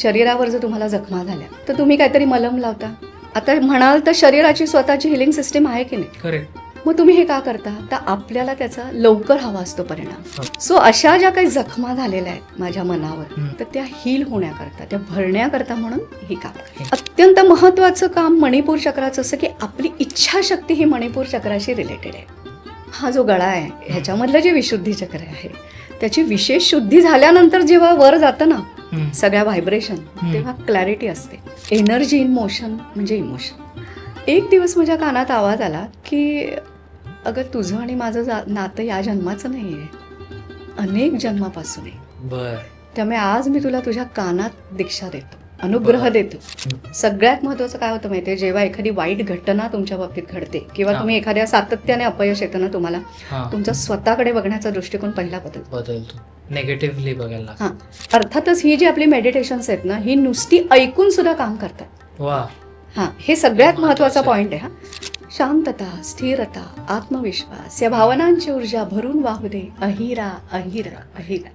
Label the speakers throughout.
Speaker 1: शरीरावर जर तुम्हाला जखमा झाल्या तर तुम्ही काहीतरी मलम लावता. आता म्हणाल तर शरीराची स्वतःची हिलिंग सिस्टीम आहे की नाही.
Speaker 2: करेक्ट.
Speaker 1: मग तुम्ही हे का करता, तर आपल्याला त्याचा लवकर हवा असतो परिणाम. सो अशा ज्या काही जखमा झालेल्या आहेत माझ्या मनावर, तर त्या हील होण्याकरता, त्या भरण्याकरता म्हणून ही काम. अत्यंत महत्वाचं काम मणिपूर चक्राचं असं की आपली इच्छाशक्ती ही मणिपूर चक्राशी रिलेटेड आहे. हा जो गळा आहे ह्याच्यामधलं जे विशुद्धी चक्र आहे त्याची विशेष शुद्धी झाल्यानंतर जेव्हा वर जातं ना सगळ्या व्हायब्रेशन, तेव्हा क्लॅरिटी असते. एनर्जी इन मोशन म्हणजे इमोशन. एक दिवस माझ्या कानात आवाज आला की अगं तुझं आणि माझं नातं या जन्माचं नाही आहे, अनेक जन्मापासून आहे. त्यामुळे आज मी तुला तुझ्या कानात दीक्षा देतो, अनुग्रह देतो. सगळ्यात महत्वाचं काय होतं माहितीये, जेव्हा एखादी वाईट घटना तुमच्या बाबतीत घडते किंवा तुम्ही एखाद्या सातत्याने अपयश येतं ना, तुम्हाला तुमचा स्वतःकडे बघण्याचा दृष्टिकोन पहिला बदलतो,
Speaker 2: नेगेटिव्हली बघायला.
Speaker 1: हा, अर्थातच ही जी आपली मेडिटेशन्स आहेत ना, ही नुसती ऐकून सुद्धा काम करतात. हा, हे सगळ्यात महत्वाचा पॉइंट आहे. हा, शांतता, स्थिरता, आत्मविश्वास या भावनांची ऊर्जा भरून वाहू दे. अहिरा अहिरा अहिरा.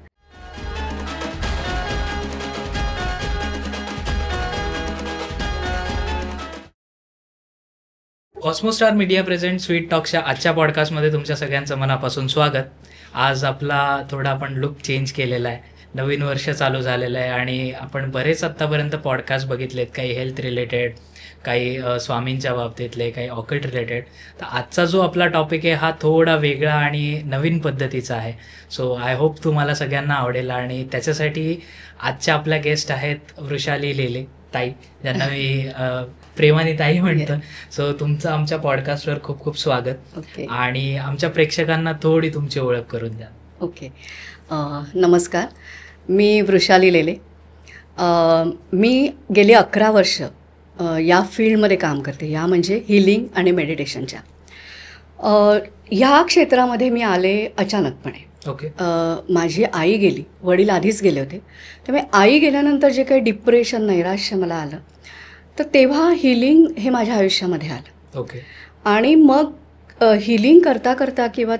Speaker 2: कॉस्मोस्टार मीडिया प्रेझेंट स्वीट टॉकच्या आजच्या पॉडकास्टमध्ये तुमच्या सगळ्यांचं मनापासून स्वागत. आज आपला थोडा आपण लुक चेंज केलेला आहे, नवीन वर्ष चालू झालेलं आहे आणि आपण बरेच आत्तापर्यंत पॉडकास्ट बघितलेत, काही हेल्थ रिलेटेड, काही स्वामींच्या बाबतीतले, काही ऑकल्ट रिलेटेड. तर आजचा जो आपला टॉपिक आहे हा थोडा वेगळा आणि नवीन पद्धतीचा आहे. सो आय होप तुम्हाला सगळ्यांना आवडेल. आणि त्याच्यासाठी आजच्या आपल्या गेस्ट आहेत वृषाली लेले ताई, ज्यांना मी प्रेमाने ताई म्हणतो. सो तुमचं आमच्या पॉडकास्टवर खूप खूप स्वागत. आणि आमच्या प्रेक्षकांना थोडी तुमची ओळख करून द्या.
Speaker 1: ओके, नमस्कार, मी वृषाली लेले. मी गेली 11 वर्ष या फील्डमध्ये काम करते, या म्हणजे हिलिंग आणि मेडिटेशनच्या. ह्या क्षेत्रामध्ये मी आले अचानकपणे.
Speaker 2: ओके.
Speaker 1: माझी आई गेली, वडील आधीच गेले होते. त्यामुळे आई गेल्यानंतर जे काही डिप्रेशन, नैराश्य मला आलं, तर तेव्हा हिलिंग हे माझ्या आयुष्यामध्ये आलं.
Speaker 2: ओके.
Speaker 1: आणि मग हिलिंग करता करता किंवा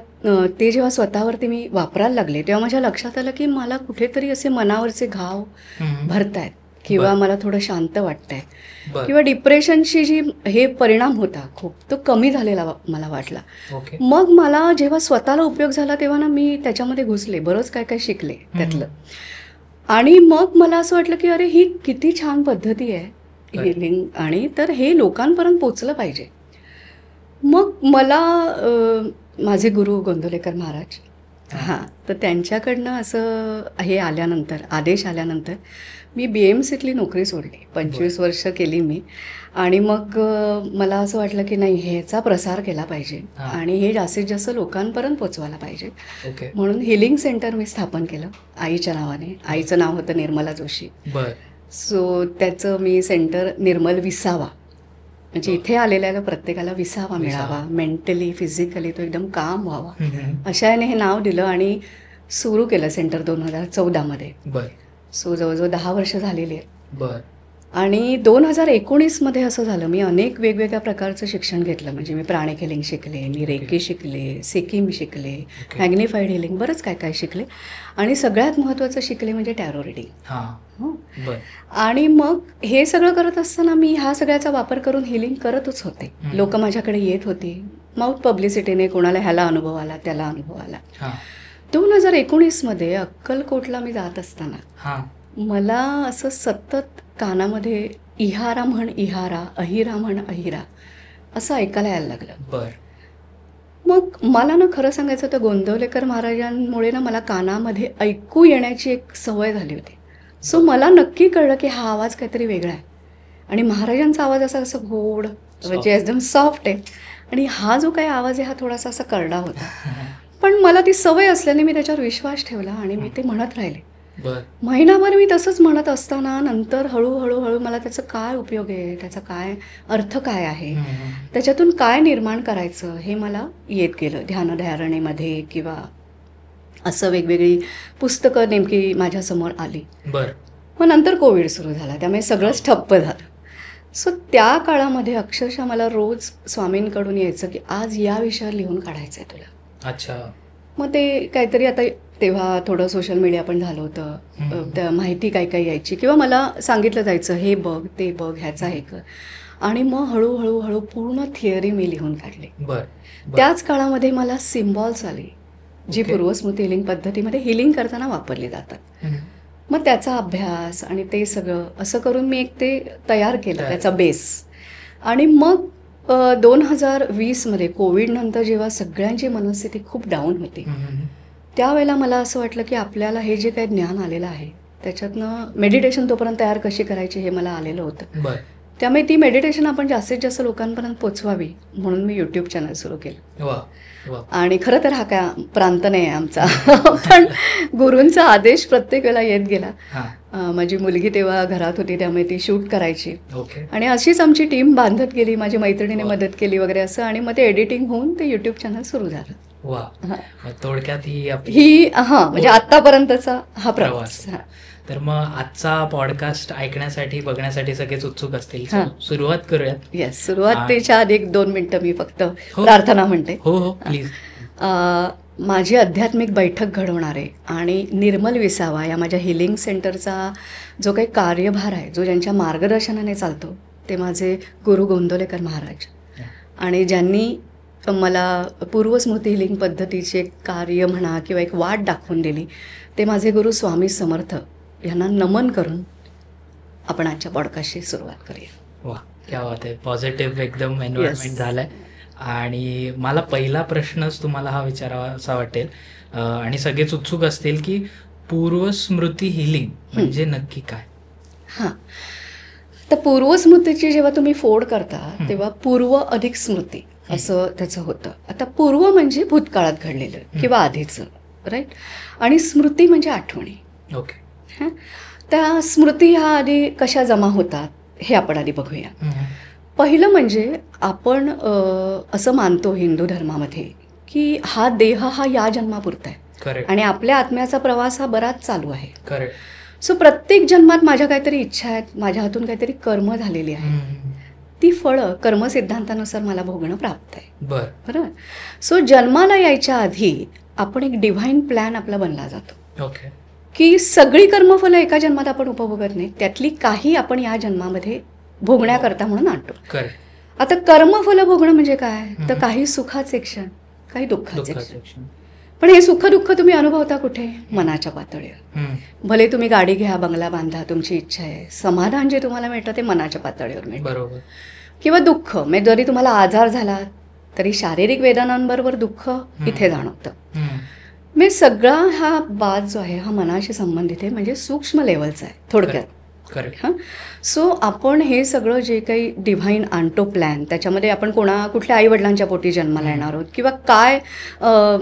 Speaker 1: ते जेव्हा स्वतःवरती मी वापरायला लागले तेव्हा माझ्या लक्षात आलं की मला कुठेतरी असे मनावरचे घाव भरतायत किंवा मला थोडं शांत वाटतंय किंवा डिप्रेशनची जी हे परिणाम होता खूप, तो कमी झालेला मला वाटला. मग मला जेव्हा स्वतःला उपयोग झाला तेव्हा ना मी त्याच्यामध्ये घुसले, बरंच काय काय शिकले त्यातलं. आणि मग मला असं वाटलं की अरे ही किती छान पद्धती आहे हिलिंग, आणि तर हे लोकांपर्यंत पोचलं पाहिजे. मग मला माझे गुरु गोंदवलेकर महाराज, हां, तर त्यांच्याकडनं असं हे आल्यानंतर, आदेश आल्यानंतर मी BMCतली नोकरी सोडली. 25 वर्ष केली मी. आणि मग मला असं वाटलं की नाही, ह्याचा प्रसार केला पाहिजे आणि हे जास्तीत जास्त लोकांपर्यंत पोचवायला पाहिजे. म्हणून हिलिंग सेंटर मी स्थापन केलं आईच्या नावाने. आईचं नाव होतं निर्मला जोशी. सो त्याचं मी सेंटर निर्मल विसावा, म्हणजे इथे आलेल्या प्रत्येकाला विसावा मिळावा, मेंटली फिजिकली तो एकदम काम व्हावा, अशा याने हे नाव दिलं आणि सुरू केलं सेंटर 2014मध्ये. सो जवळजवळ 10 वर्ष झालेली आहेत. आणि 2019मध्ये असं झालं, मी अनेक वेगवेगळ्या प्रकारचं शिक्षण घेतलं. म्हणजे मी प्राणिक हिलिंग शिकले, मी रेकी शिकले, सिकिम शिकले, मॅग्निफाईड हिलिंग, बरंच काय काय शिकले. आणि सगळ्यात महत्त्वाचं शिकले म्हणजे टॅरो रिडिंग. आणि मग हे सगळं करत असताना मी ह्या सगळ्याचा वापर करून हिलिंग करतच होते. लोक माझ्याकडे येत होते माउथ पब्लिसिटीने, कोणाला ह्याला अनुभव आला, त्याला अनुभव आला. 2019मध्ये अक्कलकोटला मी जात असताना मला असं सतत कानामध्ये इहारा म्हण इहारा, अहिरा म्हण अहिरा असं ऐकायला यायला लागलं. मग मला ना खरं सांगायचं तर गोंदवलेकर महाराजांमुळे ना मला कानामध्ये ऐकू येण्याची एक सवय झाली होती. सो मला नक्की कळलं की हा आवाज काहीतरी वेगळा आहे. आणि महाराजांचा आवाज असा असं गोड, म्हणजे एकदम सॉफ्ट आहे. आणि हा जो काही आवाज आहे हा थोडासा असा करडा होता. पण मला ती सवय असल्याने मी त्याच्यावर विश्वास ठेवला आणि मी ते म्हणत राहिले. महिनाभर मी तसंच म्हणत असताना नंतर हळूहळू मला त्याचा काय उपयोग आहे, त्याचा काय अर्थ काय आहे, त्याच्यातून काय निर्माण करायचं हे मला येत गेलं. ध्यानधारणेमध्ये किंवा असं वेगवेगळी पुस्तकं नेमकी माझ्यासमोर आली. मग नंतर कोविड सुरू झाला, त्यामुळे सगळंच ठप्प झालं. सो त्या काळामध्ये अक्षरशः मला रोज स्वामींकडून यायचं की आज या विषयावर लिहून काढायचं आहे तुला.
Speaker 2: अच्छा.
Speaker 1: मग ते काहीतरी आता तेव्हा थोडं सोशल मीडिया पण झालं होतं. त्या माहिती काय काय यायची किंवा मला सांगितलं जायचं हे बघ ते बघ ह्याचा हे कर. आणि मग हळूहळू हळू पूर्ण थिअरी मी लिहून काढली. त्याच काळामध्ये मला सिम्बॉल्स आली जी पूर्वस्मृती हिलिंग पद्धतीमध्ये हिलिंग करताना वापरली जातात. मग त्याचा अभ्यास आणि ते सगळं असं करून मी एक ते तयार केलं त्याचा बेस. आणि मग 2020मध्ये कोविडनंतर जेव्हा सगळ्यांची मनस्थिती खूप डाऊन होती त्यावेळेला मला असं वाटलं की आपल्याला हे जे काही ज्ञान आलेलं आहे त्याच्यातनं मेडिटेशन तोपर्यंत तयार कशी करायची हे मला आलेलं होतं. त्यामुळे ती मेडिटेशन आपण जास्तीत जास्त लोकांपर्यंत पोचवावी म्हणून मी यूट्यूब चॅनल सुरू केलं. आणि खरं तर हा काय प्रांत नाही आहे आमचा पण गुरूंचा आदेश प्रत्येक वेळेला येत गेला. माझी मुलगी तेव्हा घरात होती त्यामुळे ती शूट करायची आणि अशीच आमची टीम बांधत गेली. माझी मैत्रिणीने मदत केली वगैरे असं आणि मग ते एडिटिंग होऊन ते यूट्यूब चॅनल सुरू झालं.
Speaker 2: थोडक्यात
Speaker 1: ही म्हणजे आतापर्यंतचा हा प्रवास.
Speaker 2: तर मग आजचा पॉडकास्ट ऐकण्यासाठी बघण्यासाठी सगळेच उत्सुक असतील. सुरुवात करूयात.
Speaker 1: येस, सुरुवातीच्या आधी 1-2 मिनिटं मी फक्त प्रार्थना म्हणते.
Speaker 2: हो प्लीज.
Speaker 1: माझी आध्यात्मिक बैठक घडवणारे आणि निर्मल विसावा या माझ्या हिलिंग सेंटरचा जो काही कार्यभार आहे जो ज्यांच्या मार्गदर्शनाने चालतो ते माझे गुरु गोंदवलेकर महाराज. आणि ज्यांनी मला पूर्वस्मृती हिलिंग पद्धतीचे कार्य म्हणा किंवा एक वाट दाखवून दिली ते माझे गुरु स्वामी समर्थ यांना नमन करून आपण आजच्या पॉडकास्टची सुरुवात करूया.
Speaker 2: वा, क्या बात आहे. पॉझिटिव्ह एकदम एन्व्हायरमेंट झालंय. आणि मला पहिला प्रश्नच तुम्हाला हा विचारावा असा वाटेल आणि सगळेच उत्सुक असतील की पूर्वस्मृती हिलिंग म्हणजे नक्की काय?
Speaker 1: हां, तर पूर्वस्मृतीची जेव्हा तुम्ही फोड करता तेव्हा पूर्व अधिक स्मृती असं त्याचं होतं. आता पूर्व म्हणजे भूतकाळात घडलेलं किंवा आधीचं, राईट. आणि स्मृती म्हणजे आठवणी.
Speaker 2: ओके.
Speaker 1: त्या स्मृती ह्या आधी कशा जमा होतात हे आपण आधी बघूया. पहिलं म्हणजे आपण असं मानतो हिंदू धर्मामध्ये की हा देह हा या जन्मापुरता आहे आणि आपल्या आत्म्याचा प्रवास हा बराच चालू आहे. सो प्रत्येक जन्मात माझ्या काहीतरी इच्छा आहेत, माझ्या हातून काहीतरी कर्म झालेली आहे, ती फळं कर्म सिद्धांतानुसार मला भोगणं प्राप्त आहे. बरोबर. सो जन्माला यायच्या आधी आपण एक डिव्हाइन प्लॅन आपला बनला जातो की सगळी कर्मफलं एका जन्मात आपण उपभोगत नाही, त्यातली काही आपण या जन्मामध्ये भोगण्याकरता म्हणून आणतो. आता कर्मफलं भोगणं म्हणजे काय, तर काही सुखाचे क्षण काही दुःखाचे क्षण. पण हे सुख दुःख तुम्ही अनुभवता कुठे? मनाच्या पातळीवर. भले तुम्ही गाडी घ्या, बंगला बांधा, तुमची इच्छा आहे, समाधान जे तुम्हाला मिळतं ते मनाच्या पातळीवर मिळतं.
Speaker 2: बरोबर.
Speaker 1: किंवा दुःख म्हणजे जरी तुम्हाला आजार झाला तरी शारीरिक वेदनांबरोबर दुःख इथे जाणवतं. म्हणजे सगळा हा बाज जो आहे हा मनाशी संबंधित आहे, म्हणजे सूक्ष्म लेवलचा आहे थोडक्यात. हां. सो आपण हे सगळं जे काही डिव्हाइन आणतो प्लॅन, त्याच्यामध्ये आपण कुठल्या आईवडिलांच्या पोटी जन्माला येणार आहोत किंवा काय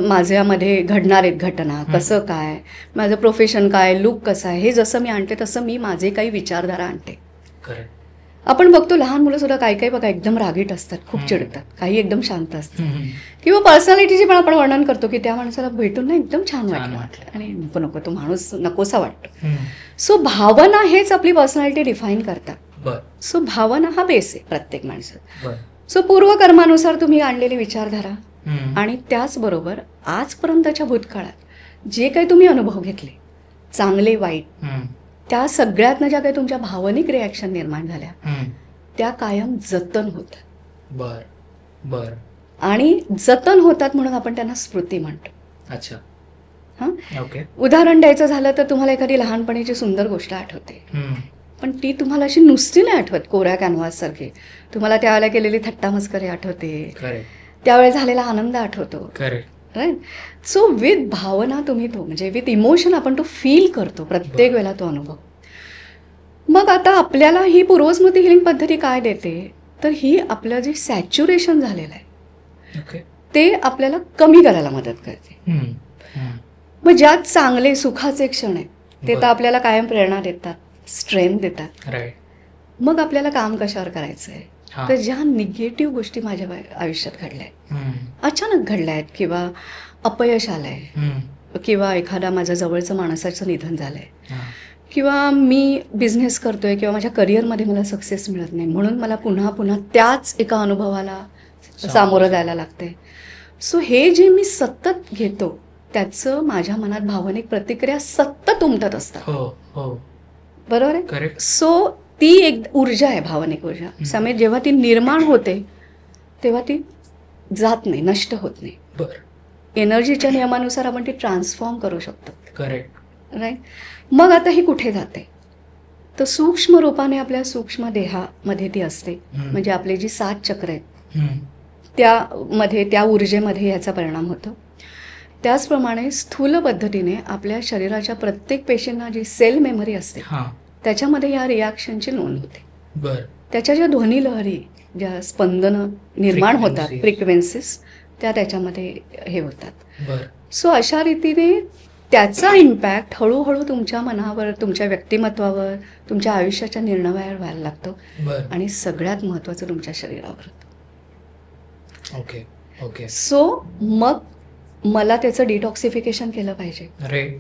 Speaker 1: माझ्यामध्ये घडणार आहेत घटना, कसं काय, माझं प्रोफेशन काय, लुक कसं आहे, हे जसं मी आणते तसं मी माझे काही विचारधारा आणते. आपण बघतो लहान मुलं सुद्धा काही काही बघा एकदम रागीट असतात, खूप चिडतात, काही एकदम शांत असतात. किंवा पर्सनॅलिटीचे पण आपण वर्णन करतो की त्या माणसाला भेटून ना एकदम छान वाटलं आणि नको नको तो माणूस नकोसा वाटतो. सो भावना हेच आपली पर्सनॅलिटी डिफाईन करतात. सो भावना हा बेस आहे प्रत्येक माणसात. सो पूर्वकर्मानुसार तुम्ही आणलेली विचारधारा आणि त्याचबरोबर आजपर्यंतच्या भूतकाळात जे काही तुम्ही अनुभव घेतले चांगले वाईट, त्या सगळ्यातनं ज्या काही तुमच्या भावनिक रिॲक्शन निर्माण झाल्या त्या कायम जतन होतात. आणि जतन होतात म्हणून आपण त्यांना स्मृती म्हणतो.
Speaker 2: अच्छा.
Speaker 1: हां. उदाहरण द्यायचं झालं तर तुम्हाला एखादी लहानपणीची सुंदर गोष्ट आठवते, पण ती तुम्हाला अशी नुसती नाही आठवत कोऱ्या कॅनव्हास सारखी. तुम्हाला त्यावेळेला केलेली थट्टा मस्करी आठवते, त्यावेळेला झालेला आनंद आठवतो. राईट. सो विथ भावना तुम्ही तो म्हणजे विथ इमोशन आपण तो फील करतो प्रत्येक वेळेला तो अनुभव. मग आता आपल्याला ही पूर्वस्मृती हिलिंग पद्धती काय देते, तर ही आपलं जे सॅच्युरेशन झालेलं आहे ते आपल्याला कमी करायला मदत करते. मग ज्यात चांगले सुखाचे क्षण आहेत ते तर आपल्याला कायम प्रेरणा देतात, स्ट्रेंथ देतात. मग आपल्याला काम कशावर करायचं आहे, तर ज्या निगेटिव्ह गोष्टी माझ्या आयुष्यात घडल्या आहेत, अचानक घडल्या आहेत किंवा अपयश आलंय किंवा एखादा माझ्या जवळचं माणसाचं निधन झालंय किंवा मी बिझनेस करतोय किंवा माझ्या करिअरमध्ये मला सक्सेस मिळत नाही म्हणून मला पुन्हा पुन्हा त्याच एका अनुभवाला सामोरं जायला लागतंय. सो हे जे मी सतत घेतो त्याचं माझ्या मनात भावनिक प्रतिक्रिया सतत उमटत असतात.
Speaker 2: हो हो
Speaker 1: बरोबर आहे.
Speaker 2: करेक्ट.
Speaker 1: सो ती एक ऊर्जा आहे, भावनिक ऊर्जा. समीर, जेव्हा ती निर्माण होते तेव्हा ती जात नाही, नष्ट होत नाही.
Speaker 2: बर.
Speaker 1: एनर्जीच्या नियमानुसार आपण ती ट्रान्सफॉर्म करू शकतो.
Speaker 2: करेक्ट.
Speaker 1: राईट. मग आता ही कुठे जाते, तर सूक्ष्म रूपाने आपल्या सूक्ष्म देहामध्ये ती असते. म्हणजे आपले जी 7 चक्र आहेत त्यामध्ये, त्या ऊर्जेमध्ये याचा परिणाम होतो. त्याचप्रमाणे स्थूल पद्धतीने आपल्या शरीराच्या प्रत्येक पेशींना जी सेल मेमरी असते त्याच्यामध्ये या रिॲक्शनची नोंद होते.
Speaker 2: बर.
Speaker 1: त्याच्या ज्या ध्वनी लहरी, ज्या स्पंदनं निर्माण होतात, फ्रिक्वेन्सीज, त्या त्याच्यामध्ये हे होतात.
Speaker 2: बर.
Speaker 1: सो अशा रीतीने त्याचा इम्पॅक्ट हळूहळू तुमच्या मनावर, तुमच्या व्यक्तिमत्वावर, तुमच्या आयुष्याच्या निर्णयावर व्हायला लागतो. आणि सगळ्यात महत्त्वाचं तुमच्या शरीरावर.
Speaker 2: Okay okay.
Speaker 1: सो मग मला त्याचं डिटॉक्सिफिकेशन केलं पाहिजे.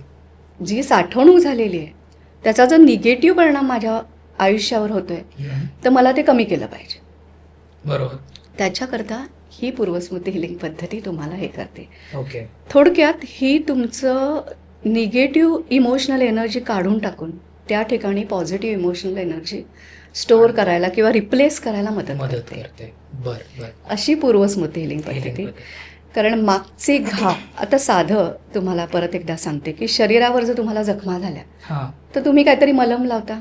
Speaker 1: जी साठवणूक झालेली आहे त्याचा जर निगेटिव्ह परिणाम माझ्या आयुष्यावर होतोय तर मला ते कमी केलं पाहिजे.
Speaker 2: बरोबर.
Speaker 1: त्याच्याकरता ही पूर्वस्मृती हिलिंग पद्धती तुम्हाला हे करते.
Speaker 2: ओके.
Speaker 1: थोडक्यात ही तुमचं निगेटिव्ह इमोशनल एनर्जी काढून टाकून त्या ठिकाणी पॉझिटिव्ह इमोशनल एनर्जी स्टोअर करायला किंवा रिप्लेस करायला मदत करते. अशी पूर्वस्मृती हिलिंग पद्धती. कारण मागचे घाव, आता साधं तुम्हाला परत एकदा सांगते की शरीरावर जर तुम्हाला जखमा झाल्या तर तुम्ही काहीतरी मलम लावता,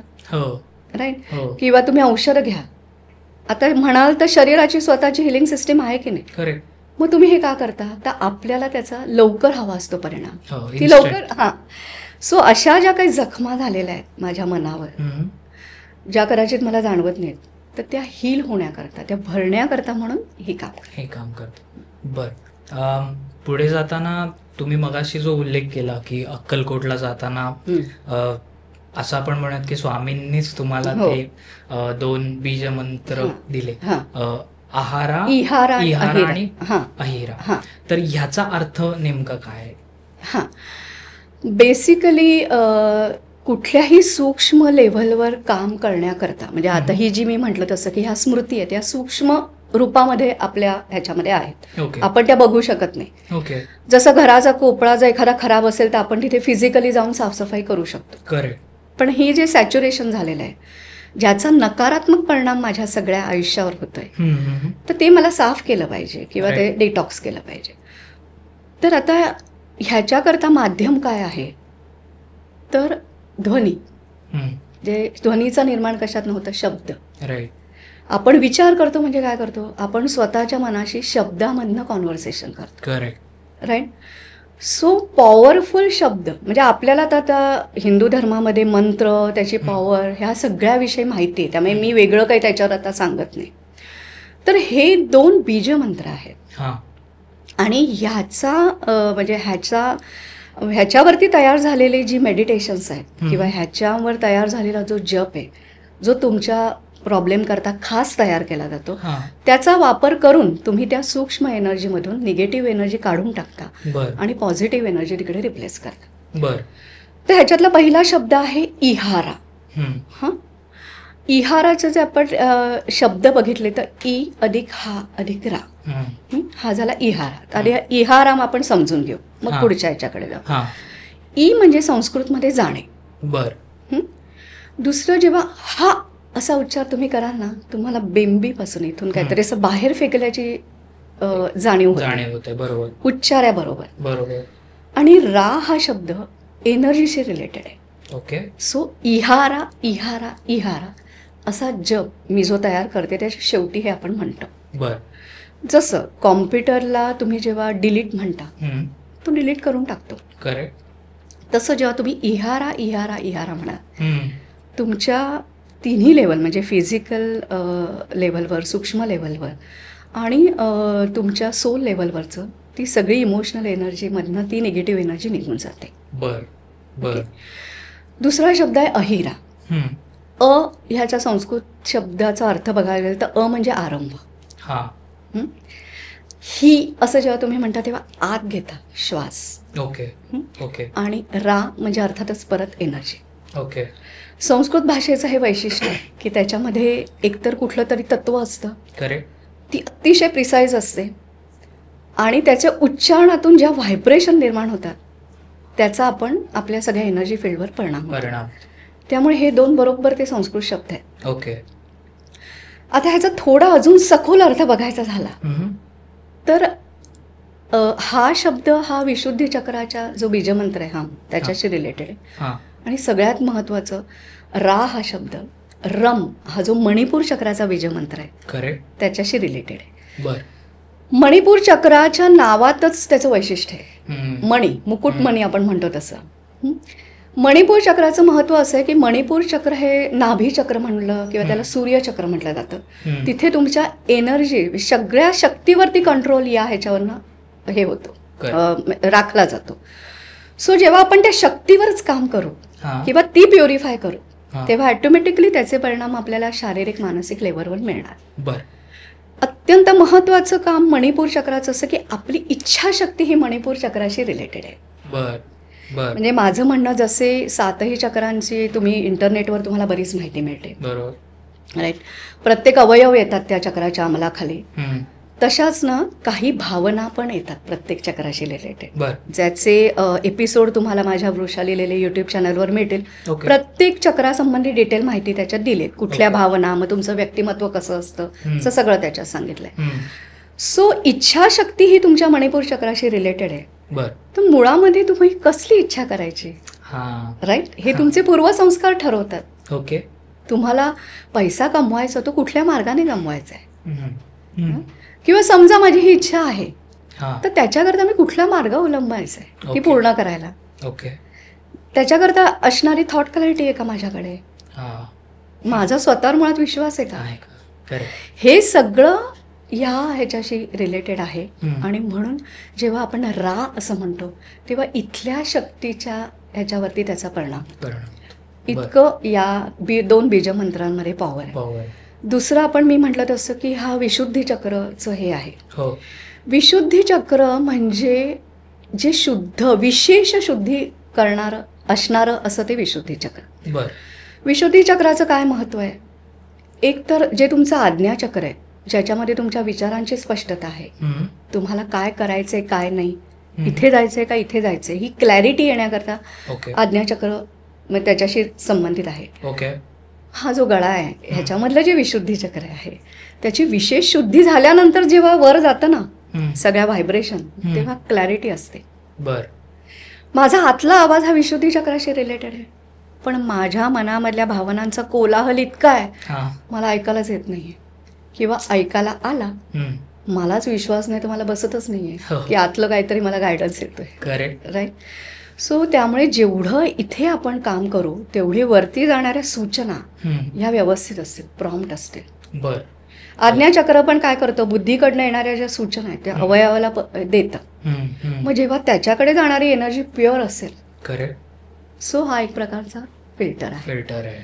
Speaker 1: राईट, किंवा तुम्ही औषधं घ्या. आता म्हणाल तर शरीराची स्वतःची हिलिंग सिस्टीम आहे की नाही, मग तुम्ही हे का करता, तर आपल्याला त्याचा लवकर हवा असतो परिणाम, ती लवकर. सो अशा ज्या काही जखमा झालेल्या आहेत माझ्या मनावर, ज्या कदाचित मला जाणवत नाहीत, तर त्या हील होण्याकरता, त्या भरण्याकरता म्हणून हे काम
Speaker 2: करतो. बर. पुढे जाताना तुम्ही मगाशी जो उल्लेख केला की अक्कलकोटला जाताना असं आपण म्हणत की स्वामींनीच तुम्हाला ते 2 बीज मंत्र दिले, आहारा, इहारा आणि अहिरा. तर ह्याचा अर्थ नेमका काय?
Speaker 1: बेसिकली कुठल्याही सूक्ष्म लेव्हलवर काम करण्याकरता, म्हणजे आता ही जी मी म्हटलं तसं की ह्या स्मृती आहेत, या सूक्ष्म रूपामध्ये आपल्या ह्याच्यामध्ये आहेत, आपण त्या बघू शकत नाही. जसं घराचा कोपळा जर एखादा खराब असेल तर आपण तिथे फिजिकली जाऊन साफसफाई करू शकतो. पण हे जे सॅच्युरेशन झालेलं आहे, ज्याचा नकारात्मक परिणाम माझ्या सगळ्या आयुष्यावर होतोय, तर ते मला साफ केलं पाहिजे किंवा ते डिटॉक्स केलं पाहिजे. तर आता ह्याच्याकरता माध्यम काय आहे, तर ध्वनी. जे ध्वनीचं निर्माण कशात नव्हतं, शब्द. आपण विचार करतो म्हणजे काय करतो, आपण स्वतःच्या मनाशी शब्दामधनं कॉन्व्हर्सेशन करतो. राईट. सो पॉवरफुल शब्द, म्हणजे आपल्याला आता हिंदू धर्मामध्ये मंत्र, त्याची पॉवर, ह्या सगळ्याविषयी माहिती आहे, त्यामुळे मी वेगळं काही त्याच्यावर आता सांगत नाही. तर हे 2 बीज मंत्र आहेत आणि ह्याचा म्हणजे ह्याच्यावरती तयार झालेले जी मेडिटेशन्स आहेत किंवा ह्याच्यावर तयार झालेला जो जप आहे, जो तुमच्या प्रॉब्लेम करता खास तयार केला जातो, त्याचा वापर करून तुम्ही त्या सूक्ष्म एनर्जीमधून निगेटिव्ह एनर्जी काढून टाकता आणि पॉझिटिव्ह एनर्जी तिकडे रिप्लेस करता. तर ह्याच्यातला पहिला शब्द आहे इहारा. इहाराचे जे आपण शब्द बघितले तर ई अधिक हा अधिक रा, हा झाला इहारा. आणि इहारा आपण समजून घेऊ, मग पुढच्या ह्याच्याकडे जाऊ. ई म्हणजे संस्कृतमध्ये जाणे. दुसरं, जेव्हा हा असा उच्चार तुम्ही कराल ना, तुम्हाला बेंबीपासून इथून काहीतरी असं बाहेर फेकल्याची जाणीव होते. बरोबर. उच्चाराबरोबर. आणि रा हा शब्द एनर्जीशी रिलेटेड आहे. सो इहारा इहारा इहारा असा जप मी जो तयार करते त्याच्या शेवटी हे आपण म्हणतो. जसं कॉम्प्युटरला तुम्ही जेव्हा डिलीट म्हणता, तो डिलीट करून टाकतो. तसं जेव्हा तुम्ही इहारा इहारा इहारा म्हणा, तुमच्या तिन्ही लेवल, म्हणजे फिजिकल लेवलवर, सूक्ष्म लेवलवर आणि तुमच्या सोल लेवलवरचं, ती सगळी इमोशनल एनर्जीमधनं ती निगेटिव्ह एनर्जी निघून जाते. दुसरा शब्द आहे अहिरा. ह्याच्या संस्कृत शब्दाचा अर्थ बघायला गेलं तर म्हणजे आरंभ. ही असं जेव्हा तुम्ही म्हणता तेव्हा आत घेता श्वास. आणि रा म्हणजे अर्थातच परत एनर्जी. संस्कृत भाषेचं हे वैशिष्ट्य आहे की त्याच्यामध्ये एकतर कुठलं तरी तत्व असतं, ती अतिशय प्रिसाईज असते, आणि त्याच्या उच्चारणातून ज्या व्हायब्रेशन निर्माण होतात त्याचा आपण आपल्या सगळ्या एनर्जी फील्डवर परिणाम होतो. त्यामुळे हे 2 बरोबर ते संस्कृत शब्द आहेत.
Speaker 2: ओके.
Speaker 1: आता ह्याचा थोडा अजून सखोल अर्थ बघायचा झाला तर हा शब्द हा विशुद्धी चक्राच्या जो बीजमंत्र आहे त्याच्याशी रिलेटेड आहे. आणि सगळ्यात महत्वाचं रा हा शब्द, रम हा जो मणिपूर चक्राचा बीजमंत्र आहे त्याच्याशी रिलेटेड आहे.
Speaker 2: बरं.
Speaker 1: मणिपूर चक्राच्या नावातच त्याचं वैशिष्ट्य आहे. मणी, मुकुटमणी आपण म्हणतो तसं. मणिपूर चक्राचं महत्व असं आहे की मणिपूर चक्र हे नाभी चक्र म्हणलं किंवा त्याला सूर्यचक्र म्हटलं जातं. तिथे तुमच्या एनर्जी सगळ्या शक्तीवरती कंट्रोल या ह्याच्यावरनं हे होतो, राखला जातो. सो जेव्हा आपण त्या शक्तीवरच काम करू किंवा ती प्युरिफाय करू तेव्हा ऑटोमॅटिकली त्याचे परिणाम आपल्याला शारीरिक मानसिक लेवलवर मिळणार. अत्यंत महत्वाचं काम मणिपूर चक्राचं असं की आपली इच्छाशक्ती ही मणिपूर चक्राशी रिलेटेड आहे. म्हणजे माझं म्हणणं जसे 7ही चक्रांची तुम्ही इंटरनेटवर तुम्हाला बरीच माहिती मिळते, राईट. प्रत्येक अवयव येतात त्या चक्राच्या अंमलाखाली. तशाच ना काही भावना पण येतात प्रत्येक चक्राशी रिलेटेड, ज्याचे एपिसोड तुम्हाला माझ्या वृषा लिहिलेले युट्यूब चॅनलवर मिळतील. प्रत्येक चक्रासंबंधी डिटेल माहिती त्याच्यात दिली, कुठल्या भावना, मग तुमचं व्यक्तिमत्व कसं असतं असं सगळं त्याच्यात सांगितलंय. सो इच्छाशक्ती ही तुमच्या मणिपूर चक्राशी रिलेटेड आहे. तर मुळामध्ये तुम्ही कसली इच्छा करायची, राईट, हे तुमचे पूर्वसंस्कार ठरवतात.
Speaker 2: ओके.
Speaker 1: तुम्हाला पैसा कमवायचा तो कुठल्या मार्गाने कमवायचा आहे, किंवा समजा माझी ही इच्छा आहे तर त्याच्याकरता मी कुठला मार्ग अवलंबायचा आहे ती पूर्ण करायला.
Speaker 2: ओके.
Speaker 1: त्याच्याकरता असणारी थॉट क्लॅरिटी आहे का माझ्याकडे, माझा स्वतःवर मुळात विश्वास आहे का, हे सगळं ह्याच्याशी रिलेटेड आहे. आणि म्हणून जेव्हा आपण रा असं म्हणतो तेव्हा इथल्या शक्तीच्या ह्याच्यावरती त्याचा परिणाम इतकं या 2 बीजमंत्रांमध्ये पॉवर आहे. दुसरं आपण मी म्हटलं तसं की हा विशुद्धी चक्रचं हे आहे. विशुद्धी चक्र म्हणजे जे शुद्ध, विशेष शुद्धी करणारं असणारं असं ते विशुद्धी चक्र. विशुद्धी चक्राचं काय महत्व आहे, एक तर जे तुमचं आज्ञाचक्र आहे ज्याच्यामध्ये तुमच्या विचारांची स्पष्टता आहे, तुम्हाला काय करायचंय काय नाही, इथे जायचंय का इथे जायचंय, ही क्लॅरिटी येण्याकरता आज्ञाचक्र त्याच्याशी संबंधित आहे. हा जो गळा आहे ह्याच्यामधलं जे विशुद्धी चक्र आहे त्याची विशेष शुद्धी झाल्यानंतर जेव्हा वर जातं ना सगळ्या व्हायब्रेशन तेव्हा क्लॅरिटी असते. माझा आतला आवाज हा विशुद्धी चक्राशी रिलेटेड आहे, पण माझ्या मनामधल्या भावनांचा कोलाहल इतका आहे मला ऐकायलाच येत नाहीये, किंवा ऐकायला आला मलाच विश्वास नाही तर मला बसतच नाहीये की आतलं काहीतरी मला गायडन्स येतोय, राईट. सो त्यामुळे जेवढं इथे आपण काम करू तेवढी वरती जाणाऱ्या सूचना ह्या व्यवस्थित असतील, प्रॉम्प्ट असतील. आज्ञाचक्र पण काय करतं, बुद्धीकडनं येणाऱ्या ज्या सूचना आहेत त्या अवयवाला देतं. मग जेव्हा त्याच्याकडे जाणारी एनर्जी प्युअर असेल, सो हा एक प्रकारचा फिल्टर आहे.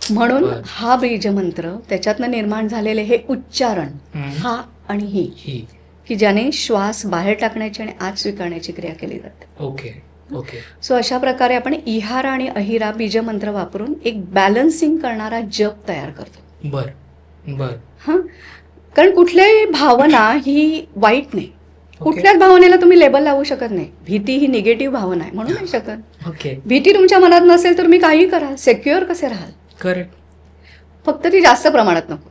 Speaker 1: म्हणून हा बीजमंत्र त्याच्यातनं निर्माण झालेले हे उच्चारण हा आणि ही की ज्याने श्वास बाहेर टाकण्याची आणि आत स्वीकारण्याची क्रिया केली जाते.
Speaker 2: ओके.
Speaker 1: सो अशा प्रकारे आपण इहारा आणि अहिरा बीजमंत्र वापरून एक बॅलन्सिंग करणारा जप तयार करतो. कारण कुठल्याही भावना ही वाईट नाही, कुठल्याच भावनेला तुम्ही लेबल लावू शकत नाही. भीती ही निगेटिव्ह भावना आहे म्हणून नाही शकत. भीती तुमच्या मनात नसेल तर मी काही करा, सेक्युअर कसे राहाल. फक्त ती जास्त प्रमाणात नको.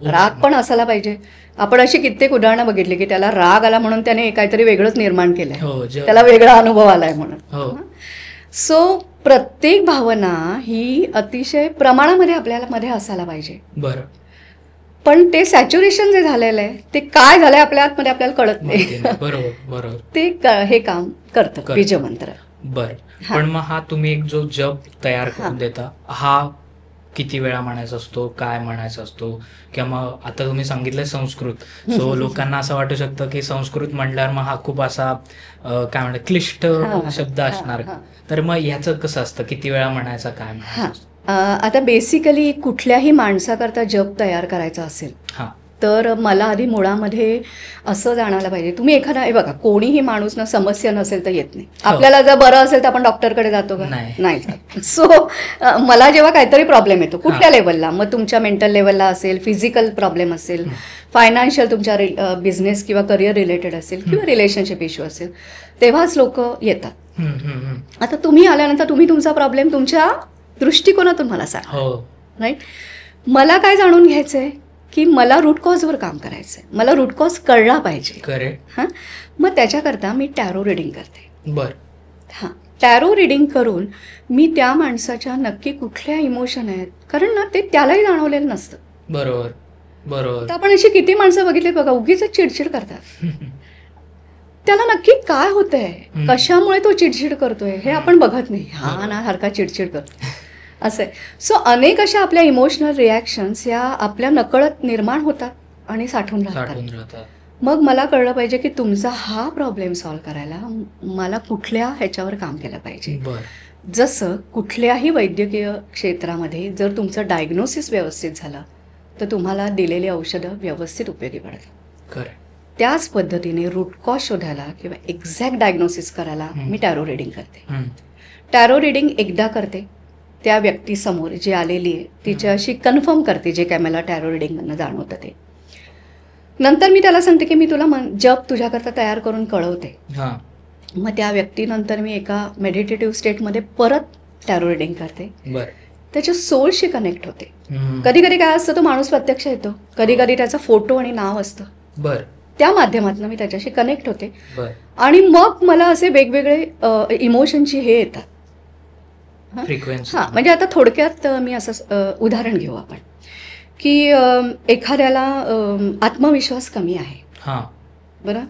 Speaker 1: राग पण असायला पाहिजे. आपण अशी कित्येक उदाहरणं बघितली की त्याला राग आला म्हणून त्याने काहीतरी वेगळंच निर्माण केलंय, त्याला वेगळा अनुभव आलाय म्हणून. सो प्रत्येक भावना ही अतिशय प्रमाणामध्ये आपल्याला मध्ये असायला पाहिजे. पण ते सॅच्युरेशन जे झालेलं आहे ते काय झालंय आपल्या आतमध्ये आपल्याला कळत नाही. ते हे काम करतं बीजमंत्र.
Speaker 2: पण मग हा तुम्ही एक जो जप तयार करून देता हा किती वेळा म्हणायचा असतो, काय म्हणायचा असतो, किंवा मग आता तुम्ही सांगितलं संस्कृत, सो लोकांना असं वाटू शकतं की संस्कृत म्हटल्यावर मग हा खूप असा काय म्हणतात क्लिष्ट शब्द असणार, तर मग ह्याचं कसं असतं, किती वेळा म्हणायचा, काय म्हणायचं?
Speaker 1: आता बेसिकली कुठल्याही माणसाकरता जप तयार करायचा असेल तर मला आधी मुळामध्ये असं जाणायला पाहिजे. तुम्ही एखादा हे बघा, कोणीही माणूस ना समस्या नसेल तर येत नाही. आपल्याला जर बरं असेल तर आपण डॉक्टरकडे जातो का? नाही जात. सो मला जेव्हा काहीतरी प्रॉब्लेम येतो कुठल्या लेवलला, मग तुमच्या मेंटल लेवलला असेल, फिजिकल प्रॉब्लेम असेल, फायनान्शियल तुमच्या बिझनेस किंवा करिअर रिलेटेड असेल किंवा रिलेशनशिप इश्यू असेल, तेव्हाच लोक येतात. आता तुम्ही आल्यानंतर तुम्ही तुमचा प्रॉब्लेम तुमच्या दृष्टिकोनातून मला सांगा, राईट? मला काय जाणून घ्यायचंय की मला रूट कॉजवर काम करायचंय, मला रूट कॉज कळला पाहिजे.
Speaker 2: करेक्ट.
Speaker 1: हां, मग त्याच्याकरता मी टॅरो रिडिंग करते.
Speaker 2: बर.
Speaker 1: हां, टॅरो रिडिंग करून मी त्या माणसाच्या नक्की कुठल्या इमोशन आहेत, कारण ना ते त्यालाही जाणवलेलं नसतं.
Speaker 2: बरोबर बरोबर.
Speaker 1: तर आपण अशी किती माणसं बघितली बघा, उगीच चिडचिड करतात. त्याला नक्की काय होतंय, कशामुळे तो चिडचिड करतोय हे आपण बघत नाही. हा ना सारखा चिडचिड करतो असं आहे. सो अनेक अशा आपल्या इमोशनल रिॲक्शन्स या आपल्या नकळत निर्माण होतात आणि साठून राहतात. मग मला कळलं पाहिजे की तुमचा हा प्रॉब्लेम सॉल्व्ह करायला मला कुठल्या ह्याच्यावर काम केलं पाहिजे. जसं कुठल्याही वैद्यकीय क्षेत्रामध्ये जर तुमचं डायग्नोसिस व्यवस्थित झालं तर तुम्हाला दिलेली औषधं व्यवस्थित उपयोगी पडतात. त्याच पद्धतीने रूट कॉज शोधायला किंवा एक्झॅक्ट डायग्नोसिस करायला मी टॅरो रिडिंग करते. टॅरो रिडिंग एकदा करते, त्या व्यक्तीसमोर जी आलेली आहे तिच्याशी कन्फर्म करते जे काय मला टॅरो रिडिंगमधनं जाणवतं ते. नंतर मी त्याला सांगते की मी तुला जप तुझ्याकरता तयार करून कळवते. मग त्या व्यक्तीनंतर मी एका मेडिटेटिव्ह स्टेटमध्ये परत टॅरो रिडिंग करते. त्याच्या सोलशी कनेक्ट होते. कधी कधी काय असतं, तो माणूस प्रत्यक्ष येतो, कधी कधी त्याचा फोटो आणि नाव असतं. त्या माध्यमातून मी त्याच्याशी कनेक्ट होते आणि मग मला असे वेगवेगळे इमोशनची हे येतात. हां, म्हणजे आता थोडक्यात मी असं उदाहरण घेऊ आपण की एखाद्याला आत्मविश्वास कमी आहे, बरं,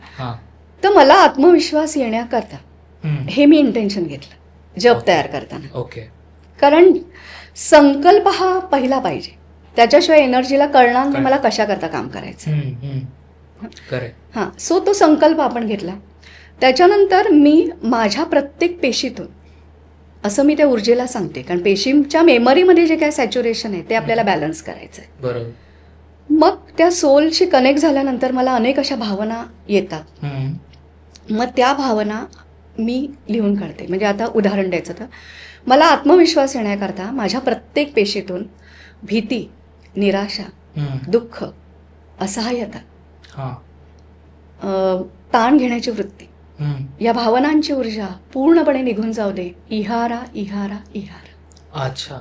Speaker 1: तर मला आत्मविश्वास येण्याकरता हे मी इंटेन्शन घेतलं जप तयार करताना. कारण संकल्प हा पहिला पाहिजे, त्याच्याशिवाय एनर्जीला कळणार नाही मला कशाकरता काम करायचं. हां, सो तो संकल्प आपण घेतला. त्याच्यानंतर मी माझ्या प्रत्येक पेशीतून असं मी त्या ऊर्जेला सांगते, कारण पेशींच्या मेमरीमध्ये जे काय सॅच्युरेशन आहे ते आपल्याला बॅलन्स करायचं आहे. मग त्या सोलशी कनेक्ट झाल्यानंतर मला अनेक अशा भावना येतात. मग त्या भावना मी लिहून काढते. म्हणजे आता उदाहरण द्यायचं तर मला आत्मविश्वास येण्याकरता माझ्या प्रत्येक पेशीतून भीती, निराशा, दुःख, असहाय्यता, ताण घेण्याची वृत्ती, या भावनांची ऊर्जा पूर्णपणे निघून जाऊ दे. इहारा इहारा इहारा.
Speaker 2: अच्छा,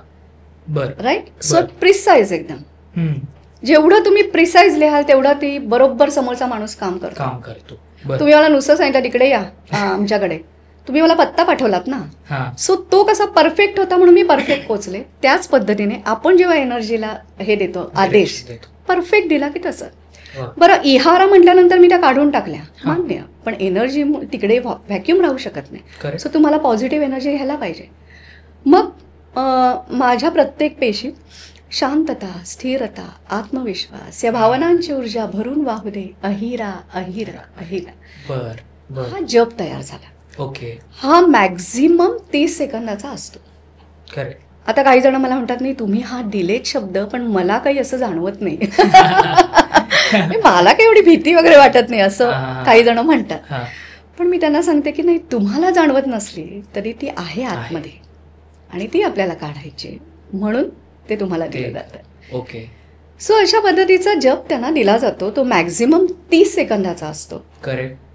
Speaker 2: बर,
Speaker 1: राईट. सो प्रिसाइज एकदम. जेवढं तुम्ही प्रिसाइज लिहाल तेवढं ती बरोबर समोरचा माणूस काम करतो. तुम्ही मला नुसतं सांगितलं तिकडे या आमच्याकडे, तुम्ही मला पत्ता पाठवलात ना, सो तो कसा परफेक्ट होता म्हणून मी परफेक्ट पोचले. त्याच पद्धतीने आपण जेव्हा एनर्जीला हे देतो आदेश, परफेक्ट दिला की तसं. बरं, इहारा म्हटल्यानंतर मी त्या काढून टाकल्या, मान्य, पण एनर्जी तिकडे व्हॅक्युम राहू शकत नाही. सो तुम्हाला पॉझिटिव्ह एनर्जी घ्यायला पाहिजे. मग माझ्या प्रत्येक पेशीत शांतता, स्थिरता, आत्मविश्वास या भावनांची ऊर्जा भरून वाहू दे. अहिरा अहिरा अहिरा. हा जप तयार झाला. हा मॅक्झिमम 30 सेकंदाचा असतो. आता काही जण मला म्हणतात नाही तुम्ही हा दिलेत शब्द, पण मला काही असं जाणवत नाही. मला काही एवढी भीती वगैरे वाटत नाही असं काही जण म्हणतात. पण मी त्यांना सांगते की नाही, तुम्हाला जाणवत नसली तरी ती आहे आतमध्ये आणि ती आपल्याला काढायची, म्हणून ते तुम्हाला दिलं जातं. सो अशा पद्धतीचा जप त्यांना दिला जातो. तो मॅक्झिमम 30 सेकंदाचा असतो.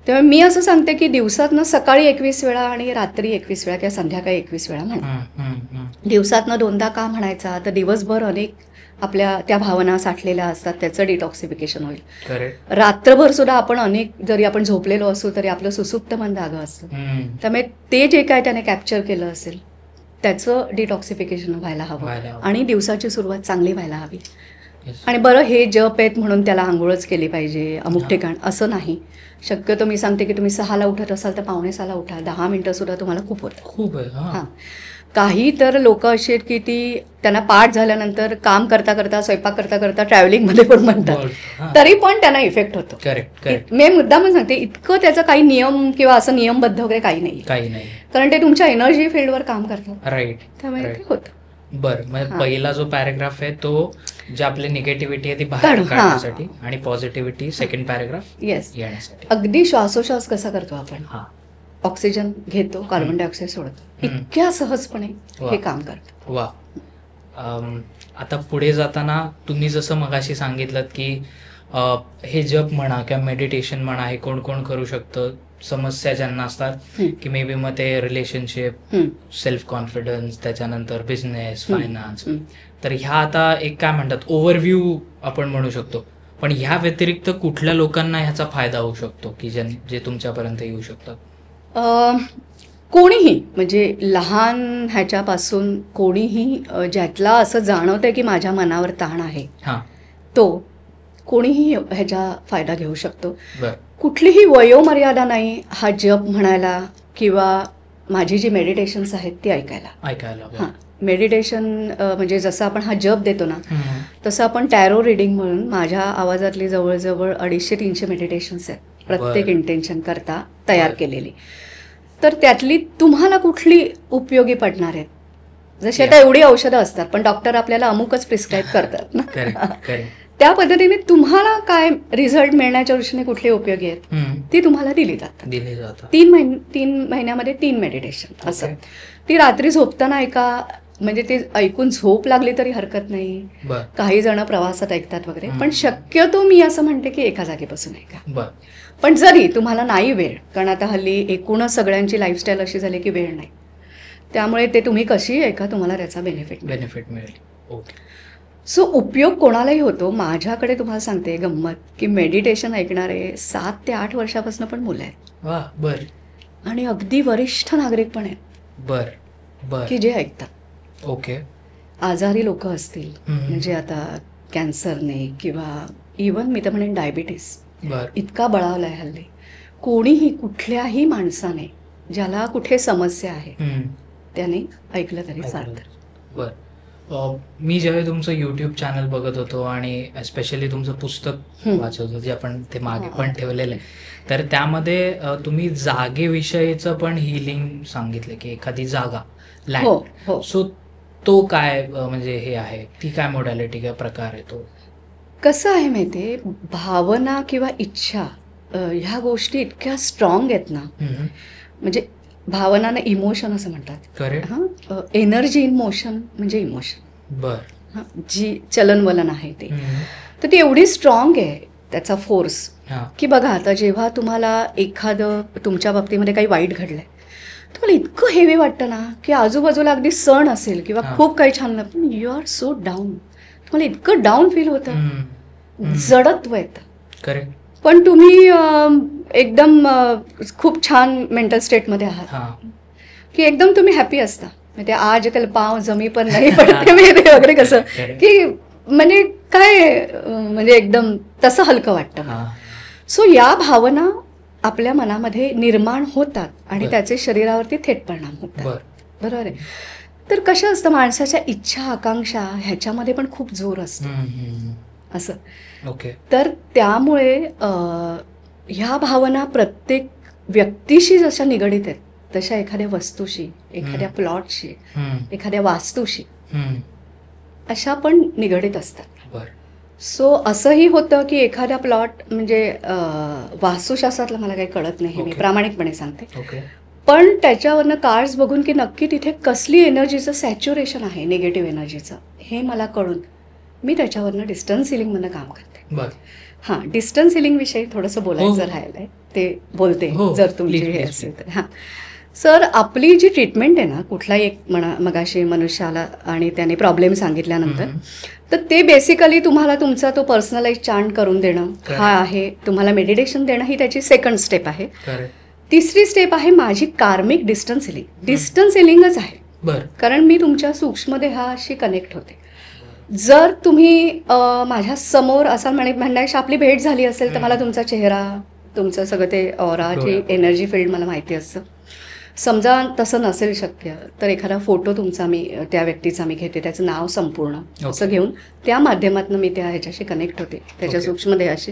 Speaker 1: तेव्हा मी असं सांगते की दिवसातनं सकाळी 21 वेळा आणि रात्री 21 वेळा किंवा संध्याकाळी 21 वेळा म्हणा. दिवसातनं 2दा का म्हणायचा, तर दिवसभर अनेक आपल्या त्या भावना साठलेल्या असतात, त्याचं डिटॉक्सिफिकेशन होईल. रात्रभर सुद्धा आपण अनेक जरी आपण झोपलेलो असू तरी आपलं सुसुप्त मन जागं असतं. त्यामुळे ते जे काय त्याने कॅप्चर केलं असेल त्याचं डिटॉक्सिफिकेशन व्हायला हवं आणि दिवसाची सुरुवात चांगली व्हायला हवी. आणि बरं, हे जप आहेत म्हणून त्याला आंघोळच केली पाहिजे अमुक ठिकाण असं नाही. शक्यतो मी सांगते की तुम्ही 6ला उठत असाल तर 5:45ला उठा. 10 मिनिटं सुद्धा तुम्हाला खूप होतं.
Speaker 2: खूप.
Speaker 1: हां, काही तर लोक अशी आहेत की ती त्यांना पाठ झाल्यानंतर काम करता करता, स्वयंपाक करता करता, ट्रॅव्हलिंगमध्ये पण म्हणतात, तरी पण त्यांना इफेक्ट होतो. मी मुद्दा पण सांगते, इतकं त्याचा काही नियम किंवा असं नियमबद्ध वगैरे काही नाही, कारण ते तुमच्या एनर्जी फील्डवर काम करतात.
Speaker 2: राईट,
Speaker 1: त्यामुळे ते होतं.
Speaker 2: बरं, म्हणजे पहिला जो पॅराग्राफ आहे तो जे आपले निगेटिव्हिटी आहे ती बाहेर
Speaker 1: काढू, हां.
Speaker 2: काढण्यासाठी आणि पॉझिटिव्हिटी सेकंड पॅराग्राफ
Speaker 1: येस,
Speaker 2: येण्यासाठी.
Speaker 1: अगदी श्वासोश्वास कसा करतो आपण,
Speaker 2: हा
Speaker 1: ऑक्सिजन घेतो, कार्बन डायऑक्साईड सोडतो, इतक्या सहजपणे
Speaker 2: वा.
Speaker 1: हे काम करतं.
Speaker 2: वा. आता पुढे जाताना तुम्ही जसं मगाशी सांगितलं की हे जप म्हणा किंवा मेडिटेशन म्हणा हे कोण कोण करू शकतं, समस्या ज्यांना असतात की मे बी मग ते रिलेशनशिप, सेल्फ कॉन्फिडन्स, त्याच्यानंतर बिझनेस, फायनान्स, तर ह्या आता एक काय म्हणतात ओव्हरव्ह्यू आपण म्हणू शकतो. पण ह्या व्यतिरिक्त कुठल्या लोकांना ह्याचा फायदा होऊ शकतो की जे तुमच्यापर्यंत येऊ शकतात?
Speaker 1: कोणीही, म्हणजे लहान ह्याच्यापासून कोणीही ज्यातला असं जाणवतंय की माझ्या मनावर ताण आहे,
Speaker 2: हां,
Speaker 1: तो कोणीही ह्याचा फायदा घेऊ शकतो.
Speaker 2: बरं.
Speaker 1: कुठलीही वयोमर्यादा नाही हा जप म्हणायला किंवा माझी जी मेडिटेशन्स आहेत ती ऐकायला.
Speaker 2: बरं.
Speaker 1: हां, मेडिटेशन म्हणजे जसं आपण हा जप देतो ना,
Speaker 2: हम्म.
Speaker 1: तसं आपण टॅरो रिडिंग म्हणून माझ्या आवाजातली जवळजवळ 250-300 मेडिटेशन्स आहेत प्रत्येक
Speaker 2: बरं.
Speaker 1: इंटेन्शन करता तयार
Speaker 2: बरं.
Speaker 1: केलेली. तर त्यातली तुम्हाला कुठली उपयोगी पडणार आहेत, जशी
Speaker 2: Yeah.
Speaker 1: आता एवढी औषधं असतात पण डॉक्टर आपल्याला अमुकच प्रिस्क्राईब करतात ना,
Speaker 2: करेक्ट.
Speaker 1: त्या पद्धतीने तुम्हाला काय रिझल्ट मिळण्याच्या दृष्टीने कुठली उपयोगी आहेत ती तुम्हाला दिली जातात.
Speaker 2: दिले जातात.
Speaker 1: 3 महिन्यामध्ये 3 मेडिटेशन असं. ती रात्री झोपताना ऐका, म्हणजे ते ऐकून झोप लागली तरी हरकत नाही.
Speaker 2: बर
Speaker 1: काही जण प्रवासात ऐकतात वगैरे, पण शक्यतो मी असं म्हणते की एका जागी बसून ऐका.
Speaker 2: बर.
Speaker 1: पण जरी तुम्हाला नाही वेळ, कारण आता हल्ली एकूणच सगळ्यांची लाईफस्टाईल अशी झाली की वेळ नाही, त्यामुळे ते तुम्ही कशीही ऐका, तुम्हाला त्याचा बेनिफिट
Speaker 2: मिळेल. ओके.
Speaker 1: सो उपयोग कोणालाही होतो. माझ्याकडे तुम्हाला सांगते गंमत की मेडिटेशन ऐकणारे 7 ते 8 वर्षापासून पण मुलं आहेत.
Speaker 2: वा. बर
Speaker 1: आणि अगदी वरिष्ठ नागरिक पण आहेत
Speaker 2: बर बर.
Speaker 1: की जे ऐकतात.
Speaker 2: ओके.
Speaker 1: आजारी लोक असतील, म्हणजे आता कॅन्सरने किंवा इवन मी तर म्हणेन डायबिटीस
Speaker 2: बर.
Speaker 1: इतका बळावलाय हल्ली. कोणीही कुठल्याही माणसाने ज्याला कुठे समस्या आहे त्याने ऐकलं तरी चालतं.
Speaker 2: बर. मी ज्यावेळी तुमचं यूट्यूब चॅनल बघत होतो आणि स्पेशली तुमचं पुस्तक वाचत होतो, जे आपण ते मागे पण ठेवलेलं आहे, तर त्यामध्ये तुम्ही जागेविषयीचं पण हिलिंग सांगितलं की एखादी जागा,
Speaker 1: हो, हो.
Speaker 2: लँड. सो तो काय म्हणजे हे आहे, ती काय मोडॅलिटी, काय प्रकार आहे तो?
Speaker 1: कसं आहे माहिती आहे, भावना किंवा इच्छा ह्या गोष्टी इतक्या स्ट्रॉंग आहेत ना, म्हणजे भावनानं इमोशन असं म्हणतात.
Speaker 2: करेक्ट.
Speaker 1: हां, एनर्जी इन मोशन म्हणजे इमोशन.
Speaker 2: बर.
Speaker 1: हां, जी चलनवलन आहे ते, तर ती एवढी स्ट्रॉंग आहे त्याचा फोर्स की बघा, आता जेव्हा तुम्हाला एखादं तुमच्या बाबतीमध्ये काही वाईट घडलंय, तुम्हाला इतकं हेवी वाटतं ना की आजूबाजूला अगदी सण असेल किंवा खूप काही छान, पण यू आर सो डाऊन, तुम्हाला इतकं डाऊन फील होतं, जडत्व येतं.
Speaker 2: करेक्ट.
Speaker 1: पण तुम्ही एकदम खूप छान मेंटल स्टेटमध्ये आहात की एकदम तुम्ही हॅपी असता. म्हणजे आज कल पाव जमी पण नाही पडते मेरे वगैरे, कसं की म्हणजे काय, म्हणजे एकदम तसं हलकं वाटतं. सो या भावना आपल्या मनामध्ये निर्माण होतात आणि त्याचे शरीरावरती थेट परिणाम होतात. बरोबर आहे. तर कसं असतं, माणसाच्या इच्छा आकांक्षा ह्याच्यामध्ये पण खूप जोर असतो असं.
Speaker 2: ओके.
Speaker 1: तर त्यामुळे ह्या भावना प्रत्येक व्यक्तीशी जशा निगडीत आहेत तशा एखाद्या वस्तूशी, एखाद्या प्लॉटशी, एखाद्या वास्तूशी अशा पण निगडीत असतात. सो असंही होतं की एखाद्या प्लॉट, म्हणजे वास्तुशास्त्रातलं मला काही कळत नाही, मी प्रामाणिकपणे सांगते, पण त्याच्यावरनं कार्ड्स बघून की नक्की तिथे कसली एनर्जीचं सॅच्युरेशन आहे, निगेटिव्ह एनर्जीचं, हे मला कळून मी त्याच्यावरनं डिस्टन्स हिलिंगमधनं काम करते. हां, डिस्टन्स हिलिंग विषयी थोडंसं बोलायचं राहिलंय, ते बोलते जर तुमची हे असेल तर. हां सर, आपली जी ट्रीटमेंट आहे ना, कुठलाही एक मगाशी मनुष्याला आणि त्याने प्रॉब्लेम सांगितल्यानंतर, तर ते बेसिकली तुम्हाला तुमचा तो पर्सनलाइज चांट करून देणं हा आहे, तुम्हाला मेडिटेशन देणं ही त्याची सेकंड स्टेप आहे. तिसरी स्टेप आहे माझी कार्मिक डिस्टन्स हिलिंग. डिस्टन्स हिलिंगच आहे, कारण मी तुमच्या सूक्ष्म देहाशी कनेक्ट होते. जर तुम्ही माझ्या समोर असा म्हणण्यापेक्षा आपली भेट झाली असेल तर मला तुमचा चेहरा, तुमचं सगळं ते ऑराची एनर्जी फील्ड मला माहिती असतं. समजा तसं नसेल शक्य तर एखादा फोटो तुमचा मी, त्या व्यक्तीचा मी घेते, त्याचं नाव संपूर्ण असं घेऊन त्या माध्यमातून मी त्या ह्याच्याशी कनेक्ट होते, त्याच्या सूक्ष्म देहाशी,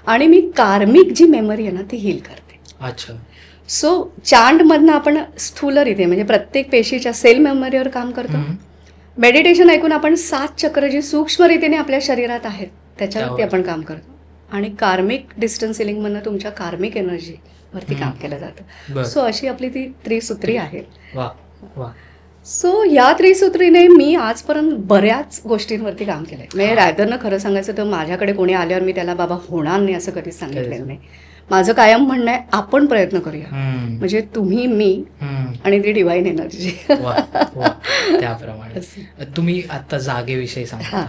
Speaker 1: आणि मी कार्मिक जी मेमरी आहे ना ती हील करते.
Speaker 2: अच्छा.
Speaker 1: सो चांडमधनं आपण स्थूलरित्या म्हणजे प्रत्येक पेशीच्या सेल मेमरीवर काम करतो, मेडिटेशन ऐकून आपण 7 चक्र जी सूक्ष्म रीतीने आपल्या शरीरात आहेत त्याच्यावरती आपण काम करतो आणि कार्मिक डिस्टन्स हिलिंगमधनं तुमच्या कार्मिक एनर्जी वरती काम केलं जातं. सो अशी आपली ती त्रिसूत्री आहे. सो या त्रिसूत्रीने मी आजपर्यंत बऱ्याच गोष्टींवरती काम केलंय. म्हणजे रॅदरनं खरं सांगायचं तर माझ्याकडे कोणी आल्यावर मी त्याला बाबा होणार नाही असं कधीच सांगितलेलं नाही. माझं कायम म्हणणं आहे आपण प्रयत्न करूया, म्हणजे तुम्ही, मी आणि ती डिवाइन एनर्जी.
Speaker 2: त्याप्रमाणे तुम्ही आता जागेविषयी सांगा.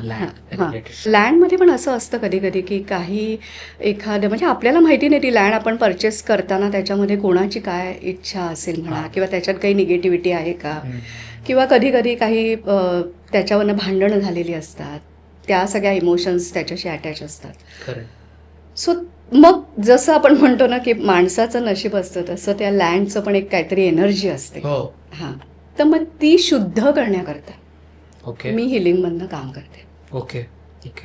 Speaker 1: लँडमध्ये पण असं असतं कधी कधी की काही एखादं म्हणजे आपल्याला माहिती नाही ती लँड आपण परचेस करताना त्याच्यामध्ये कोणाची काय इच्छा असेल म्हणा किंवा त्याच्यात काही निगेटिव्हिटी आहे का, किंवा कधी कधी काही त्याच्यावरनं भांडणं झालेली असतात, त्या सगळ्या इमोशन्स त्याच्याशी अटॅच असतात. सो मग जसं आपण म्हणतो ना की माणसाचं नशीब असतं तसं त्या लँडचं पण एक काहीतरी एनर्जी असते. हां, तर मग ती शुद्ध करण्याकरता मी हिलिंगमधनं काम करते.
Speaker 2: ओके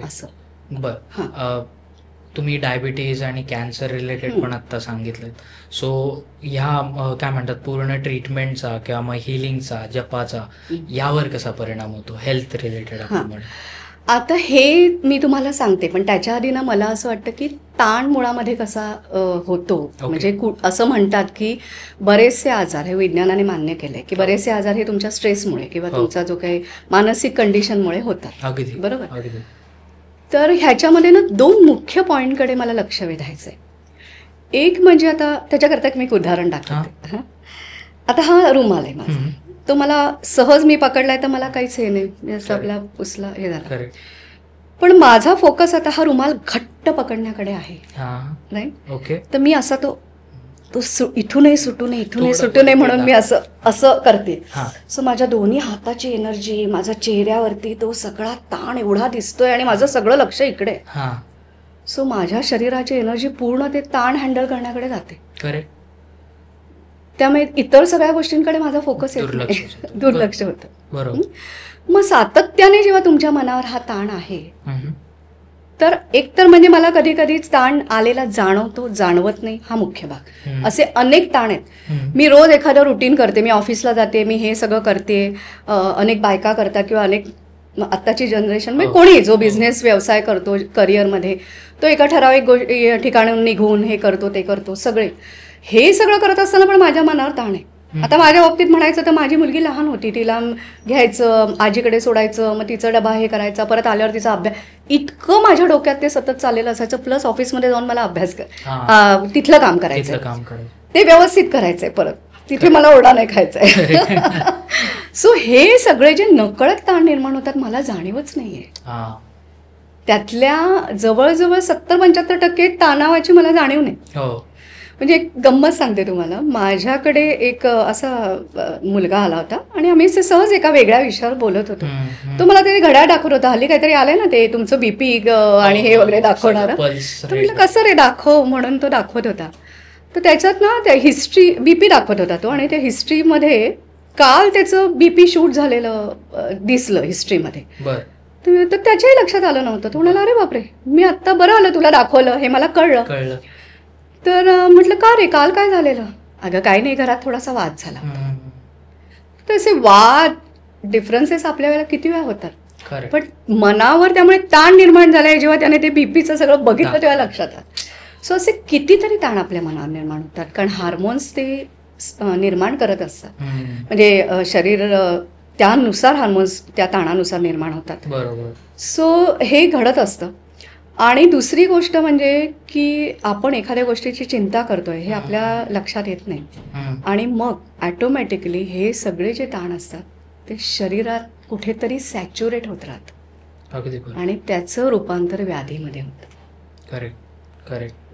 Speaker 1: असं.
Speaker 2: बरं, तुम्ही डायबिटीज आणि कॅन्सर रिलेटेड पण आत्ता सांगितलं. सो ह्या काय म्हणतात पूर्ण ट्रीटमेंटचा किंवा मग हिलिंगचा, जपाचा यावर कसा परिणाम होतो हेल्थ रिलेटेड आपण?
Speaker 1: आता हे मी तुम्हाला सांगते, पण त्याच्या आधी ना मला असं वाटतं की ताण मुळामध्ये कसा होतो. म्हणजे असं म्हणतात की बरेचसे आजार, हे विज्ञानाने मान्य केलंय की बरेचसे आजार हे तुमच्या स्ट्रेसमुळे किंवा तुमचा जो काही मानसिक कंडिशनमुळे होतात. बरोबर. तर ह्याच्यामध्ये ना 2 मुख्य पॉईंटकडे मला लक्ष वेधायचंय. एक म्हणजे आता त्याच्याकरता मी एक उदाहरण दाखवते. आता हा रुमाल आहे माझा, तो मला सहज मी पकडलाय तर मला काहीच हे नाही, असं आपला पुसला हे झालं. पण माझा फोकस आता हा रुमाल घट्ट पकडण्याकडे आहे, नाही. तर मी असा तो इथूनही सुटू नये, इथूनही सुटू नये म्हणून मी असं करते. सो माझ्या दोन्ही हाताची एनर्जी, माझ्या चेहऱ्यावरती तो सगळा ताण एवढा दिसतोय आणि माझं सगळं लक्ष इकडे. सो माझ्या शरीराची एनर्जी पूर्ण ते ताण हँडल करण्याकडे जाते. त्यामुळे इतर सगळ्या गोष्टींकडे माझा फोकस दुर्लक्ष होतं. मग सातत्याने जेव्हा तुमच्या मनावर हा ताण आहे तर एकतर म्हणजे मला कधी कधी ताण आलेला जाणवतो, जाणवत नाही, हा मुख्य भाग. असे अनेक ताण आहेत. मी रोज एखादं रुटीन करते, मी ऑफिसला जाते, मी हे सगळं करते, अनेक बायका करतात किंवा अनेक आत्ताची जनरेशन म्हणजे कोणी जो बिझनेस व्यवसाय करतो करिअरमध्ये तो एका ठराविक ठिकाणून निघून हे करतो ते करतो, सगळे हे सगळं करत असताना पण माझ्या मनावर ताण आहे. आता माझ्या बाबतीत म्हणायचं तर माझी मुलगी लहान होती, तिला घ्यायचं, आजीकडे सोडायचं, मग तिचा डबा हे करायचा, परत आल्यावर तिचा अभ्यास, इतकं माझ्या डोक्यात ते सतत चाललेलं असायचं. प्लस ऑफिसमध्ये जाऊन मला अभ्यास तिथलं काम करायचं, ते व्यवस्थित करायचंय, परत तिथे मला ओरडा नाही खायचाय. सो हे सगळे जे नकळत ताण निर्माण होतात मला जाणीवच नाहीये. त्यातल्या जवळजवळ 70-75% ताणावाची मला जाणीव नाही. म्हणजे एक गंमत सांगते तुम्हाला. माझ्याकडे एक असा मुलगा आला होता आणि आम्ही सहज एका वेगळ्या विषयावर बोलत होतो. तो मला ते घड्याळ दाखवत होता, हल्ली काहीतरी आलंय ना ते तुमचं बीपी आणि हे वगैरे दाखवणार. तर म्हटलं कसं रे दाखव, म्हणून तो दाखवत होता. तर त्याच्यात ना त्या हिस्ट्री बीपी दाखवत होता तो, आणि त्या हिस्ट्रीमध्ये काल त्याचं बीपी शूट झालेलं दिसलं हिस्ट्रीमध्ये. तर त्याच्याही लक्षात आलं नव्हतं. तो म्हणाला अरे बापरे, मी आत्ता बरं आलं तुला दाखवलं, हे मला कळलं. तर म्हटलं का रे, काल काय झालेलं? अगं काही नाही, घरात थोडासा वाद झाला होता. तर असे वाद डिफरन्सेस आपल्या वेळेला किती वेळा होतात, पण मनावर त्यामुळे ताण निर्माण झालाय जेव्हा त्याने ते बीपीचं सगळं बघितलं तेव्हा लक्षात आलं. सो असे कितीतरी ताण आपल्या मनावर निर्माण होतात, कारण हार्मोन्स ते निर्माण करत असतात. म्हणजे शरीर त्यानुसार हार्मोन्स त्या ताणानुसार निर्माण होतात. सो हे घडत असतं. आणि दुसरी गोष्ट म्हणजे की आपण एखाद्या गोष्टीची चिंता करतोय हे आपल्या लक्षात येत नाही, आणि मग ॲटोमॅटिकली हे सगळे जे ताण असतात ते शरीरात कुठेतरी सॅच्युरेट होत राहतं आणि त्याचं रूपांतर व्याधीमध्ये होतं.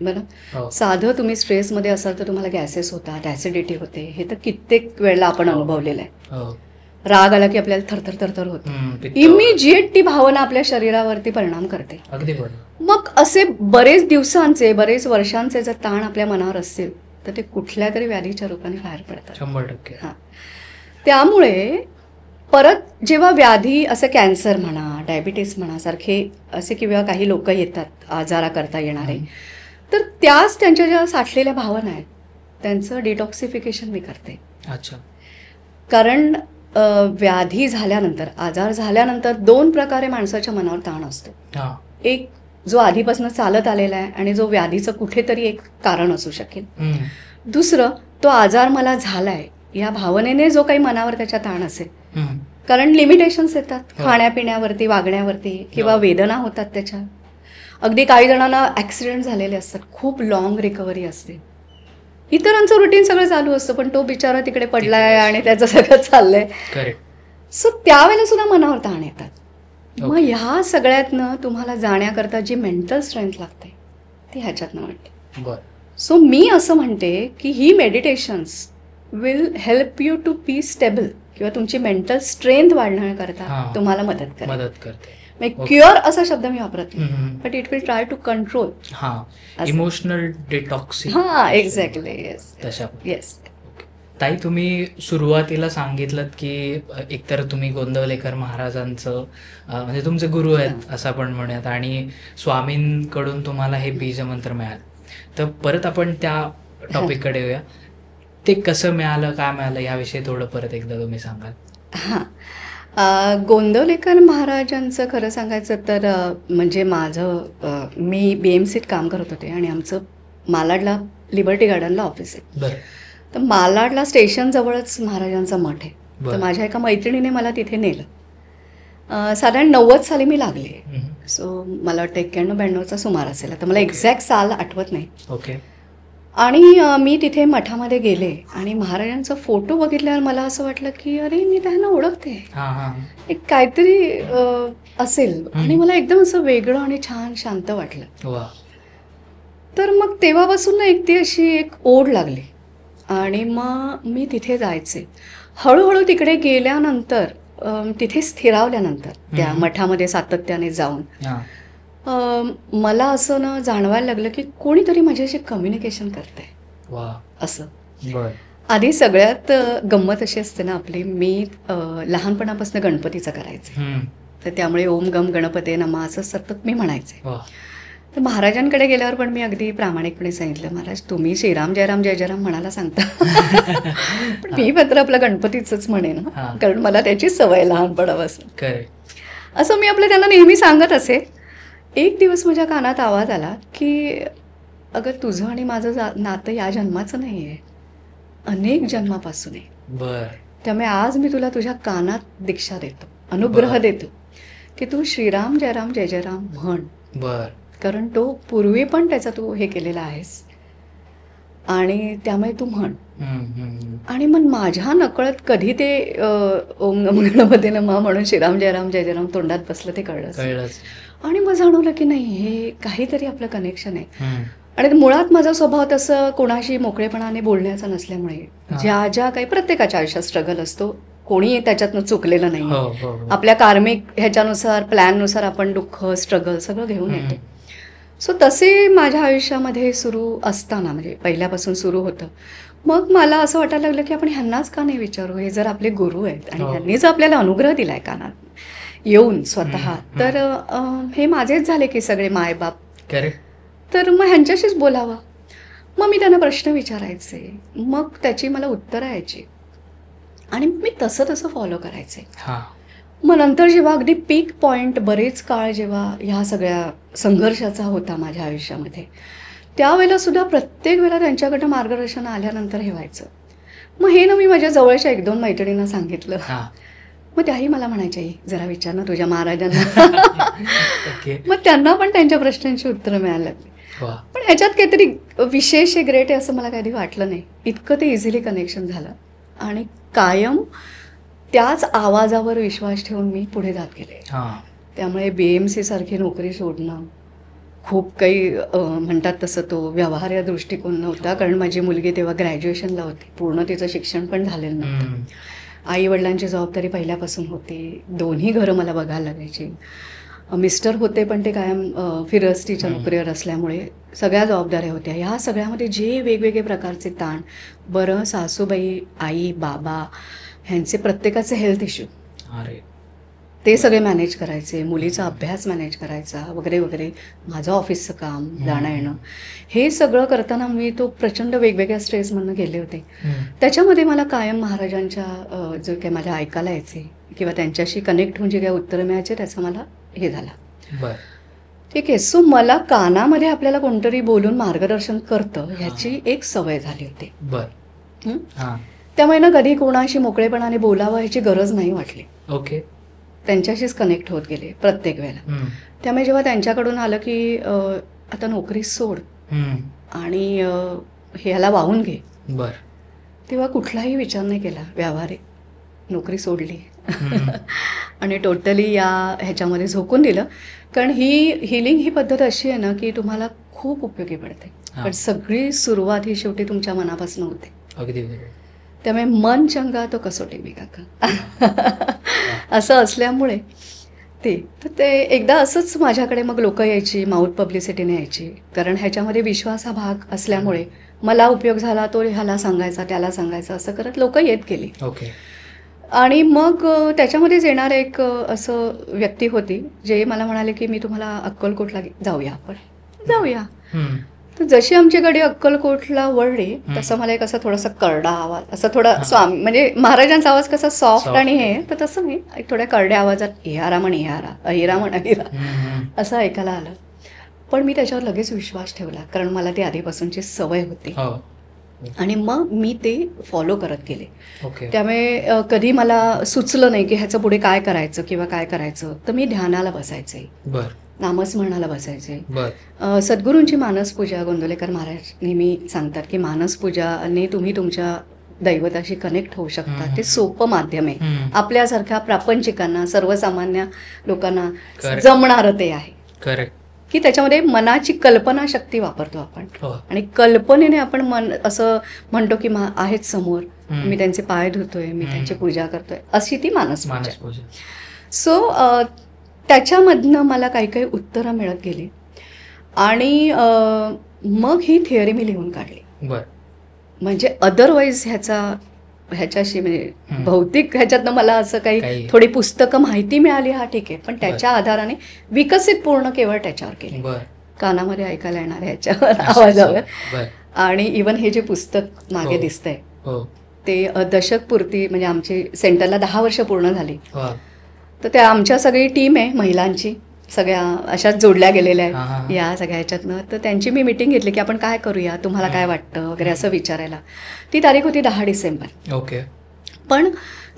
Speaker 1: बरं, साधं तुम्ही स्ट्रेसमध्ये असाल तर तुम्हाला गॅसेस होतात, ॲसिडिटी होते, हे तर कित्येक वेळेला आपण अनुभवलेलं आहे. राग आला की आपल्याला थरथर थरथर होतं. इमिजिएट ती भावना आपल्या शरीरावरती परिणाम करते. मग असे बरेच दिवसांचे, बरेच वर्षांचे जर ताण आपल्या मनावर असतील तर ते कुठल्या तरी व्याधीच्या रूपाने बाहेर पडतात.
Speaker 2: 100%.
Speaker 1: त्यामुळे परत जेव्हा व्याधी, असं कॅन्सर म्हणा, डायबिटीस म्हणा सारखे असे किंवा काही लोक येतात आजाराकरता येणारे, तर त्याच त्यांच्या ज्या साठलेल्या भावना आहेत त्यांचं डिटॉक्सिफिकेशन मी करते.
Speaker 2: अच्छा.
Speaker 1: कारण व्याधी झाल्यानंतर, आजार झाल्यानंतर 2 प्रकारे माणसाच्या मनावर ताण असतो.
Speaker 2: हा.
Speaker 1: एक जो आधीपासून चालत आलेला आहे आणि जो व्याधीचं कुठेतरी एक कारण असू शकेल. दुसरं, तो आजार मला झालाय या भावनेने जो काही मनावर त्याच्या ताण असेल. कारण लिमिटेशन्स येतात खाण्यापिण्यावरती, वागण्यावरती, किंवा वेदना होतात त्याच्या. अगदी काही जणांना ऍक्सिडेंट झालेले असतात, खूप लॉंग रिकव्हरी असते. इतरांचं रुटीन सगळं चालू असतं, पण तो बिचारा तिकडे पडलाय आणि त्याचं सगळं चाललंय. सो त्यावेळेला सुद्धा मनावर ताण येतात. मग ह्या सगळ्यातनं तुम्हाला जाण्याकरता जी मेंटल स्ट्रेंथ लागते ती ह्याच्यातनं वाटते. सो मी असं म्हणते की ही meditations will help you to be stable, किंवा तुमची मेंटल स्ट्रेंथ वाढण्याकरता तुम्हाला मदत करते. क्युअर असा शब्द मी वापरत नाही, but it will try to control.
Speaker 2: Emotional detox.
Speaker 1: Exactly. Yes.
Speaker 2: ताई, तुम्ही सुरुवातीला सांगितलं की एकतर तुम्ही गोंदवलेकर महाराजांचं म्हणजे तुमचे गुरु आहेत असं आपण म्हणूयात, आणि स्वामींकडून तुम्हाला हे बीजमंत्र मिळालं. तर परत आपण त्या टॉपिककडे येऊया. ते कसं मिळालं, काय मिळालं, याविषयी थोडं परत एकदा तुम्ही सांगाल.
Speaker 1: गोंदवलेकर महाराजांचं खरं सांगायचं तर म्हणजे मी BMCत काम करत होते आणि आमचं मालाडला लिबर्टी गार्डनला ऑफिस आहे. तर मालाडला स्टेशन जवळच महाराजांचा मठ आहे. तर माझ्या एका मैत्रिणीने मला तिथे नेलं. साधारण 90 साली मी लागले. सो मला वाटतं 91-92चा सुमार असेल, तर मला एक्झॅक्ट साल आठवत नाही. आणि मी तिथे मठामध्ये गेले आणि महाराजांचा फोटो बघितल्यावर मला असं वाटलं की अरे मी त्यांना ओळखते, एक काहीतरी असेल. आणि मला एकदम असं वेगळं आणि छान शांत वाटलं. तर मग तेव्हापासून एक ती अशी एक ओढ लागली आणि मग मी तिथे जायचे. हळूहळू तिकडे गेल्यानंतर, तिथे स्थिरावल्यानंतर त्या मठामध्ये सातत्याने जाऊन मला असं ना जाणवायला लागलं की कोणीतरी माझ्याशी कम्युनिकेशन करतंय असं. आधी सगळ्यात गंमत अशी असते ना आपली, मी लहानपणापासून गणपतीचं करायचे, तर त्यामुळे ओम गम गणपते नमः असं सतत मी म्हणायचे. तर महाराजांकडे गेल्यावर पण मी अगदी प्रामाणिकपणे सांगितलं, महाराज तुम्ही श्रीराम जयराम जय जयराम म्हणायला सांगता, पण मी मात्र आपलं गणपतीचंच म्हणेन, कारण मला त्याची सवय लहानपणापासून. असं मी आपलं त्यांना नेहमी सांगत असे. एक दिवस माझ्या कानात आवाज आला की अगं तुझं आणि माझं नातं या जन्माचं नाही आहे, अनेक जन्मापासून आहे. त्यामुळे आज मी तुला तुझ्या कानात दीक्षा देतो, अनुग्रह देतो की तू श्रीराम जयराम जय जयराम म्हण. कारण तो पूर्वी पण त्याचा तू हे केलेला आहेस आणि त्यामुळे तू म्हण. आणि मग माझ्या नकळत कधी ते ओम नमो गणपते नमः म्हणून श्रीराम जयराम जय जयराम तोंडात बसलं ते कळलं. आणि मग जाणवलं की नाही, हे काहीतरी आपलं कनेक्शन आहे. आणि मुळात माझा स्वभाव तसं कोणाशी मोकळेपणाने बोलण्याचा नसल्यामुळे ज्या ज्या काही प्रत्येकाच्या आयुष्यात स्ट्रगल असतो, कोणी त्याच्यातनं चुकलेलं नाही. आपल्या कार्मिक ह्याच्यानुसार, प्लॅननुसार आपण दुःख, स्ट्रगल सगळं घेऊन येतो. सो तसे माझ्या आयुष्यामध्ये सुरू असताना, म्हणजे पहिल्यापासून सुरू होतं. मग मला असं वाटायला लागलं की आपण ह्यांनाच का नाही विचारू, हे जर आपले गुरु आहेत आणि ह्यांनी जर आपल्याला अनुग्रह दिलाय कानात येऊन स्वतः, तर हे माझेच झाले की सगळे मायबाप, तर मग ह्यांच्याशीच बोलावं. मग मी त्यांना प्रश्न विचारायचे, मग त्याची मला उत्तरं यायची आणि मी तसं फॉलो करायचे. मग नंतर जेव्हा अगदी पीक पॉइंट बरेच काळ जेव्हा ह्या सगळ्या संघर्षाचा होता माझ्या आयुष्यामध्ये, त्यावेळेला सुद्धा प्रत्येक वेळेला त्यांच्याकडनं मार्गदर्शन आल्यानंतर हे व्हायचं. मग हे ना मी माझ्या जवळच्या 1-2 मैत्रिणींना सांगितलं. मग त्याही मला म्हणायच्या जरा विचार ना तुझ्या महाराजांना. मग त्यांना पण त्यांच्या प्रश्नांची उत्तरं मिळायला लागली. पण ह्याच्यात काहीतरी विशेष ग्रेट आहे असं मला कधी वाटलं नाही. इतकं ते इझिली कनेक्शन झालं आणि कायम त्याच आवाजावर विश्वास ठेवून मी पुढे जात गेले. त्यामुळे BMC सारखी नोकरी सोडणं, खूप काही म्हणतात तसं तो व्यवहार्य दृष्टिकोन नव्हता. कारण माझी मुलगी तेव्हा ग्रॅज्युएशनला होती, पूर्ण तिचं शिक्षण पण झालेलं नव्हतं. आई वडिलांची जबाबदारी पहिल्यापासून होती, 2ही घरं मला बघायला लागायची. मिस्टर होते पण ते कायम फिरस्तीच्या नोकरीवर असल्यामुळे सगळ्या जबाबदाऱ्या होत्या. ह्या सगळ्यामध्ये जे वेगवेगळे प्रकारचे ताण, बरं सासूबाई, आई, बाबा ह्यांचे प्रत्येकाचे हेल्थ इश्यू, ते सगळे मॅनेज करायचे, मुलीचा अभ्यास मॅनेज करायचा वगैरे वगैरे, माझं ऑफिसचं काम, जाणं येणं, हे सगळं करताना मी तो प्रचंड वेगवेगळ्या स्ट्रेसमधनं गेले होते. त्याच्यामध्ये मला कायम महाराजांच्या जो काही माझ्या ऐकायला यायचे किंवा त्यांच्याशी कनेक्ट होऊन जे काही उत्तरं मिळायचे त्याचा मला हे झाला. ठीक आहे. सो मला कानामध्ये आपल्याला कोणतरी बोलून मार्गदर्शन करतं ह्याची एक सवय झाली होती. त्यामुळे ना कधी कोणाशी मोकळेपणाने बोलावं ह्याची गरज नाही वाटली.
Speaker 2: ओके.
Speaker 1: त्यांच्याशीच कनेक्ट होत गेले प्रत्येक वेळेला. त्यामुळे जेव्हा त्यांच्याकडून आलं की आता नोकरी सोड आणि ह्याला वाहून घे, तेव्हा कुठलाही विचार नाही केला, व्यावहारिक नोकरी सोडली आणि टोटली या ह्याच्यामध्ये झोकून दिलं. कारण ही हिलिंग ही पद्धत अशी आहे ना की तुम्हाला खूप उपयोगी पडते. पण सगळी सुरुवात ही शेवटी तुमच्या मनापासून होते.
Speaker 2: अगदी.
Speaker 1: त्यामुळे मन चंगा तो कसोटी मी काका असं असल्यामुळे ते एकदा असंच माझ्याकडे मग लोक यायची, माउथ पब्लिसिटीने यायची. कारण ह्याच्यामध्ये विश्वास हा भाग असल्यामुळे मला उपयोग झाला तो ह्याला सांगायचा, त्याला सांगायचा, असं करत लोक येत गेली.
Speaker 2: ओके.
Speaker 1: आणि मग त्याच्यामध्येच येणार एक असं व्यक्ती होती जे मला म्हणाले की मी तुम्हाला अक्कलकोटला जाऊया, आपण जाऊया. तर जशी आमची गाडी अक्कलकोटला वळली तसं मला एक असं थोडासा करडा आवाज, असं थोडा स्वामी म्हणजे महाराजांचा आवाज कसा सॉफ्ट आणि हे, तर तसं मी एक थोड्या करड्या आवाजात इहारा म्हण इहारा, अहिरा म्हण अहिरा असं ऐकायला आलं. पण मी त्याच्यावर लगेच विश्वास ठेवला कारण मला ती आधीपासूनची सवय होती आणि मग मी ते फॉलो करत गेले. त्यामुळे कधी मला सुचलं नाही की ह्याचं पुढे काय करायचं किंवा काय करायचं, तर मी ध्यानाला बसायचे, नामस्मरणाला बसायचे. सद्गुरूंची मानसपूजा गोंदवलेकर महाराज नेहमी सांगतात की मानसपूजाने तुम्ही तुमच्या दैवताशी कनेक्ट होऊ शकता. ते सोपं माध्यम आहे, आपल्यासारख्या प्रापंचिकांना, सर्वसामान्य लोकांना जमणारं ते आहे.
Speaker 2: करेक्ट.
Speaker 1: की त्याच्यामध्ये मनाची कल्पना शक्ती वापरतो आपण आणि कल्पनेने आपण मन असं म्हणतो की आहेत समोर, मी त्यांचे पाय धुतोय, मी त्यांची पूजा करतोय, अशी ती मानसपूजा. सो त्याच्यामधनं मला काही काही उत्तरं मिळत गेली आणि मग ही थिअरी मी लिहून काढली. म्हणजे अदरवाईज ह्याच्याशी म्हणजे भौतिक ह्याच्यातनं मला असं काही थोडी पुस्तकं माहिती मिळाली, हा ठीक आहे, पण त्याच्या आधाराने विकसित पूर्ण केवळ त्याच्यावर केली, कानामध्ये ऐकायला येणार ह्याच्यावर आवाजावर. आणि इवन हे जे पुस्तक मागे दिसतंय ते दशकपूर्ती म्हणजे आमची सेंटरला 10 वर्ष पूर्ण झाली. तर त्या आमच्या सगळी टीम आहे महिलांची, सगळ्या अशाच जोडल्या गेलेल्या आहेत या सगळ्या ह्याच्यातनं. तर त्यांची मी मीटिंग घेतली की आपण काय करूया, तुम्हाला काय वाटतं वगैरे असं विचारायला. ती तारीख होती 10 डिसेंबर.
Speaker 2: ओके.
Speaker 1: पण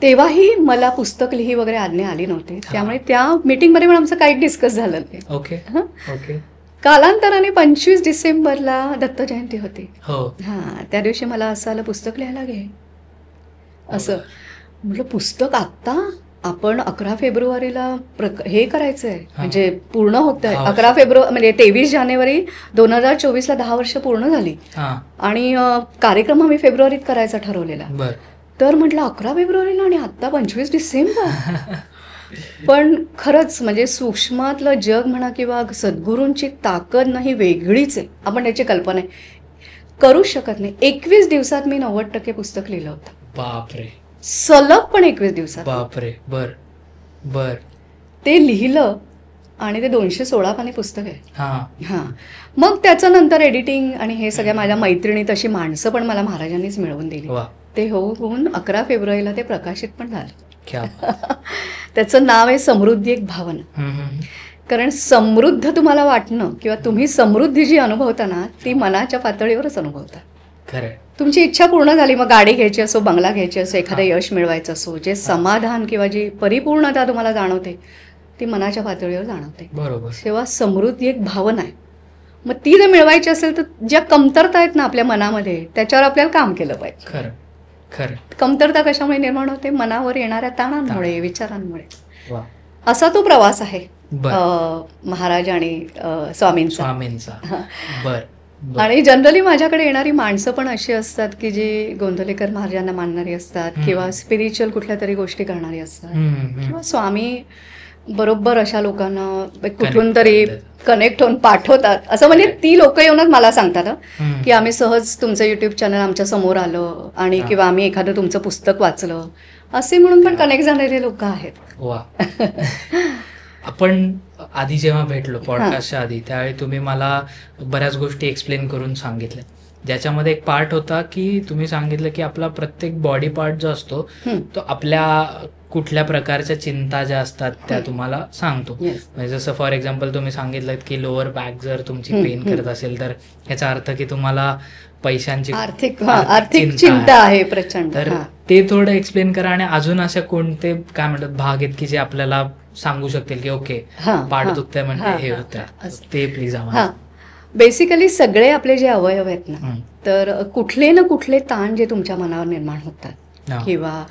Speaker 1: तेव्हाही मला पुस्तक लिही वगैरे आज्ञा आली नव्हती, त्यामुळे त्या मीटिंगमध्ये पण आमचं काही डिस्कस झालं नाही.
Speaker 2: ओके. ओके.
Speaker 1: कालांतराने 25 डिसेंबरला दत्त जयंती होती. त्या दिवशी मला असं आलं पुस्तक लिहायला घे, असं म्हटलं पुस्तक आत्ता आपण 11 फेब्रुवारीला हे करायचंय म्हणजे पूर्ण होतंय. 11 फेब्रुवारी म्हणजे 23 जानेवारी 2024ला 10 वर्ष पूर्ण झाली आणि कार्यक्रम आम्ही फेब्रुवारीत करायचा ठरवलेला. तर म्हटलं 11 फेब्रुवारीला आणि आत्ता 25 डिसेंबर. पण खरंच म्हणजे सूक्ष्मातलं जग म्हणा किंवा सद्गुरूंची ताकद नाही वेगळीच आहे, आपण त्याची कल्पना करूच शकत नाही. 21 दिवसात मी 90% पुस्तक लिहिलं होतं.
Speaker 2: बापरे.
Speaker 1: सलग पण 21 दिवसात.
Speaker 2: बापरे. बर.
Speaker 1: ते लिहिलं आणि ते 216 पानी पुस्तक आहे. मग त्याचं नंतर एडिटिंग आणि हे सगळ्या माझ्या मैत्रिणी तशी माणसं पण मला महाराजांनीच मिळवून दिली. ते होऊन 11 फेब्रुवारीला ते प्रकाशित पण झालं. त्याचं नाव आहे समृद्धी एक भावना. कारण समृद्ध तुम्हाला वाटणं किंवा तुम्ही समृद्धी जी अनुभवता ना ती मनाच्या पातळीवरच अनुभवता.
Speaker 2: खरं.
Speaker 1: तुमची इच्छा पूर्ण झाली, मग गाडी घ्यायची असो, बंगला घ्यायची असो, एखादं यश मिळवायचं असो, जे समाधान किंवा जी परिपूर्णता तुम्हाला जाणवते ती मनाच्या पातळीवर जाणवते.
Speaker 2: बरोबर.
Speaker 1: तेव्हा समृद्धी एक भावना आहे. मग ती जर मिळवायची असेल तर ज्या कमतरता आहेत ना आपल्या मनामध्ये त्याच्यावर आपल्याला काम केलं पाहिजे.
Speaker 2: खरं.
Speaker 1: कमतरता कशामुळे निर्माण होते? मनावर येणाऱ्या ताणांमुळे, विचारांमुळे. असा तो प्रवास आहे महाराज आणि स्वामींचा. आणि जनरली माझ्याकडे येणारी माणसं पण अशी असतात की जी गोंधलेकर महाराजांना मानणारी असतात किंवा स्पिरिच्युअल कुठल्या तरी गोष्टी करणारी असतात किंवा स्वामी बरोबर अशा लोकांना कुठून तरी कनेक्ट होऊन पाठवतात. असं म्हणजे ती लोक येऊनच मला सांगतात की आम्ही सहज तुमचं युट्यूब चॅनल आमच्या समोर आलं आणि किंवा आम्ही एखादं तुमचं पुस्तक वाचलं असे म्हणून पण कनेक्ट झालेले लोक आहेत.
Speaker 2: वा. आपण आधी जेव्हा भेटलो पॉडकास्टच्या आधी, त्यावेळी तुम्ही मला बऱ्याच गोष्टी एक्सप्लेन करून सांगितल्या, ज्याच्यामध्ये एक पार्ट होता की तुम्ही सांगितलं की आपला प्रत्येक बॉडी पार्ट जो असतो तो आपल्या कुठल्या प्रकारच्या चिंता ज्या असतात त्या तुम्हाला सांगतो. म्हणजे जसं फॉर एक्झाम्पल तुम्ही सांगितलं की लोअर बॅक जर तुमची पेन करत असेल तर याचा अर्थ की तुम्हाला पैशांची
Speaker 1: आर्थिक चिंता आहे प्रचंड.
Speaker 2: तर ते थोडं एक्सप्लेन करा. आणि अजून असे कोणते काय म्हणतात भाग आहेत की जे आपल्याला सांगू शकतील की ओके पाठ दुखतंय म्हणजे हे होतं, ते प्लीज आम्हाला.
Speaker 1: बेसिकली सगळे आपले जे अवयव आहेत ना, तर कुठले ना कुठले ताण जे तुमच्या मनावर निर्माण होतात, किंवा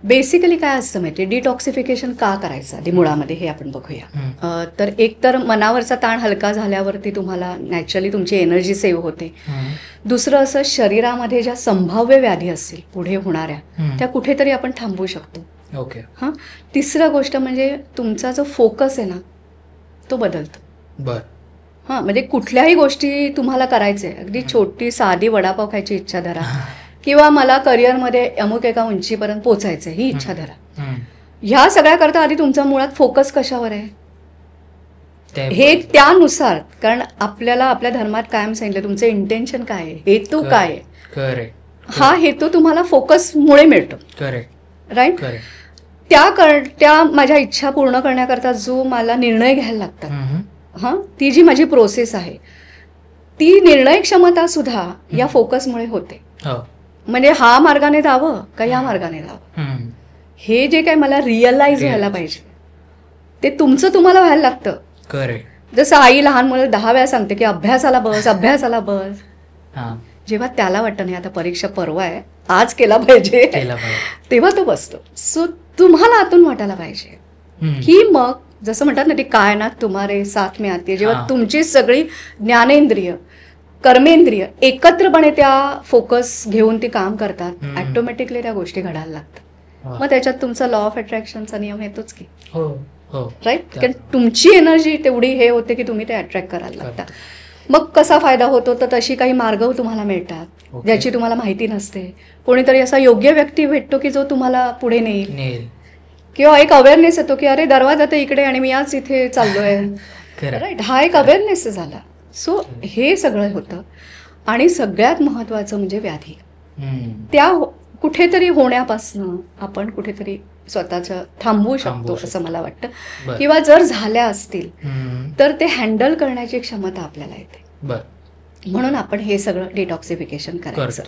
Speaker 1: बेसिकली काय असतं माहिती, डिटॉक्सिफिकेशन का करायचं आधी मुळामध्ये हे आपण बघूया. तर एक तर मनावरचा ताण हलका झाल्यावरती तुम्हाला नॅचरली तुमची एनर्जी सेव्ह होते. दुसरं असं, शरीरामध्ये ज्या संभाव्य व्याधी असतील पुढे होणाऱ्या, त्या कुठेतरी आपण थांबवू शकतो.
Speaker 2: ओके.
Speaker 1: हां. तिसरं गोष्ट म्हणजे तुमचा जो फोकस आहे ना तो बदलतो.
Speaker 2: बर.
Speaker 1: हां, म्हणजे कुठल्याही गोष्टी तुम्हाला करायचे, अगदी छोटी साधी वडापाव खायची इच्छा धरा, किंवा मला करिअरमध्ये अमुक एका उंचीपर्यंत पोचायचं ही इच्छा धरा, ह्या सगळ्या करता आधी तुमचा मुळात फोकस कशावर आहे हे त्यानुसार. कारण आपल्याला आपल्या धर्मात कायम सांगितलं तुमचं इंटेन्शन काय आहे, हेतू काय आहे, हा हेतू तुम्हाला फोकसमुळे मिळतो. राईट. त्या माझ्या इच्छा पूर्ण करण्याकरता जो मला निर्णय घ्यायला लागतात, हां, ती जी माझी प्रोसेस आहे, ती निर्णय क्षमता सुद्धा या फोकसमुळे होते. म्हणजे हा मार्गाने जावं का या मार्गाने जावं, हे जे काय मला रिअलाइज व्हायला पाहिजे ते तुमचं तुम्हाला व्हायला लागतं. जसं आई लहान मुलं 10 वेळा सांगते की अभ्यासाला बस, अभ्यासाला बस, जेव्हा त्याला वाटतं नाही आता परीक्षा परवा आहे, आज केला पाहिजे, तेव्हा तो बसतो. सो तुम्हाला आतून वाटायला पाहिजे की मग जसं म्हणतात ना, ती कायनात तुम्हारे साथ में आती है, जेव्हा तुमची सगळी ज्ञानेंद्रिय कर्मेंद्रिय एकत्रपणे त्या फोकस घेऊन ती काम करतात, ऑटोमॅटिकली त्या गोष्टी घडायला लागतात. मग त्याच्यात तुमचा लॉ ऑफ अट्रॅक्शनचा नियम येतोच की, राईट. कारण तुमची एनर्जी तेवढी हे होते की तुम्ही ते अट्रॅक्ट करायला लागता. मग कसा फायदा होतो, तर तशी काही मार्ग तुम्हाला मिळतात ज्याची तुम्हाला माहिती नसते. कोणीतरी असा योग्य व्यक्ती भेटतो की जो तुम्हाला पुढे नेईल, किंवा एक अवेअरनेस येतो की अरे दरवाजा तर इकडे आणि मी आज इथे चाललोय, राईट. हा एक अवेअरनेस झाला. सो हे सगळं होतं. आणि सगळ्यात महत्वाचं म्हणजे व्याधी, त्या कुठेतरी होण्यापासून आपण कुठेतरी स्वतःचं थांबवू शकतो असं मला वाटतं. किंवा जर झाल्या असतील तर ते हँडल करण्याची क्षमता आपल्याला येते. म्हणून आपण हे सगळं डिटॉक्सिफिकेशन करायचं.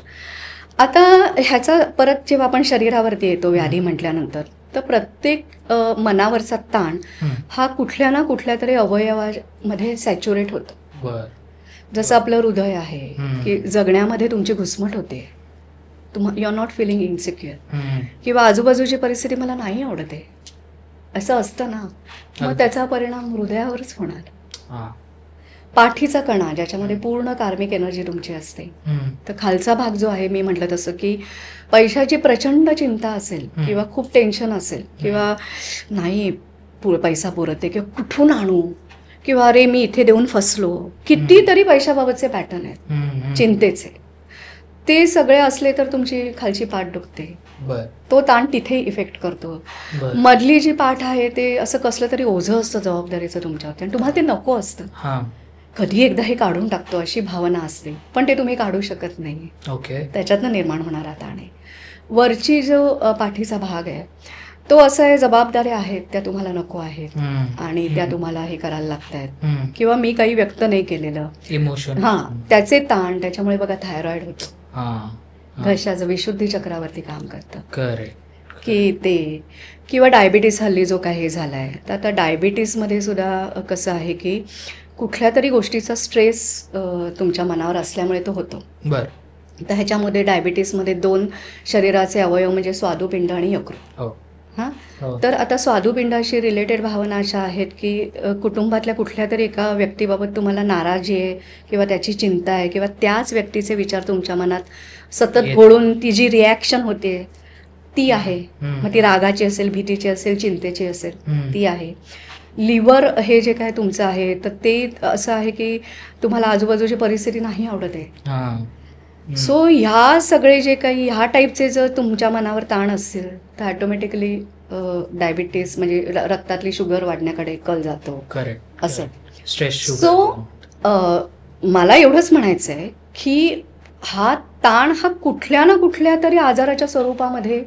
Speaker 1: आता ह्याचा परत जेव्हा आपण शरीरावरती येतो व्याधी म्हटल्यानंतर, तर प्रत्येक मनावरचा ताण हा कुठल्या ना कुठल्या तरी अवयवामध्ये सॅच्युरेट होतो. जसं आपलं हृदय आहे की जगण्यामध्ये तुमची घुसमट होते, you are not feeling insecure, किंवा आजूबाजूची परिस्थिती मला नाही आवडत आहे असं असतं ना, मग त्याचा परिणाम हृदयावरच होणार. पाठीचा कणा ज्याच्यामध्ये पूर्ण कार्मिक एनर्जी तुमची असते, तर खालचा भाग जो आहे, मी म्हटलं तसं की पैशाची प्रचंड चिंता असेल किंवा खूप टेन्शन असेल, किंवा नाही पैसा पुरत आहे किंवा कुठून आणू, किंवा अरे मी इथे देऊन फसलो, कितीतरी पैशाबाबतचे पॅटर्न आहेत चिंतेचे, ते सगळे असले तर तुमची खालची पाठ दुखते. तो ताण तिथे इफेक्ट करतो. मधली जी पाठ आहे ते असं कसलं तरी ओझं असतं जबाबदारीचं तुमच्यावरती, आणि तुम्हाला ते नको असतं. कधी एकदा हे काढून टाकतो अशी भावना असते, पण ते तुम्ही काढू शकत नाही. त्याच्यातनं निर्माण होणारा ताण आहे. वरची जो पाठीचा भाग आहे तो असं आहे, जबाबदाऱ्या आहेत त्या तुम्हाला नको आहेत आणि त्या तुम्हाला हे करायला लागत आहेत, किंवा मी काही व्यक्त नाही केलेलं
Speaker 2: इमोशन,
Speaker 1: त्याचे ताण. त्याच्यामुळे बघा थायरॉइड होतो, घशाचं विशुद्धी चक्रावरती काम करतं की ते, किंवा डायबिटीस हल्ली जो काही झालाय, तर आता डायबिटीसमध्ये सुद्धा कसं आहे की कुठल्या तरी गोष्टीचा स्ट्रेस तुमच्या मनावर असल्यामुळे तो होतो. तर ह्याच्यामध्ये डायबिटीसमध्ये 2 शरीराचे अवयव म्हणजे स्वादुपिंड आणि यकृत. तर आता स्वादुपिंडाशी रिलेटेड भावना अशा आहेत की कुटुंबातल्या कुठल्या तरी एका व्यक्तीबाबत तुम्हाला नाराजी आहे किंवा त्याची चिंता आहे, किंवा त्याच व्यक्तीचे विचार तुमच्या मनात सतत घोळून ती जी रिॲक्शन होते ती आहे. मग ती रागाची असेल, भीतीची असेल, चिंतेची असेल, ती आहे. लिव्हर हे जे काय तुमचं आहे, तर ते असं आहे की तुम्हाला आजूबाजूची परिस्थिती नाही आवडत आहे, सो ह्या सगळे जे काही ह्या टाईपचे जर तुमच्या मनावर ताण असतील तर ॲटोमॅटिकली डायबिटीस म्हणजे रक्तातली शुगर वाढण्याकडे कल जातो.
Speaker 2: करेक्ट.
Speaker 1: असं
Speaker 2: स्ट्रेस.
Speaker 1: सो मला एवढंच म्हणायचं आहे की हा ताण हा कुठल्या ना कुठल्या तरी आजाराच्या स्वरूपामध्ये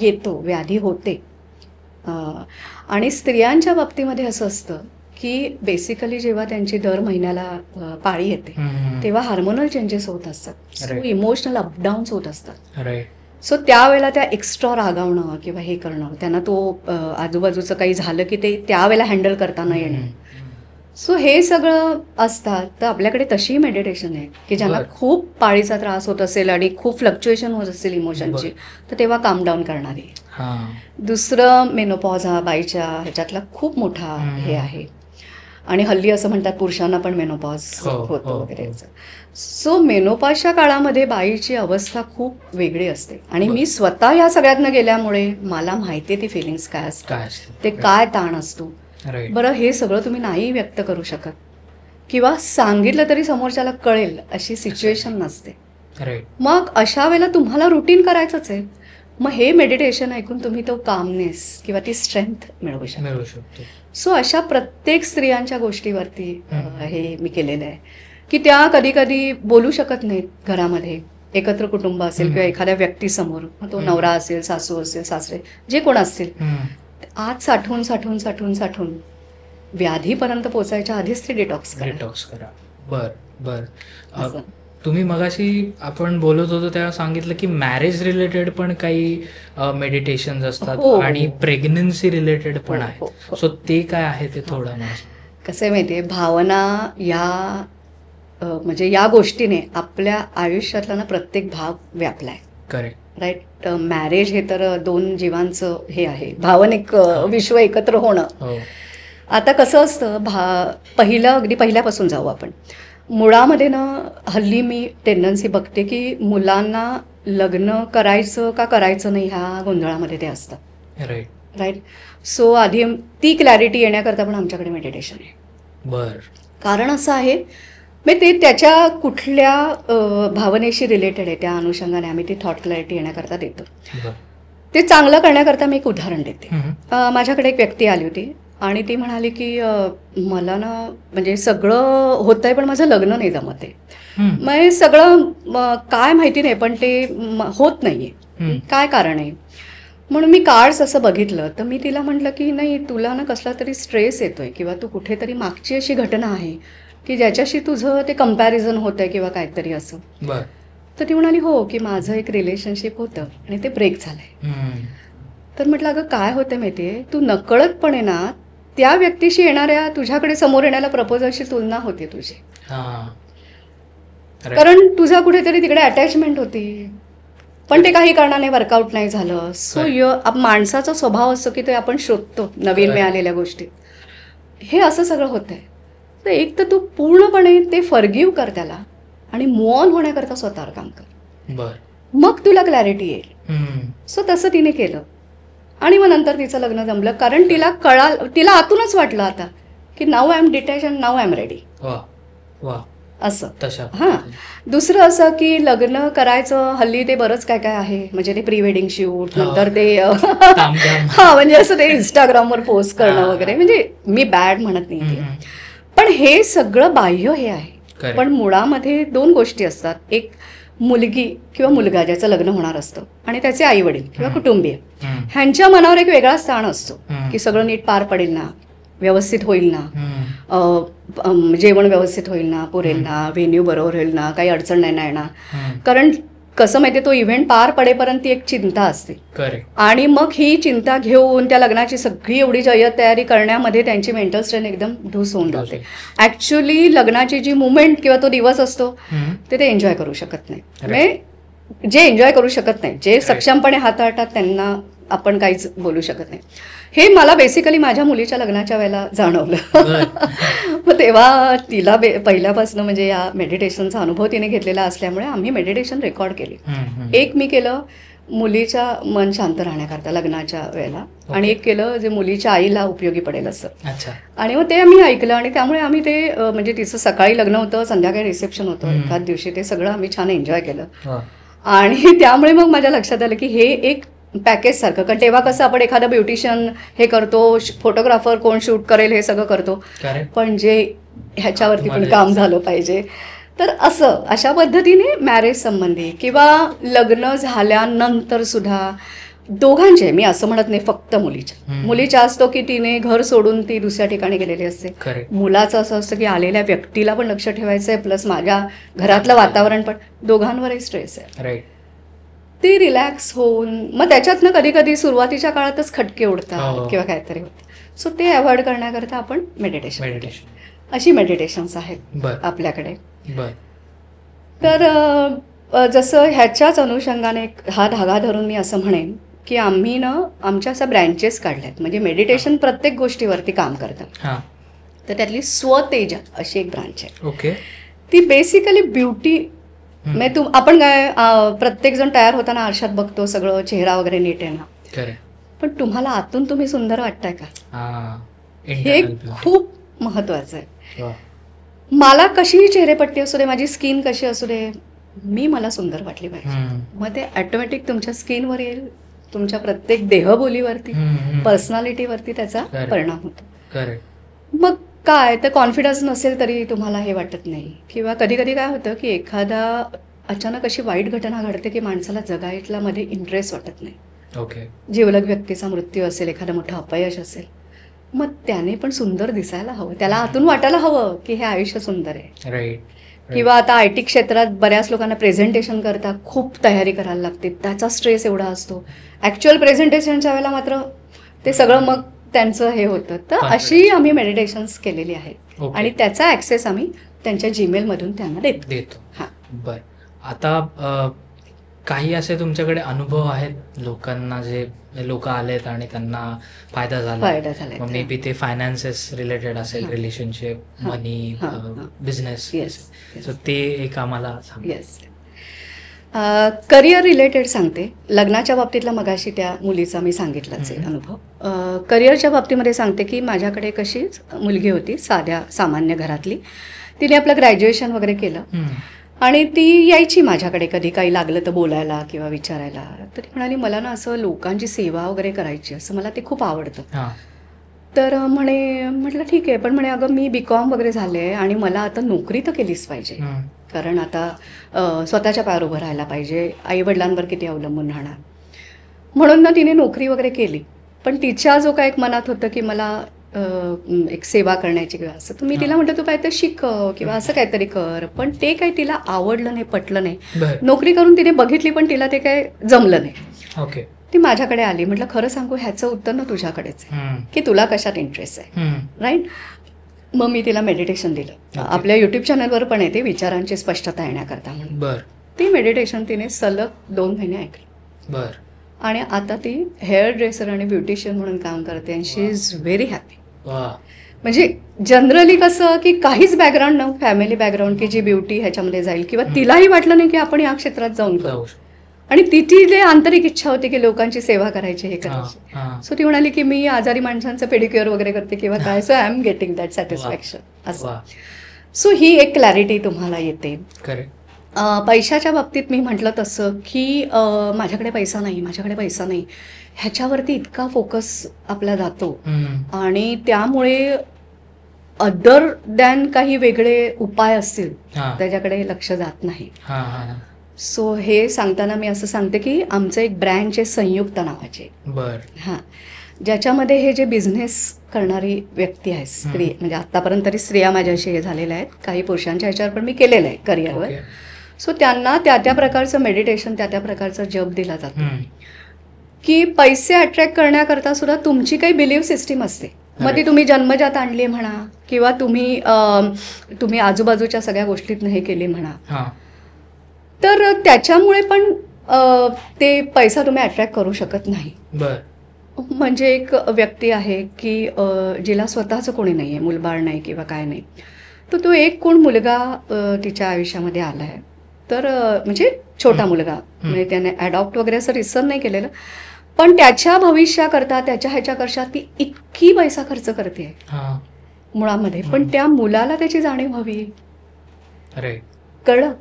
Speaker 1: येतो, व्याधी होते. आणि स्त्रियांच्या बाबतीमध्ये असं असतं की बेसिकली जेव्हा त्यांची दर महिन्याला पाळी येते तेव्हा हार्मोनल चेंजेस होत असतात. सो इमोशनल अपडाऊन्स होत असतात. सो त्यावेळेला त्या एक्स्ट्रा रागावणं किंवा हे करणं, त्यांना तो आजूबाजूचं काही झालं की ते त्यावेळेला हँडल करता न येणं, सो हे सगळं असतात. तर आपल्याकडे तशी मेडिटेशन आहे की ज्यांना खूप पाळीचा त्रास होत असेल आणि खूप फ्लक्च्युएशन होत असेल इमोशनची, तर तेव्हा काम डाऊन करणारी. दुसरं मेनोपॉज हा बाईच्या ह्याच्यातला खूप मोठा हे आहे. आणि हल्ली असं म्हणतात पुरुषांना पण मेनोपॉज होतो वगैरे. सो मेनोपॉजच्या काळामध्ये बाईची अवस्था खूप वेगळी असते. आणि मी स्वतः या सगळ्यातनं गेल्यामुळे मला माहिती आहे ती फिलिंग्स काय असतात, ते काय ताण असतो. बरं, हे सगळं तुम्ही नाही व्यक्त करू शकत किंवा सांगितलं तरी समोरच्याला कळेल अशी सिच्युएशन नसते. मग अशा वेळेला तुम्हाला रुटीन करायचंच आहे. मग हे मेडिटेशन ऐकून तुम्ही तो कामनेस किंवा ती स्ट्रेंथ मिळवू शकतो. सो अशा प्रत्येक स्त्रियांच्या गोष्टीवरती हे मी केलेलं आहे की त्या कधी कधी बोलू शकत नाहीत घरामध्ये, एकत्र कुटुंब असेल किंवा एखाद्या व्यक्तीसमोर, मग तो नवरा असेल, सासू असेल, सासरे जे कोण असतील, आज साठवून साठवून साठवून साठवून व्याधीपर्यंत पोचायच्या आधीच ते डिटॉक्स करा.
Speaker 2: बर. तुम्ही मगाशी आपण बोलत होतो तेव्हा सांगितलं की मॅरेज रिलेटेड पण काही मेडिटेशन असतात आणि प्रेग्नन्सी रिलेटेड पण आहेत. सो ते काय आहे ते थोडं
Speaker 1: कसं आहे माहितीये, भावना या म्हणजे या गोष्टीने आपल्या आयुष्यातला ना प्रत्येक भाग व्यापलाय.
Speaker 2: करेक्ट.
Speaker 1: राईट. मॅरेज हे तर दोन जीवांचं हे आहे, भावनिक विश्व एकत्र होणं. आता कसं असतं, अगदी पहिल्यापासून जाऊ आपण. मुळामध्ये ना हल्ली मी टेंडन्सी बघते की मुलांना लग्न करायचं का करायचं नाही ह्या गोंधळामध्ये ते असतात. राईट. सो आधी ती क्लॅरिटी येण्याकरता पण आमच्याकडे मेडिटेशन आहे.
Speaker 2: बरं.
Speaker 1: कारण असं आहे, मग ते त्याच्या कुठल्या भावनेशी रिलेटेड आहे त्या अनुषंगाने आम्ही ती थॉट क्लॅरिटी येण्याकरता देतो. ते चांगलं करण्याकरता मी एक उदाहरण देते. माझ्याकडे एक व्यक्ती आली होती आणि ती म्हणाली की मला ना म्हणजे सगळं होत आहे पण माझं लग्न नाही जमत आहे. मग सगळं काय माहिती नाही पण ते होत नाहीये, काय कारण आहे. म्हणून मी कार्ड्स असं बघितलं तर मी तिला म्हटलं की नाही, तुला ना कसला तरी स्ट्रेस येतोय किंवा तू कुठेतरी मागची अशी घटना आहे की ज्याच्याशी तुझं ते कम्पॅरिझन होत आहे किंवा काहीतरी असं. तर ती म्हणाली हो, की माझं एक रिलेशनशिप होतं आणि ते ब्रेक झालंय. तर म्हटलं अगं काय होतं माहितीये, तू नकळतपणे ना त्या व्यक्तीशी येणाऱ्या तुझ्याकडे समोर येणाऱ्या प्रपोजलशी तुलना होती तुझी, कारण तुझा कुठेतरी तिकडे अटॅचमेंट होती पण ते काही कारणाने वर्कआउट नाही झालं. सो माणसाचा स्वभाव असतो की ते आपण शोधतो नवीन मिळालेल्या गोष्टी. हे असं सगळं होतंय. तर एक तर तू पूर्णपणे ते फॉरगिव्ह कर त्याला आणि मूव्ह ऑन होण्याकरता स्वतःवर काम कर, मग तुला क्लॅरिटी येईल. सो तसं तिने केलं आणि मग नंतर तिचं लग्न जमलं, कारण तिला आतूनच वाटलं आता की now I am detach and now I am ready. असं. हां. दुसरं असं की लग्न करायचं हल्ली ते बरंच काय काय आहे, म्हणजे ते प्री वेडिंग शूट, नंतर ते हा म्हणजे असं ते इंस्टाग्रामवर पोस्ट करणं वगैरे, म्हणजे मी बॅड म्हणत नाही, पण हे सगळं बाह्य हे आहे. पण मुळामध्ये दोन गोष्टी असतात, एक मुलगी किंवा मुलगा ज्याचं लग्न होणार असतं आणि त्याचे आई वडील किंवा कुटुंबीय, ह्यांच्या मनावर एक वेगळाच ताण असतो की सगळं नीट पार पडेल ना, व्यवस्थित होईल ना, जेवण व्यवस्थित होईल ना, पुरेल ना, व्हेन्यू बरोबर होईल ना, काही अडचण नाही ना येणार. कारण कसं माहितीये, तो इव्हेंट पार पडेपर्यंत ती एक चिंता असते आणि मग ही चिंता घेऊन त्या लग्नाची सगळी एवढी जय्यत तयारी करण्यामध्ये त्यांची मेंटल स्ट्रेन एकदम ढूस होऊन जाते. ऍक्च्युअली लग्नाची जी मुवमेंट किंवा तो दिवस असतो ते एन्जॉय करू शकत नाही. म्हणजे जे एन्जॉय करू शकत नाही, जे सक्षमपणे हाताळतात त्यांना आपण काहीच बोलू शकत नाही. हे मला बेसिकली माझ्या मुलीच्या लग्नाच्या वेळेला जाणवलं. मग तेव्हा तिला पहिल्यापासून म्हणजे या मेडिटेशनचा अनुभव तिने घेतलेला असल्यामुळे आम्ही मेडिटेशन रेकॉर्ड केले. एक मी केलं मुलीच्या मन शांत राहण्याकरता लग्नाच्या वेळेला, आणि एक केलं जे मुलीच्या आईला उपयोगी पडेल असं.
Speaker 2: अच्छा.
Speaker 1: आणि मग ते आम्ही ऐकलं आणि त्यामुळे आम्ही ते म्हणजे तिचं सकाळी लग्न होतं, संध्याकाळी रिसेप्शन होतं, एखाद दिवशी ते सगळं आम्ही छान एन्जॉय केलं. आणि त्यामुळे मग माझ्या लक्षात आलं की हे एक पॅकेज सारखं, कारण तेव्हा कसं आपण एखादा ब्युटिशियन हे करतो, फोटोग्राफर कोण शूट करेल हे सगळं करतो, पण जे ह्याच्यावरती पण काम झालं पाहिजे. तर अशा पद्धतीने मॅरेज संबंधी किंवा लग्न झाल्यानंतर सुद्धा दोघांचे, मी असं म्हणत नाही फक्त मुलीच्या असतो की तिने घर सोडून ती दुसऱ्या ठिकाणी गेलेली असते, मुलाचं असं असतं की आलेल्या व्यक्तीला पण लक्ष ठेवायचं आहे, प्लस माझ्या घरातलं वातावरण पण, दोघांवरही स्ट्रेस आहे. ते रिलॅक्स होऊन मग त्याच्यातनं कधी कधी सुरुवातीच्या काळातच खटके उडतात किंवा काहीतरी होतं. सो ते अवॉइड करण्याकरता आपण मेडिटेशन, अशी मेडिटेशन्स आहेत आपल्याकडे. तर जसं ह्याच्याच अनुषंगाने हा धागा धरून मी असं म्हणेन की आम्ही ना आमच्या अशा ब्रँचेस काढल्यात, म्हणजे मेडिटेशन प्रत्येक गोष्टीवरती काम करतात. तर त्यातली स्वतेजा अशी एक ब्रांच आहे.
Speaker 2: ओके.
Speaker 1: ती बेसिकली ब्युटी, म्हणजे आपण काय प्रत्येक जण तयार होताना आरशात बघतो, सगळं चेहरा वगैरे नीट आहे ना, पण तुम्हाला आतून तुम्ही सुंदर वाटताय का, हे खूप महत्वाचं आहे. मला कशीही चेहरेपट्टी असू दे, माझी स्किन कशी असू दे, मला सुंदर वाटली पाहिजे. मग ते ऑटोमॅटिक तुमच्या स्किनवर येईल, तुमच्या प्रत्येक देहबोलीवरती, पर्सनॅलिटीवरती त्याचा परिणाम होतो. मग काय तर कॉन्फिडन्स नसेल तरी तुम्हाला हे वाटत नाही, किंवा कधी कधी काय होतं की एखादा अचानक अशी वाईट घटना घडते की माणसाला जगायला मध्ये इंटरेस्ट वाटत नाही.
Speaker 2: ओके.
Speaker 1: जिवलग व्यक्तीचा मृत्यू असेल, एखादं मोठं अपयश असेल, मग त्याने पण सुंदर दिसायला हवं, त्याला आतून वाटायला हवं की हे आयुष्य सुंदर आहे.
Speaker 2: राईट.
Speaker 1: किंवा आता IT क्षेत्रात बऱ्याच लोकांना प्रेझेंटेशन करता खूप तयारी करायला लागते, त्याचा स्ट्रेस एवढा असतो. ऍक्च्युअल प्रेझेंटेशनच्या वेळेला मात्र ते सगळं मग त्यांचं हे होतं. तर अशी आम्ही मेडिटेशन्स केलेली आहेत आणि त्याचा ऍक्सेस आम्ही त्यांच्या जीमेल मधून त्यांना देतो.
Speaker 2: बर. आता काही असे तुमच्याकडे अनुभव आहेत लोकांना, जे लोक आलेत आणि त्यांना फायदा झाला, मे बी ते फायनान्सेस रिलेटेड असेल, रिलेशनशिप, मनी, बिझनेस, सो ते एक आम्हाला सांगा.
Speaker 1: करिअर रिलेटेड सांगते. लग्नाच्या बाबतीतला मगाशी त्या मुलीचा मी सांगितलाच आहे अनुभव. करिअरच्या बाबतीमध्ये सांगते की माझ्याकडे कशीच मुलगी होती, सामान्य घरातली. तिने आपलं ग्रॅज्युएशन वगैरे केलं आणि ती यायची माझ्याकडे कधी काही लागलं तर बोलायला किंवा विचारायला. तर ती म्हणाली मला ना असं लोकांची सेवा वगैरे करायची, असं मला ते खूप आवडतं. तर म्हटलं ठीक आहे, पण म्हणे अगं मी BCom वगैरे झाले आणि मला आता नोकरी तर केलीच पाहिजे, कारण आता स्वतःच्या पायावर उभं राहायला पाहिजे, आईवडिलांवर किती अवलंबून राहणार. म्हणून ना तिने नोकरी वगैरे केली, पण तिच्या जो काय एक मनात होतं की मला एक सेवा करण्याची किंवा असं, तर मी तिला म्हटलं तू काहीतरी शिक किंवा असं काहीतरी कर, पण ते काही तिला आवडलं नाही, पटलं नाही. नोकरी करून तिने बघितली पण तिला ते काही जमलं नाही.
Speaker 2: ओके.
Speaker 1: ती माझ्याकडे आली. म्हटलं खरं सांगू ह्याचं उत्तर ना तुझ्याकडेच आहे की तुला कशात इंटरेस्ट आहे, राईट. मग मी तिला मेडिटेशन दिलं. आपल्या युट्यूब चॅनलवर पण आहे ते, विचारांची स्पष्टता येण्याकरता म्हणून. ती मेडिटेशन तिने सलग 2 महिने ऐकली आणि आता ती हेअर ड्रेसर आणि ब्युटिशियन म्हणून काम करते आणि शी इज व्हेरी हॅपी. म्हणजे जनरली कसं की काहीच बॅकग्राऊंड नव्हतं, फॅमिली बॅकग्राऊंड की जी ब्युटी ह्याच्यामध्ये जाईल, किंवा तिलाही वाटलं नाही की आपण या क्षेत्रात जाऊन करू, आणि तिची आंतरिक इच्छा होती की लोकांची सेवा करायची, हे करायची. सो ती म्हणाली की मी आजारी माणसांचं पेडिक्युअर वगैरे करते किंवा काय, so I am getting that satisfaction असं. सो ही एक क्लॅरिटी तुम्हाला येते. पैशाच्या बाबतीत मी म्हटलं तसं की माझ्याकडे पैसा नाही ह्याच्यावरती इतका फोकस आपला जातो आणि त्यामुळे अदर दॅन काही वेगळे उपाय असतील त्याच्याकडे लक्ष जात नाही. सो हे सांगताना मी असं सांगते की आमचं एक ब्रँच आहे संयुक्त नावाचे, ज्याच्यामध्ये हे जे बिझनेस करणारी व्यक्ती आहे, स्त्री, म्हणजे आतापर्यंत तरी स्त्रिया माझ्याशी हे झालेल्या आहेत, काही पुरुषांच्या ह्याच्यावर पण मी केलेलं आहे करिअरवर. सो त्यांना त्या प्रकारचं मेडिटेशन, त्या प्रकारचा जप दिला जातो की पैसे अट्रॅक्ट करण्याकरता सुद्धा तुमची काही बिलीव्ह सिस्टीम असते. मग ती तुम्ही जन्मजात आणली म्हणा किंवा तुम्ही आजूबाजूच्या सगळ्या गोष्टीतनं हे केली म्हणा, तर त्याच्यामुळे पण ते पैसा तुम्ही अट्रॅक्ट करू शकत नाही. म्हणजे एक व्यक्ती आहे की जिला स्वतःचं कोणी नाही आहे, मुलबाळ नाही किंवा काय नाही, तर तो एक कोण मुलगा तिच्या आयुष्यामध्ये आला आहे तर म्हणजे छोटा मुलगा, म्हणजे त्याने अडॉप्ट वगैरे असं रिसर्च नाही केलेलं, पण त्याच्या भविष्याकरता त्याच्या ह्याच्याकरता ती इतकी पैसा खर्च करते मुळामध्ये, पण त्या मुलाला त्याची जाणीव हवी. कळलं?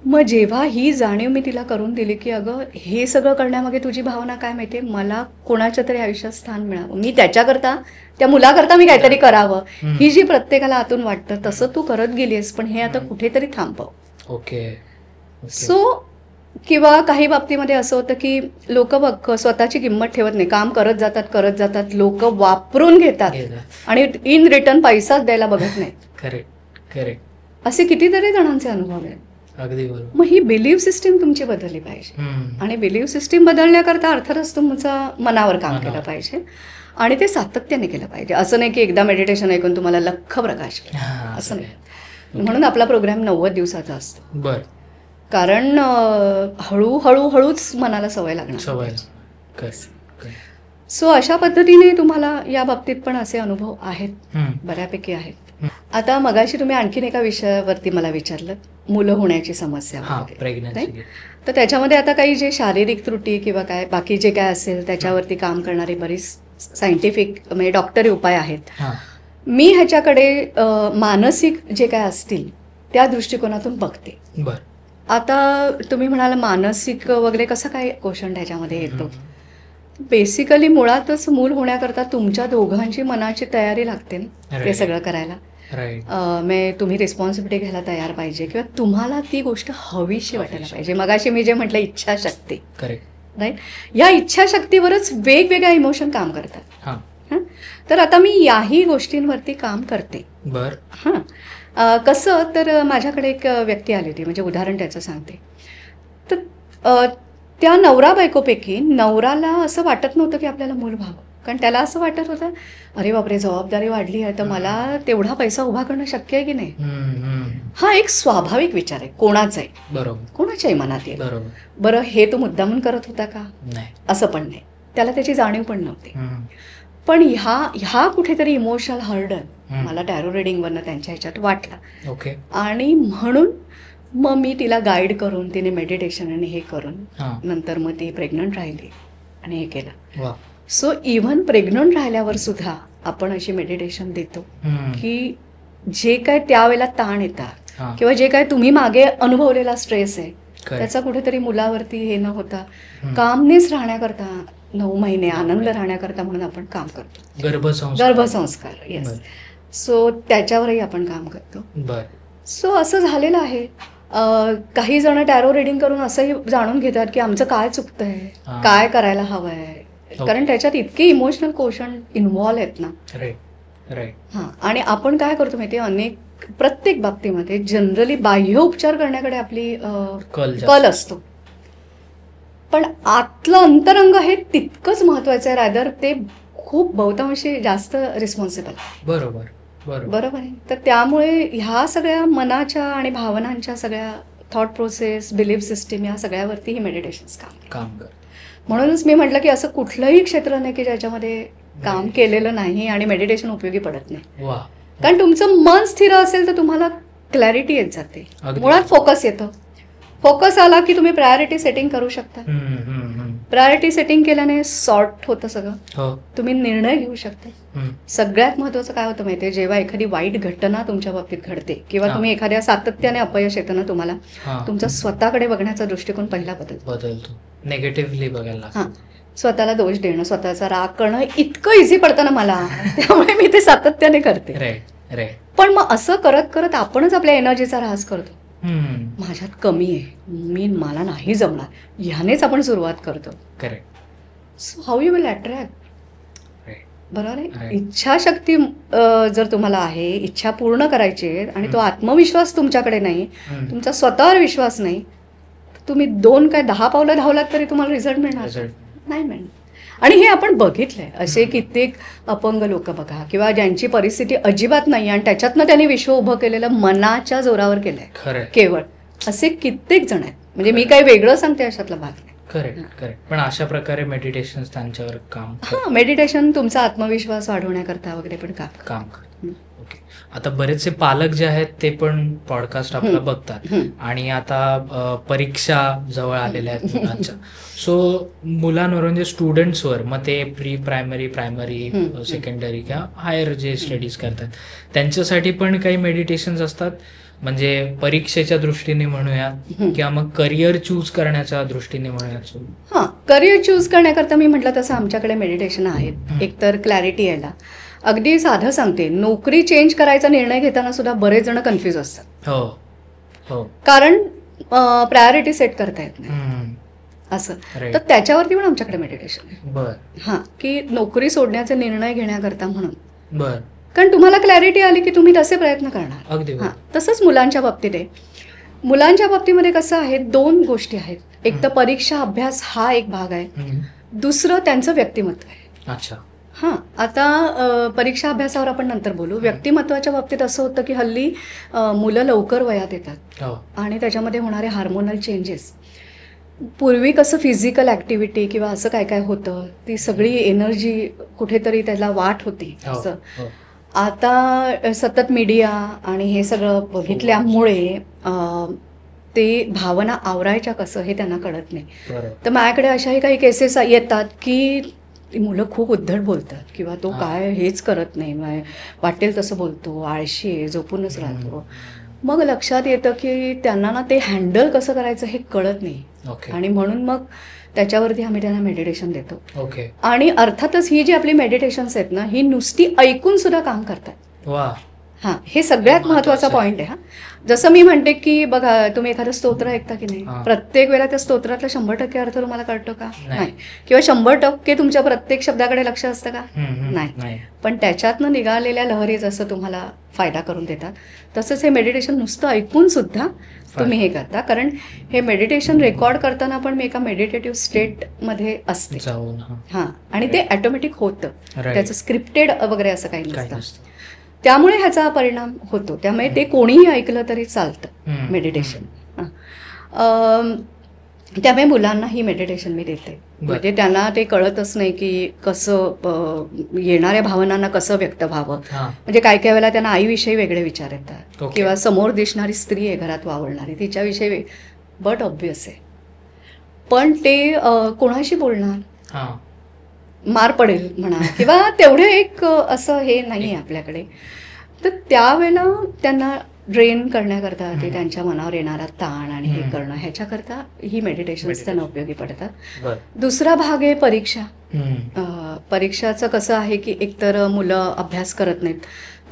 Speaker 1: मग जेव्हा ही जाणीव मी तिला करून दिली की अगं हे सगळं करण्यामागे तुझी भावना काय माहितीये, मला कोणाच्या तरी आयुष्यात स्थान मिळावं, मी त्याच्याकरता त्या मुलाकरता मी काहीतरी करावं, ही जी प्रत्येकाला आतून वाटतं तसं तू करत गेलीस, पण हे आता कुठेतरी थांबव. सो किंवा काही बाबतीमध्ये असं होतं की लोक बघ स्वतःची किंमत ठेवत नाही, काम करत जातात, लोक वापरून घेतात आणि इन रिटर्न पैसाच द्यायला बघत नाहीत. असे कितीतरी जणांचे अनुभव आहेत.
Speaker 2: अगदी बरोबर.
Speaker 1: मग ही बिलीव्ह सिस्टीम तुमची बदलली पाहिजे, आणि बिलीव्ह सिस्टीम बदलण्याकरता अर्थातच तुमचं मनावर काम केलं पाहिजे आणि ते सातत्याने केलं पाहिजे. असं नाही की एकदा मेडिटेशन ऐकून तुम्हाला लख्ख प्रकाश असं नाही. म्हणून आपला प्रोग्राम 90 दिवसाचा असतो. कारण हळूच मनाला सवय लागणार. सो अशा पद्धतीने तुम्हाला या बाबतीत पण असे अनुभव आहेत, बऱ्यापैकी आहेत. आता मगाशी तुम्ही आणखीन एका विषयावरती मला विचारलं, मुलं होण्याची समस्या. तर त्याच्यामध्ये आता काही जे शारीरिक त्रुटी किंवा काय बाकी जे काय असेल त्याच्यावरती काम करणारी बरीच सायंटिफिक म्हणजे डॉक्टरी उपाय आहेत. मी ह्याच्याकडे मानसिक जे काय असतील त्या दृष्टिकोनातून बघते. आता तुम्ही म्हणाल मानसिक वगैरे कसं काय क्वेश्चन त्याच्यामध्ये येतो. बेसिकली मुळातच मूल होण्याकरता तुमच्या दोघांची मनाची तयारी लागते ना ते सगळं करायला. तुम्ही रिस्पॉन्सिबिलिटी घ्यायला तयार पाहिजे किंवा तुम्हाला ती गोष्ट हवीशी वाटायला पाहिजे. मगाशी मी जे म्हटलं इच्छाशक्ती, राईट, या इच्छाशक्तीवरच वेगवेगळ्या इमोशन काम करतात. तर आता मी याही गोष्टींवरती काम करते. कसं तर माझ्याकडे एक व्यक्ती आली होती, म्हणजे उदाहरण त्याचं सांगते. तर त्या नवरा बायकोपैकी नवराला असं वाटत नव्हतं की आपल्याला मूल व्हावं, कारण त्याला असं वाटत होतं अरे बापरे जबाबदारी वाढली आहे तर मला तेवढा पैसा उभा करणं शक्य आहे की नाही. हा एक स्वाभाविक विचार आहे कोणाचाही, कोणाच्याही मनात येईल. बरं हे तो मुद्दामून करत होता का, असं पण नाही, त्याला त्याची जाणीव पण नव्हती. पण ह्या कुठेतरी इमोशनल हर्डल मला टॅरो रिडिंगवरनं त्यांच्या ह्याच्यात वाटला. आणि म्हणून मग मी तिला गाईड करून तिने मेडिटेशन आणि हे करून नंतर मग ती प्रेग्नंट राहिली आणि हे केलं. सो इव्हन प्रेग्नंट राहिल्यावर सुद्धा आपण अशी मेडिटेशन देतो की जे काय त्यावेळेला ताण येतात किंवा जे काय तुम्ही मागे अनुभवलेला स्ट्रेस आहे त्याचा कुठेतरी मुलावरती हे न होता कामनेच राहण्याकरता 9 महिने आनंद राहण्याकरता म्हणून आपण काम करतो. गर्भसंस्कार, येस. सो त्याच्यावरही आपण काम करतो. सो असं झालेलं आहे. काही जण टॅरो रिडिंग करून असंही जाणून घेतात की आमचं काय चुकतंय, काय करायला हवंय, कारण त्याच्यात इतके इमोशनल क्वेश्चन इन्व्हॉल्व आहेत ना. आणि आपण काय करतो माहिती, प्रत्येक बाबतीमध्ये जनरली बाह्य उपचार करण्याकडे आपली कल असतो, पण आतलं अंतरंग हे तितकंच महत्वाचं आहे. रादर ते खूप बहुतांशी जास्त रिस्पॉन्सिबल. बरोबर आहे. तर त्यामुळे ह्या सगळ्या मनाच्या आणि भावनांच्या सगळ्या थॉट प्रोसेस, बिलीफ सिस्टीम या सगळ्यावरती ही मेडिटेशन काम कर. म्हणूनच मी म्हटलं की असं कुठलंही क्षेत्र नाही की ज्याच्यामध्ये काम केलेलं नाही आणि मेडिटेशन उपयोगी पडत नाही. कारण तुमचं मन स्थिर असेल तर तुम्हाला क्लॅरिटी येत जाते, मुळात फोकस येतो. फोकस आला की तुम्ही प्रायोरिटी सेटिंग करू शकता. प्रायोरिटी सेटिंग केल्याने सॉर्ट होतं सगळं, तुम्ही निर्णय घेऊ शकता. सगळ्यात महत्वाचं काय होतं माहितीये, जेव्हा एखादी वाईट घटना तुमच्या बाबतीत घडते किंवा तुम्ही एखाद्या सातत्याने अपयश येतं ना तुम्हाला, तुमचा स्वतःकडे बघण्याचा दृष्टिकोन पहिला बदलतो.
Speaker 2: नेगेटिव्हली बघायला,
Speaker 1: स्वतःला दोष देणं, स्वतःचा राग करणं इतकं इझी पडतं ना मला, त्यामुळे मी ते सातत्याने करते. पण मग असं करत करत आपणच आपल्या एनर्जीचा ऱ्हास करतो. माझ्यात कमी आहे, मला नाही जमणार, ह्यानेच आपण सुरुवात करतो. So how you will attract. बरोबर आहे. इच्छाशक्ती जर तुम्हाला आहे, इच्छा पूर्ण करायची आहे आणि तो आत्मविश्वास तुमच्याकडे नाही, तुमचा स्वतःवर विश्वास नाही, तुम्ही 2 काय 10 पावलं धावलात तरी तुम्हाला रिझल्ट मिळणार नाही मिळणार. आणि हे आपण बघितलंय. असे कित्येक अपंग लोक बघा किंवा ज्यांची परिस्थिती अजिबात नाही आणि त्याच्यातनं त्यांनी विश्व उभं केलेलं मनाच्या जोरावर केलंय केवळ, असे कित्येक जण आहेत. म्हणजे मी काही वेगळं सांगते अशातला भाग नाही.
Speaker 2: करेक्ट. पण अशा प्रकारे मेडिटेशन त्यांच्यावर काम,
Speaker 1: मेडिटेशन तुमचा आत्मविश्वास वाढवण्याकरता वगैरे पण काम
Speaker 2: करतं. ओके. आता बरेचसे पालक जे आहेत ते पण पॉडकास्ट आपला बघतात आणि आता परीक्षा जवळ आलेल्या आहेत मुलांच्या. सो मुलांवर म्हणजे स्टुडंट्सवर, मग ते प्री प्रायमरी सेकंडरी किंवा हायर जे स्टडीज करतात त्यांच्यासाठी पण काही मेडिटेशन्स असतात, म्हणजे परीक्षेच्या दृष्टीने म्हणूया किंवा मग करिअर चूज करण्याच्या दृष्टीने म्हणूया.
Speaker 1: हां, करिअर चूज करण्याकरता मी म्हटलं तसं आमच्याकडे मेडिटेशन आहेत. एकतर क्लॅरिटी यायला, अगदी साधं सांगते, नोकरी चेंज करायचा निर्णय घेताना सुद्धा बरेच जण कन्फ्यूज असतात.
Speaker 2: हो हो.
Speaker 1: कारण प्रायोरिटी सेट करता येत नाही असं. तर त्याच्यावरती पण आमच्याकडे मेडिटेशन आहे.
Speaker 2: बर.
Speaker 1: हां, की नोकरी सोडण्याचे निर्णय घेण्याकरता म्हणून.
Speaker 2: बर.
Speaker 1: कारण तुम्हाला क्लॅरिटी आली की तुम्ही तसे प्रयत्न करणार.
Speaker 2: अगदी.
Speaker 1: हां, तसंच मुलांच्या बाबतीत आहे. मुलांच्या बाबतीमध्ये कसं आहे, 2 गोष्टी आहेत. एक तर परीक्षा अभ्यास हा एक भाग आहे, दुसरं त्यांचं व्यक्तिमत्व आहे.
Speaker 2: अच्छा.
Speaker 1: हां, आता परीक्षा अभ्यासावर आपण नंतर बोलू. व्यक्तिमत्वाच्या बाबतीत असं होतं की हल्ली मुलं लवकर वयात येतात आणि त्याच्यामध्ये होणारे हार्मोनल चेंजेस. पूर्वी कसं फिजिकल ॲक्टिव्हिटी किंवा असं काय काय होतं, ती सगळी एनर्जी कुठेतरी त्याला वाट होती असं. आता सतत मीडिया आणि हे सगळं बघितल्यामुळे ते भावना आवरायच्या कसं हे त्यांना कळत नाही. तर माझ्याकडे अशाही काही केसेस येतात की मुलं खूप उद्धट बोलतात किंवा तो काय हेच करत नाही, वाटेल तसं बोलतो, आळशी आहे, झोपूनच राहतो. मग लक्षात येतं की त्यांना ना ते हँडल कसं करायचं हे कळत नाही. आणि म्हणून मग त्याच्यावरती आम्ही त्यांना मेडिटेशन देतो. आणि अर्थातच ही जी आपली मेडिटेशन्स आहेत ना, ही नुसती ऐकून सुद्धा काम करतात. हां, हे सगळ्यात महत्वाचा पॉईंट आहे. हां, जसं मी म्हणते की बघा, तुम्ही एखादं स्तोत्र ऐकता की नाही, प्रत्येक वेळेला त्या स्तोत्रातला 100% अर्थ तुम्हाला कळतो का? नाही. किंवा 100% तुमच्या प्रत्येक शब्दाकडे लक्ष असतं का? नाही. पण त्याच्यातनं निघालेल्या लहरी जसं तुम्हाला फायदा करून देतात, तसंच हे मेडिटेशन नुसतं ऐकून सुद्धा तुम्ही हे करता. कारण हे मेडिटेशन रेकॉर्ड करताना पण मी एका मेडिटेटिव्ह स्टेटमध्ये असते. हां, आणि ते ऑटोमॅटिक होतं, त्याचं स्क्रिप्टेड वगैरे असं काही नसतं. त्यामुळे ह्याचा परिणाम होतो. त्यामुळे ते कोणीही ऐकलं तरी चालतं मेडिटेशन. त्यामुळे मुलांना ही मेडिटेशन मी देते. म्हणजे त्यांना ते कळतच नाही की कसं येणाऱ्या भावनांना कसं व्यक्त व्हावं. म्हणजे काय काय वेळेला त्यांना आईविषयी वेगळे विचार येतात किंवा समोर दिसणारी स्त्री आहे घरात वावरणारी, तिच्याविषयी बट ऑब्वियस आहे, पण ते कोणाशी बोलणार, मार पडेल म्हणा किंवा तेवढं एक असं हे नाही आहे आपल्याकडे. तर त्यावेळेला त्यांना ड्रेन करण्याकरता, ते त्यांच्या मनावर येणारा ताण आणि हे करणं, ह्याच्याकरता ही मेडिटेशन्स त्यांना उपयोगी पडतात. दुसरा भाग आहे परीक्षा. परीक्षाचं कसं आहे की एकतर मुलं अभ्यास करत नाहीत,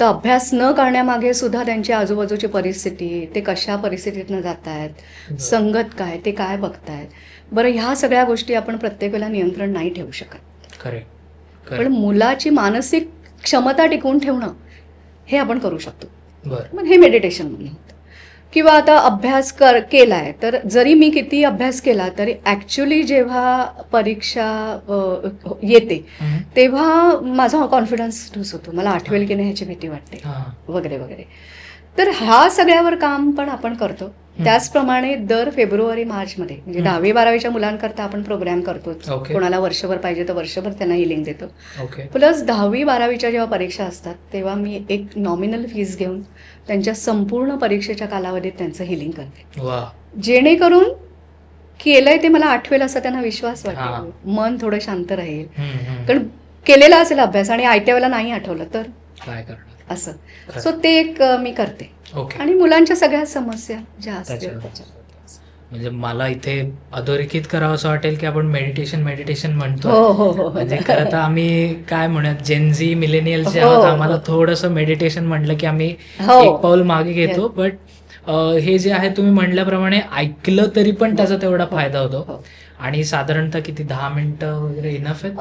Speaker 1: तर अभ्यास न करण्यामागे सुद्धा त्यांची आजूबाजूची परिस्थिती, ते कशा परिस्थितीतनं जात आहेत, संगत काय, ते काय बघतायत. बरं, ह्या सगळ्या गोष्टी आपण प्रत्येक वेळेला नियंत्रण नाही ठेवू शकत. पण मुलाची मानसिक क्षमता टिकवून ठेवणं हे आपण करू शकतो. मग हे मेडिटेशन म्हणून होतं. किंवा आता अभ्यास केलाय, तर जरी मी किती अभ्यास केला तरी ॲक्च्युली जेव्हा परीक्षा येते तेव्हा माझा कॉन्फिडन्स लूज होतो, मला आठवेल की नाही ह्याची भीती वाटते वगैरे वगैरे. तर ह्या सगळ्यावर काम पण आपण करतो. त्याचप्रमाणे दर फेब्रुवारी-मार्चमध्ये म्हणजे 10वी-12वीच्या मुलांकरता आपण प्रोग्राम करतो. कोणाला वर्षभर पाहिजे तर वर्षभर त्यांना हिलिंग देतो. प्लस 10वी-12वीच्या जेव्हा परीक्षा असतात तेव्हा मी एक नॉमिनल फीस घेऊन त्यांच्या संपूर्ण परीक्षेच्या कालावधीत त्यांचं हिलिंग करते, जेणेकरून केलंय ते मला आठवेल असा त्यांना विश्वास वाटेल, मन थोडं शांत राहील. कारण केलेला असेल अभ्यास आणि आयत्या वेळेला नाही आठवलं तर काय करणार असं. सो ते एक मी करते. आणि मुलांच्या सगळ्या समस्या ज्या असतील
Speaker 2: म्हणजे मला इथे अधोरेखित करावं असं वाटेल की आपण मेडिटेशन म्हणतो, म्हणजे खरं तर आम्ही काय म्हणत जेनझी मिलेनियल जे आहोत, आम्हाला थोडंसं मेडिटेशन म्हटलं की आम्ही एक पाऊल मागे घेतो. बट हे जे आहे तुम्ही म्हणल्याप्रमाणे ऐकलं तरी पण त्याचा तेवढा फायदा होतो. आणि साधारणतः किती 10 मिनिटं वगैरे इनफ आहे?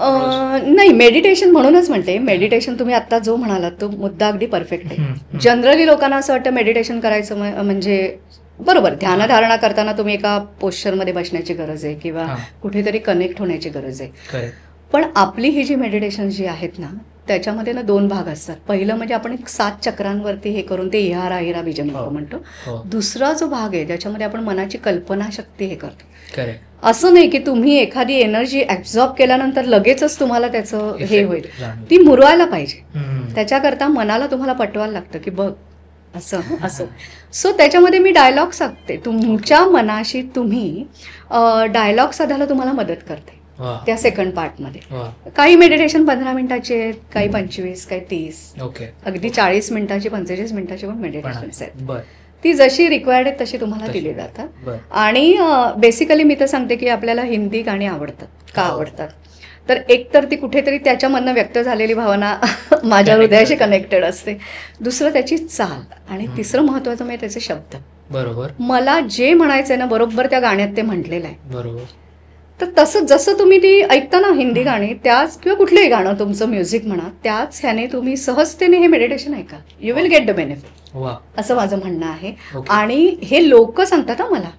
Speaker 1: नाही, मेडिटेशन म्हणूनच म्हणते. मेडिटेशन तुम्ही आता जो म्हणालात तो मुद्दा अगदी परफेक्ट आहे. जनरली लोकांना असं वाटतं मेडिटेशन करायचं म्हणजे बरोबर, ध्यानधारणा करताना तुम्ही एका पोश्चरमध्ये बसण्याची गरज आहे किंवा कुठेतरी कनेक्ट होण्याची गरज आहे. पण आपली ही जी मेडिटेशन जी आहेत ना, त्याच्यामध्ये ना 2 भाग असतात. पहिलं म्हणजे आपण एक 7 चक्रांवरती हे करून ते इहारा हिरा बीजम म्हणतो. दुसरा जो भाग आहे ज्याच्यामध्ये आपण मनाची कल्पनाशक्ती हे करतो.
Speaker 2: करेक्ट.
Speaker 1: असं नाही की तुम्ही एखादी एनर्जी ऍब्झॉर्ब केल्यानंतर लगेचच तुम्हाला त्याचं हे होईल, ती मुरवायला पाहिजे. त्याच्याकरता मनाला तुम्हाला पटवायला लागतं की बघ असं असं. सो त्याच्यामध्ये मी डायलॉग सांगते, तुमच्या मनाशी तुम्ही डायलॉग साधायला तुम्हाला मदत करते त्या सेकंड पार्टमध्ये. काही मेडिटेशन 15 मिनिटाचे आहेत, काही 25, काही 30, अगदी 40 मिनिटाची 45 मिनिटाचे पण मेडिटेशन्स आहेत. ती जशी रिक्वायर्ड आहे तशी तुम्हाला दिली जातात. आणि बेसिकली मी तर सांगते की आपल्याला हिंदी गाणी आवडतात. का आवडतात तर एक तर ती कुठेतरी त्याच्यामधनं व्यक्त झालेली भावना माझ्या हृदयाशी कनेक्टेड असते. दुसरं त्याची चाल, आणि तिसरं महत्वाचं म्हणजे त्याचे शब्द.
Speaker 2: बरोबर.
Speaker 1: मला जे म्हणायचंय ना बरोबर त्या गाण्यात ते म्हटलेलं आहे.
Speaker 2: बरोबर.
Speaker 1: तर तसं जसं तुम्ही ती ऐकता ना हिंदी गाणी, त्याच किंवा कुठलंही गाणं तुमचं म्युझिक म्हणा, त्याच ह्याने तुम्ही सहजतेने हे मेडिटेशन ऐका, you will get the benefit, असं माझं म्हणणं आहे. आणि हे लोक सांगतात मला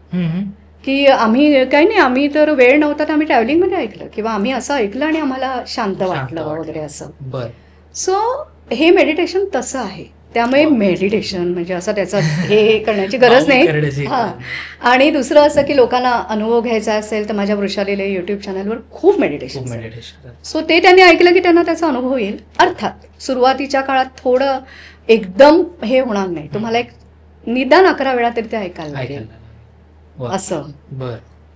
Speaker 1: की आम्ही काही नाही, आम्ही तर वेळ नव्हता तर आम्ही ट्रॅव्हलिंगमध्ये ऐकलं, किंवा आम्ही असं ऐकलं आणि आम्हाला शांत वाटलं वगैरे असं. सो हे मेडिटेशन तसं आहे. त्यामुळे मेडिटेशन म्हणजे असं त्याचं हे करण्याची गरज नाही. आणि दुसरं असं की लोकांना अनुभव घ्यायचा असेल तर माझ्या वृषालीले युट्यूब चॅनलवर खूप मेडिटेशन. सो ते त्यांनी ऐकलं की त्यांना त्याचा अनुभव येईल. अर्थात सुरुवातीच्या काळात थोडं एकदम हे होणार नाही, तुम्हाला एक निदान 11 वेळा तरी ते ऐकायला लागेल असं.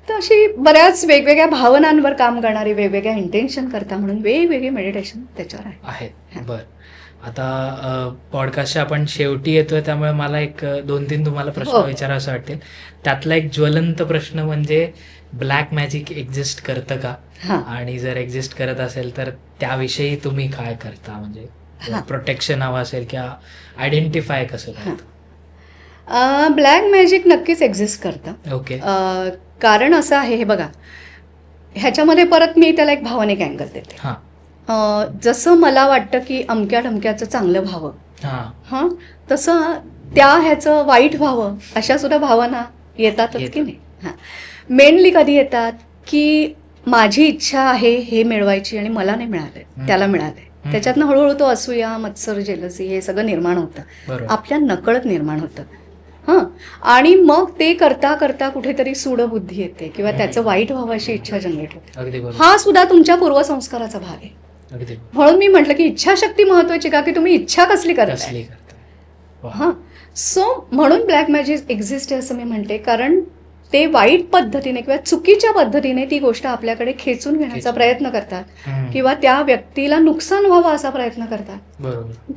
Speaker 1: तर अशी बऱ्याच वेगवेगळ्या भावनांवर काम करणारी, वेगवेगळ्या इंटेन्शन करता म्हणून वेगवेगळे मेडिटेशन त्याच्यावर आहेत.
Speaker 2: बरं, आता पॉडकास्टच्या आपण शेवटी येतोय, त्यामुळे मला एक 2-3 तुम्हाला प्रश्न विचारा असं वाटतील. त्यातला एक ज्वलंत प्रश्न म्हणजे ब्लॅक मॅजिक एक्झिस्ट करतं का, आणि जर एक्झिस्ट करत असेल तर त्याविषयी तुम्ही काय करता, म्हणजे प्रोटेक्शन हवं असेल किंवा आयडेंटिफाय कसं करता?
Speaker 1: ब्लॅक मॅजिक नक्कीच एक्झिस्ट करतं.
Speaker 2: ओके.
Speaker 1: कारण असं आहे, हे बघा, ह्याच्यामध्ये परत मी त्याला एक भावनिक अँगल देते. जसं मला वाटतं की अमक्या ढमक्याचं चांगलं व्हावं, तसं त्या ह्याचं वाईट व्हावं, अशा सुद्धा भावना येतातच की नाही. मेनली कधी येतात की माझी इच्छा आहे हे मिळवायची आणि मला नाही मिळालंय, त्याला मिळालंय. त्याच्यातनं हळूहळू तो असूया, मत्सर, जेलसी हे सगळं निर्माण होतं, आपल्या नकळत निर्माण होतं. आणि मग ते करता करता कुठेतरी सूडबुद्धी येते किंवा त्याचं वाईट व्हावं अशी इच्छा जनरेट होते. हा सुद्धा तुमच्या पूर्वसंस्काराचा भाग आहे. म्हणून मी म्हटलं की इच्छाशक्ती महत्वाची का, की तुम्ही इच्छा कसली करताय. सो म्हणून ब्लॅक मॅजिक एक्झिस्ट आहे असं मी म्हणते, कारण ते वाईट पद्धतीने किंवा चुकीच्या पद्धतीने ती गोष्ट आपल्याकडे खेचून घेण्याचा प्रयत्न करतात, किंवा त्या व्यक्तीला नुकसान व्हावं असा प्रयत्न करतात.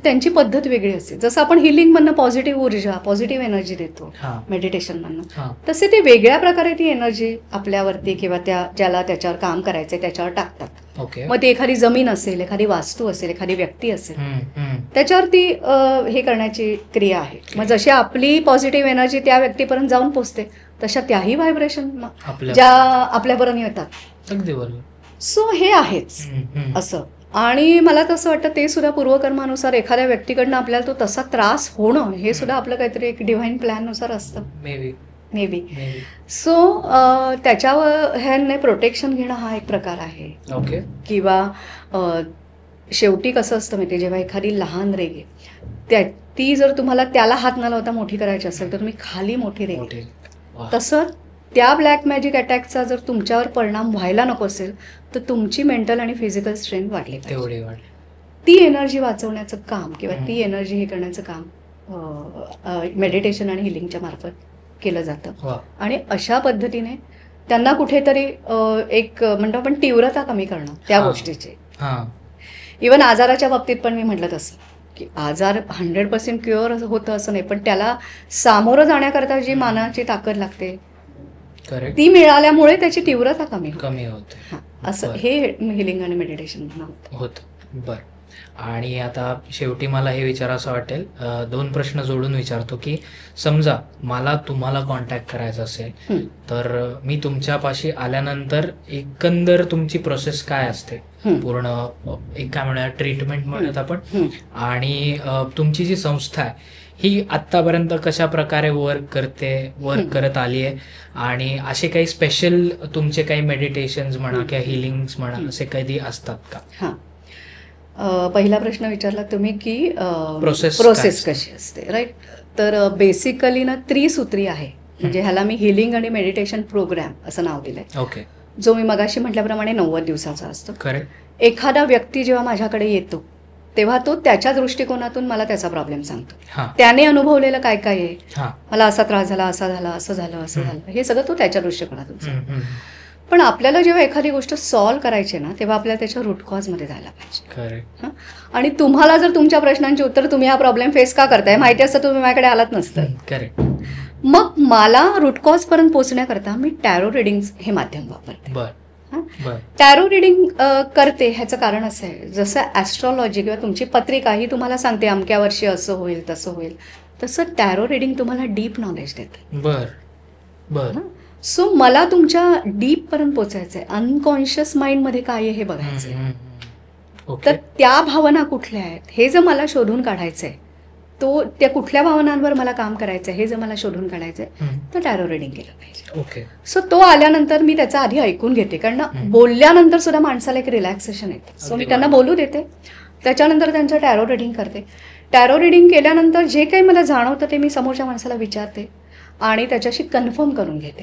Speaker 1: त्यांची पद्धत वेगळी असते. जसं आपण हिलिंग मधनं पॉझिटिव्ह ऊर्जा, पॉझिटिव्ह एनर्जी देतो मेडिटेशन मधनं, तसे ते वेगळ्या प्रकारे ती एनर्जी आपल्यावरती किंवा त्या ज्याला त्याच्यावर काम करायचंय त्याच्यावर टाकतात. मग ती एखादी जमीन असेल, एखादी वास्तू असेल, एखादी व्यक्ती असेल, त्याच्यावरती हे करण्याची क्रिया आहे. मग जशी आपली पॉझिटिव्ह एनर्जी त्या व्यक्तीपर्यंत जाऊन पोहोचते, तशा त्याही व्हायब्रेशन ज्या आपल्यापर्यंत येतात.
Speaker 2: अगदी बरोबर.
Speaker 1: सो हे आहेच असं. आणि मला तसं वाटतं ते सुद्धा पूर्वकर्मानुसार एखाद्या व्यक्तीकडनं आपल्याला तो तसा त्रास होणं हे सुद्धा आपलं काहीतरी एक डिव्हाइन प्लॅन नुसार असतं मे बी. सो त्याच्यावर ह्याने प्रोटेक्शन घेणं हा एक प्रकार आहे. किंवा शेवटी कसं असतं माहिती, जेव्हा एखादी लहान रेग आहे ती जर तुम्हाला त्याला हात न लावता मोठी करायची असेल तर तुम्ही खाली मोठी रेग, तसं त्या ब्लॅक मॅजिक अटॅकचा जर तुमच्यावर परिणाम व्हायला नको असेल तर तुमची मेंटल आणि फिजिकल स्ट्रेंथ वाढली पाहिजे. ती एनर्जी वाचवण्याचं काम किंवा ती एनर्जी हे करण्याचं काम मेडिटेशन आणि हिलिंगच्या मार्फत केलं जातं. आणि अशा पद्धतीने त्यांना कुठेतरी एक म्हणतो आपण तीव्रता कमी करणं त्या गोष्टीची. इव्हन आजाराच्या बाबतीत पण मी म्हटलं तसं की आजार 100% क्युअर होतं असं नाही, पण त्याला सामोरं जाण्याकरता जी मानाची ताकद लागते ती मिळाल्यामुळे त्याची तीव्रता कमी होते. असं हे हिलिंग आणि मेडिटेशन होतं.
Speaker 2: बरं, आणि आता शेवटी मला हे विचारायचं वाटेल, 2 प्रश्न जोडून विचारतो की समजा मला तुम्हाला कॉन्टॅक्ट करायचा असेल तर मी तुमच्यापाशी आल्यानंतर एकंदर तुमची प्रोसेस काय असते, पूर्ण एक काय म्हणूया ट्रीटमेंट म्हणत आपण, आणि तुमची जी संस्था आहे ही आत्तापर्यंत कशा प्रकारे वर्क करत आली आहे, आणि असे काही स्पेशल तुमचे काही मेडिटेशन्स म्हणा किंवा हिलिंग्स म्हणा असे कधी असतात का?
Speaker 1: पहिला प्रश्न विचारला तुम्ही की
Speaker 2: प्रोसेस
Speaker 1: कशी असते, राईट. तर बेसिकली ना त्रिसूत्री आहे, म्हणजे ह्याला मी हिलिंग आणि मेडिटेशन प्रोग्राम असं नाव दिलंय.
Speaker 2: ओके.
Speaker 1: जो मी मगाशी म्हटल्याप्रमाणे 90 दिवसाचा असतो.
Speaker 2: करेक्ट.
Speaker 1: एखादा व्यक्ती जेव्हा माझ्याकडे येतो तेव्हा तो त्याच्या दृष्टिकोनातून मला त्याचा प्रॉब्लेम सांगतो. त्याने अनुभवलेलं काय काय आहे, मला असा त्रास झाला, असा झाला, असं झालं, असं झालं, हे सगळं तो त्याच्या दृष्टिकोनातून सांगतो. पण आपल्याला जेव्हा एखादी गोष्ट सॉल्व्ह करायची ना तेव्हा आपल्याला त्याच्या रूट कॉजमध्ये जायला पाहिजे. आणि तुम्हाला जर तुमच्या प्रश्नांची उत्तर तुम्ही हा प्रॉब्लेम फेस का करताय माहिती असतं तुम्ही माझ्याकडे आलात नसतं.
Speaker 2: करेक्ट.
Speaker 1: मग मला रूट कॉज पर्यंत पोहोचण्याकरता मी टॅरो रिडिंग हे माध्यम वापरते. टॅरो रिडिंग करते ह्याचं कारण असं आहे, जसं ॲस्ट्रॉलॉजी किंवा तुमची पत्रिका ही तुम्हाला सांगते अमक्या वर्षी असं होईल तसं होईल, तसं टॅरो रिडिंग तुम्हाला डीप नॉलेज देते. सो मला तुमच्या डीप पर्यंत पोचायचंय, अनकॉन्शियस माइंड मध्ये काय आहे हे बघायचंय. तर त्या भावना कुठल्या आहेत हे जर मला शोधून काढायचंय, तो त्या कुठल्या भावनांवर मला काम करायचंय हे जर मला शोधून काढायचंय तर टॅरो रिडिंग केलं पाहिजे.
Speaker 2: ओके.
Speaker 1: सो तो आल्यानंतर मी त्याचा आधी ऐकून घेते, कारण बोलल्यानंतर सुद्धा माणसाला एक रिलॅक्सेशन येते. सो मी त्यांना बोलू देते, त्याच्यानंतर त्यांचं टॅरो रिडिंग करते. टॅरो रिडिंग केल्यानंतर जे काही मला जाणवतं ते मी समोरच्या माणसाला विचारते आणि त्याच्याशी कन्फर्म करून घेते.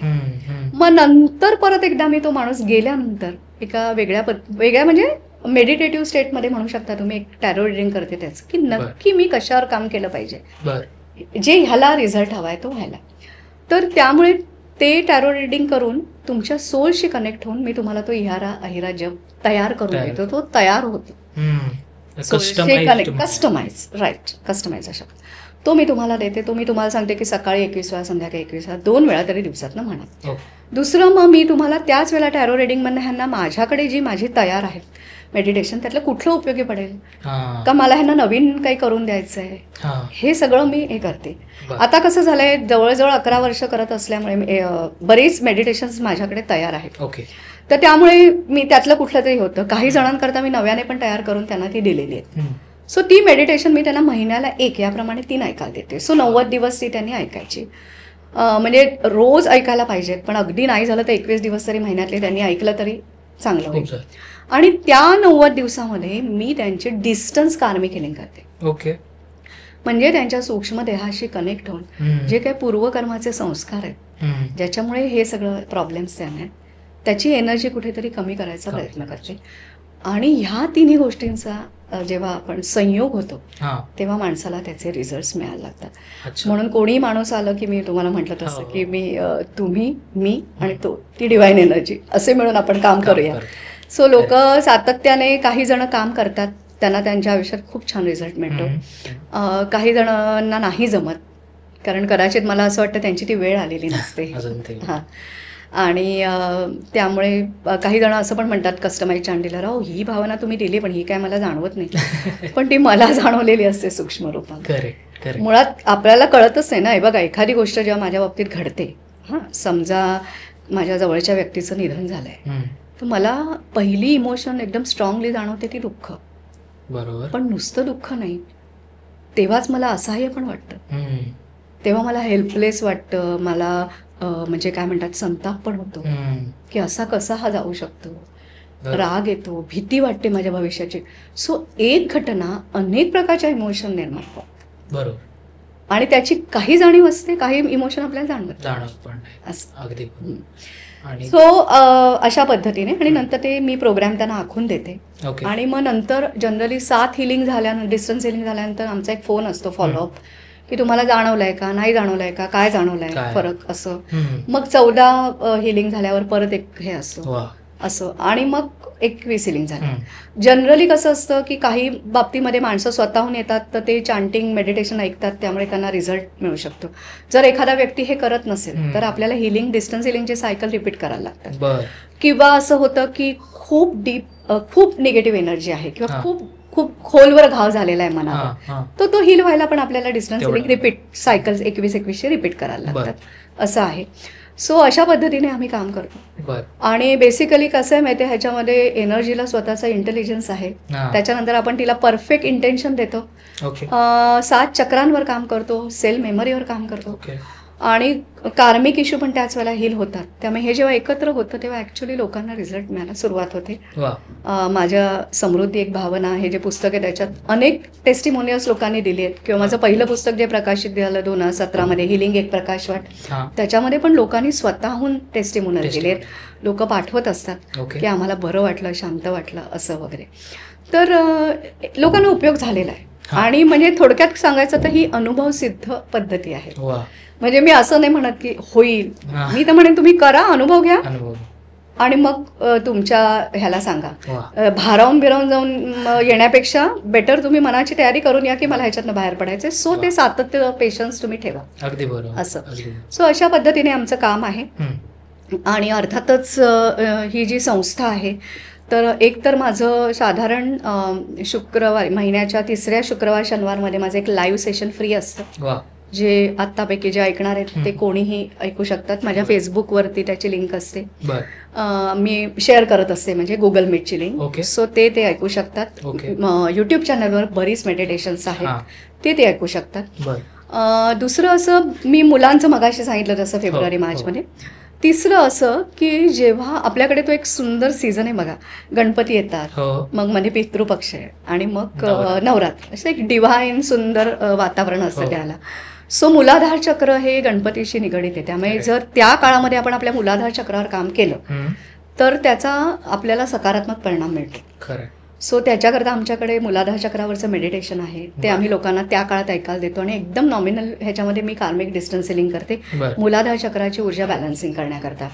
Speaker 1: मग नंतर परत एकदा मी तो माणूस गेल्यानंतर एका वेगळ्या म्हणजे मेडिटेटिव्ह स्टेटमध्ये म्हणू शकता तुम्ही, एक टॅरो रिडिंग करते त्याचं की नक्की मी कशावर काम केलं पाहिजे, जे ह्याला रिझल्ट हवाय तो व्हायला. तर त्यामुळे ते टॅरो रिडिंग करून तुमच्या सोलशी कनेक्ट होऊन मी तुम्हाला तो इहारा अहिरा जप तयार करून देतो. तो तयार होतो कस्टमाइज, राईट, कस्टमाइज अशा तो मी तुम्हाला देते. तो मी तुम्हाला सांगते की सकाळी 21 वेळा, संध्याकाळी 21 वेळा, 2 वेळा तरी दिवसातनं म्हणा. दुसरं मग मी तुम्हाला त्याच वेळेला टॅरो रिडिंगमधनं ह्यांना माझ्याकडे जी माझी तयार आहे मेडिटेशन त्यातलं कुठलं उपयोगी पडेल का, मला ह्यांना नवीन काही करून द्यायचं आहे, हे सगळं मी हे करते. आता कसं झालंय, जवळजवळ 11 वर्ष करत असल्यामुळे बरेच मेडिटेशन्स माझ्याकडे तयार आहेत. तर त्यामुळे मी त्यातलं कुठलं तरी होतं, काही जणांकरता मी नव्याने पण तयार करून त्यांना ती दिलेली आहेत. सो ती मेडिटेशन मी त्यांना महिन्याला 1 याप्रमाणे 3 ऐकायला देते. सो 90 दिवस ती त्यांनी ऐकायची, म्हणजे रोज ऐकायला पाहिजेत, पण अगदी नाही झालं तर 21 दिवस तरी महिन्यातले त्यांनी ऐकलं तरी चांगलं होईल. आणि त्या 90 दिवसामध्ये मी त्यांची डिस्टन्स कार्मिक हिलिंग करते.
Speaker 2: ओके.
Speaker 1: म्हणजे त्यांच्या सूक्ष्म देहाशी कनेक्ट होऊन जे काही पूर्वकर्माचे संस्कार आहेत ज्याच्यामुळे हे सगळं प्रॉब्लेम्स त्यांना त्याची एनर्जी कुठेतरी कमी करायचा प्रयत्न करते. आणि ह्या तिन्ही गोष्टींचा जेव्हा आपण संयोग होतो तेव्हा माणसाला त्याचे रिझल्ट मिळायला लागतात. म्हणून कोणी माणूस आलं की मी तुम्हाला म्हटलं तसं की मी तुम्ही मी आणि तो ती डिवाइन एनर्जी असे मिळून आपण काम करूया. सो लोक सातत्याने काही जण काम करतात, त्यांना त्यांच्या आयुष्यात खूप छान रिझल्ट मिळतो. काही जणांना नाही जमत, कारण कदाचित मला असं वाटतं त्यांची ती वेळ आलेली नसते. हां. आणि त्यामुळे काही जण असं पण म्हणतात कस्टमाइज चांडीला, राव ही भावना तुम्ही दिली पण ही काय मला जाणवत नाही, पण ती मला जाणवलेली असते सूक्ष्म रूपात. मुळात आपल्याला कळतच आहे ना. हे बघा, एखादी गोष्ट जेव्हा माझ्या बाबतीत घडते, हां, समजा माझ्या जवळच्या व्यक्तीचं निधन झालंय, तर मला पहिली इमोशन एकदम स्ट्रॉंगली जाणवते ती दुःख.
Speaker 2: बरोबर.
Speaker 1: पण नुसतं दुःख नाही, तेव्हाच मला असहाय्य पण वाटतं, तेव्हा मला हेल्पलेस वाटतं, मला म्हणजे काय म्हणतात संताप पण होतो की असा कसा हा जाऊ शकतो, राग येतो, भीती वाटते माझ्या भविष्याची. सो एक घटना अनेक प्रकारच्या इमोशन निर्माण करतात.
Speaker 2: बरोबर.
Speaker 1: आणि त्याची काही जाणीव असते, काही इमोशन आपल्याला जाणवत
Speaker 2: पण अगदी.
Speaker 1: सो अशा पद्धतीने. आणि नंतर ते मी प्रोग्राम त्यांना आखून देते. आणि मग नंतर जनरली 7 हिलिंग झाल्यानंतर, डिस्टन्स हिलिंग झाल्यानंतर आमचा एक फोन असतो फॉलोअप, की तुम्हाला जाणवलंय का, नाही जाणवलंय का, काय जाणवलंय फरक, असं. मग 14 हिलिंग झाल्यावर परत एक हे असतं असं, आणि मग 21 हिलिंग झालं. जनरली कसं असतं की काही बाबतीमध्ये माणसं स्वतःहून येतात तर ते चांटिंग मेडिटेशन ऐकतात, त्यामुळे त्यांना रिझल्ट मिळू शकतो. जर एखादा व्यक्ती हे करत नसेल तर आपल्याला हिलिंग, डिस्टन्स हिलिंगचे सायकल रिपीट करायला लागतात. किंवा असं होतं की खूप डीप, खूप निगेटिव्ह एनर्जी आहे किंवा खूप खोलवर घाव झालेला आहे मनावर, तर तो हील व्हायला पण आपल्याला distance healing repeat cycles 21-21 repeat करायला लागतात, असं आहे. सो अशा पद्धतीने आम्ही काम करतो. आणि बेसिकली कसं आहे माहिती आहे, ह्याच्यामध्ये एनर्जीला स्वतःचा इंटेलिजन्स आहे. त्याच्यानंतर आपण तिला परफेक्ट इंटेन्शन देतो. 7 चक्रांवर काम करतो, सेल मेमरीवर काम करतो. आणि कार्मिक इश्यू पण त्याच वेळेला हील होतात. त्यामुळे हे जेव्हा एकत्र होतं तेव्हा ॲक्च्युली लोकांना रिझल्ट मिळायला सुरुवात होते. माझ्या समृद्धी एक भावना हे जे पुस्तक आहे त्याच्यात अनेक टेस्टिमोनियल्स लोकांनी दिली आहेत. किंवा माझं पहिलं पुस्तक जे प्रकाशित झालं 2017 हिलिंग एक प्रकाशवाट, त्याच्यामध्ये पण लोकांनी स्वतःहून टेस्टिमोनियल दिले आहेत. लोक पाठवत असतात की आम्हाला बरं वाटलं, शांत वाटलं असं वगैरे. तर लोकांना उपयोग झालेला आहे. आणि म्हणजे थोडक्यात सांगायचं तर ही अनुभव सिद्ध पद्धती आहे. म्हणजे मी असं नाही म्हणत की होईल, मी तर म्हणेन तुम्ही करा, अनुभव घ्या आणि मग तुमच्या ह्याला सांगा. भारावून बिरावून जाऊन येण्यापेक्षा बेटर तुम्ही मनाची तयारी करून या की मला ह्याच्यातनं बाहेर पडायचंय. सो ते सातत्य, पेशन्स तुम्ही ठेवा.
Speaker 2: अगदी बरोबर
Speaker 1: असं. सो अशा पद्धतीने आमचं काम आहे. आणि अर्थातच ही जी संस्था आहे तर एक तर माझं साधारण शुक्रवार महिन्याच्या 3ऱ्या शुक्रवार शनिवारमध्ये माझं एक लाईव्ह सेशन फ्री असतं, जे आत्तापैकी जे ऐकणार आहेत ते कोणीही ऐकू शकतात. माझ्या फेसबुकवरती त्याची लिंक असते, मी शेअर करत असते, म्हणजे गुगल मीटची लिंक. सो ते ऐकू शकतात. युट्यूब चॅनलवर बरीच मेडिटेशन्स आहेत, ते ऐकू शकतात. दुसरं असं मी मुलांचं मगाशी सांगितलं तसं फेब्रुवारी मार्चमध्ये. तिसरं असं की जेव्हा आपल्याकडे तो एक सुंदर सीझन आहे बघा, गणपती येतात, मग मध्ये पितृपक्ष आहे आणि मग नवरात्र, असं एक डिव्हाइन सुंदर वातावरण असतं त्याला. सो मूलाधार चक्र हे गणपतीशी निगडीत आहे. त्यामुळे जर त्या काळामध्ये आपण आपल्या मूलाधार चक्रावर काम केलं तर त्याचा आपल्याला सकारात्मक परिणाम मिळतो. सो त्याच्याकरता आमच्याकडे मूलाधार चक्रावरचं मेडिटेशन आहे, ते आम्ही लोकांना त्या काळात ऐकायला देतो. आणि एकदम नॉमिनल ह्याच्यामध्ये मी कार्मिक डिस्टन्स हिलिंग करते मूलाधार चक्राची ऊर्जा बॅलन्सिंग करण्याकरता.